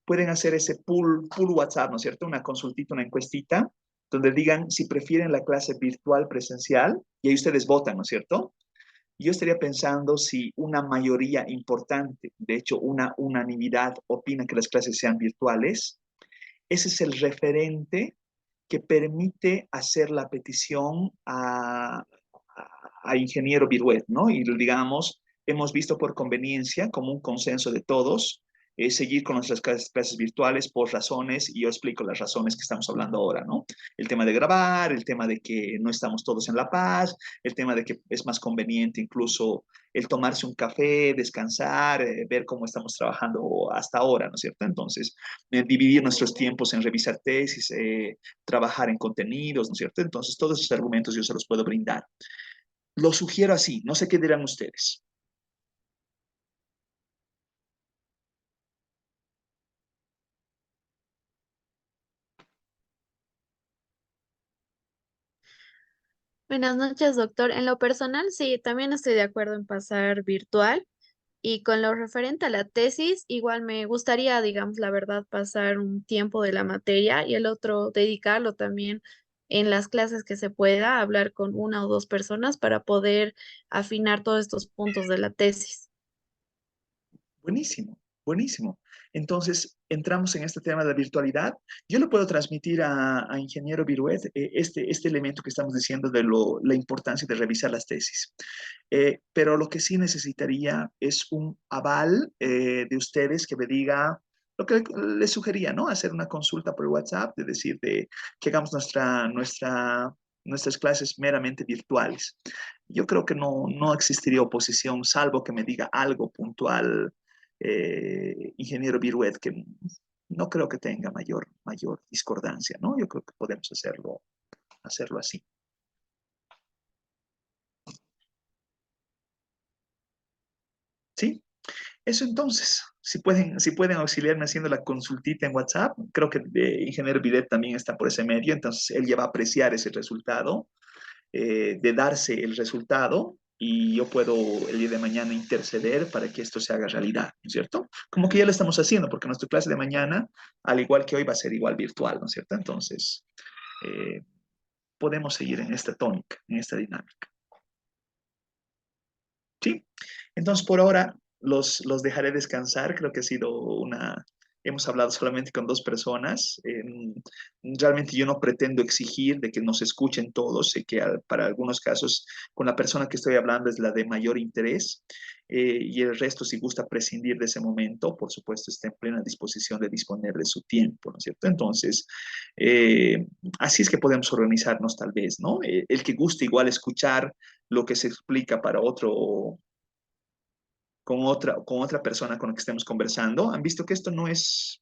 pueden hacer ese pool WhatsApp, ¿no es cierto? Una consultita, una encuestita, donde digan si prefieren la clase virtual presencial, y ahí ustedes votan, ¿no es cierto? Yo estaría pensando si una mayoría importante, de hecho una unanimidad, opina que las clases sean virtuales, ese es el referente que permite hacer la petición a ingeniero Viruet, ¿no? Y digamos, hemos visto por conveniencia, como un consenso de todos, seguir con nuestras clases virtuales por razones, y yo explico las razones que estamos hablando ahora, ¿no? El tema de grabar, el tema de que no estamos todos en La Paz, el tema de que es más conveniente incluso el tomarse un café, descansar, ver cómo estamos trabajando hasta ahora, ¿no es cierto? Entonces, dividir nuestros tiempos en revisar tesis, trabajar en contenidos, ¿no es cierto? Entonces, todos esos argumentos yo se los puedo brindar. Lo sugiero así, no sé qué dirán ustedes. Buenas noches, doctor. En lo personal, sí, también estoy de acuerdo en pasar virtual y con lo referente a la tesis, igual me gustaría, digamos, la verdad, pasar un tiempo de la materia y el otro dedicarlo también en las clases que se pueda, hablar con una o dos personas para poder afinar todos estos puntos de la tesis. Buenísimo, buenísimo. Entonces, entramos en este tema de la virtualidad. Yo le puedo transmitir a ingeniero Viruet este elemento que estamos diciendo de la importancia de revisar las tesis. Pero lo que sí necesitaría es un aval de ustedes que me diga lo que les sugería, ¿no? Hacer una consulta por WhatsApp, de decir que hagamos nuestras clases meramente virtuales. Yo creo que no existiría oposición, salvo que me diga algo puntual, ingeniero Viruet, que no creo que tenga mayor discordancia, ¿no? Yo creo que podemos hacerlo así. ¿Sí? Eso entonces, si pueden auxiliarme haciendo la consultita en WhatsApp, creo que ingeniero Viruet también está por ese medio, entonces él ya va a apreciar ese resultado, de darse el resultado, y yo puedo el día de mañana interceder para que esto se haga realidad, ¿no es cierto? Como que ya lo estamos haciendo, porque nuestra clase de mañana, al igual que hoy, va a ser igual virtual, ¿no es cierto? Entonces, eh, podemos seguir en esta tónica, en esta dinámica. ¿Sí? Entonces, por ahora, los dejaré descansar. Creo que ha sido hemos hablado solamente con 2 personas. Realmente yo no pretendo exigir de que nos escuchen todos. Sé que para algunos casos con la persona que estoy hablando es la de mayor interés, y el resto, si gusta prescindir de ese momento, por supuesto, está en plena disposición de disponer de su tiempo, ¿no es cierto? Entonces, así es que podemos organizarnos tal vez, ¿no? El que guste igual escuchar lo que se explica para otro, con otra persona con la que estemos conversando. Han visto que esto no es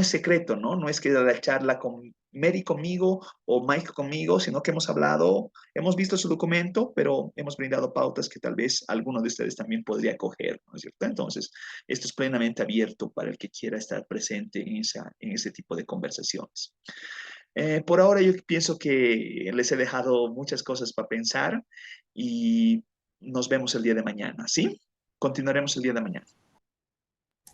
secreto, ¿no? No es que la charla con Mary conmigo o Mike conmigo, sino que hemos hablado, hemos visto su documento, pero hemos brindado pautas que tal vez alguno de ustedes también podría coger, ¿no es cierto? Entonces, esto es plenamente abierto para el que quiera estar presente en ese tipo de conversaciones. Por ahora yo pienso que les he dejado muchas cosas para pensar y nos vemos el día de mañana, ¿sí? Continuaremos el día de mañana.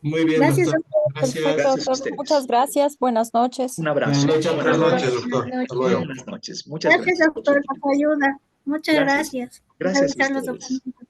Muy bien, Gracias, doctor. doctor. Perfecto, Gracias. Gracias a doctor. ustedes. Muchas gracias. Buenas noches. Un abrazo. Buenas noches. Buenas Buenas noches. noches, doctor. Buenas Hasta noches. luego. Buenas noches. Muchas Gracias, gracias por su doctor, tiempo. por su ayuda. Muchas Gracias. gracias. Gracias a Revisar los ustedes. documentos.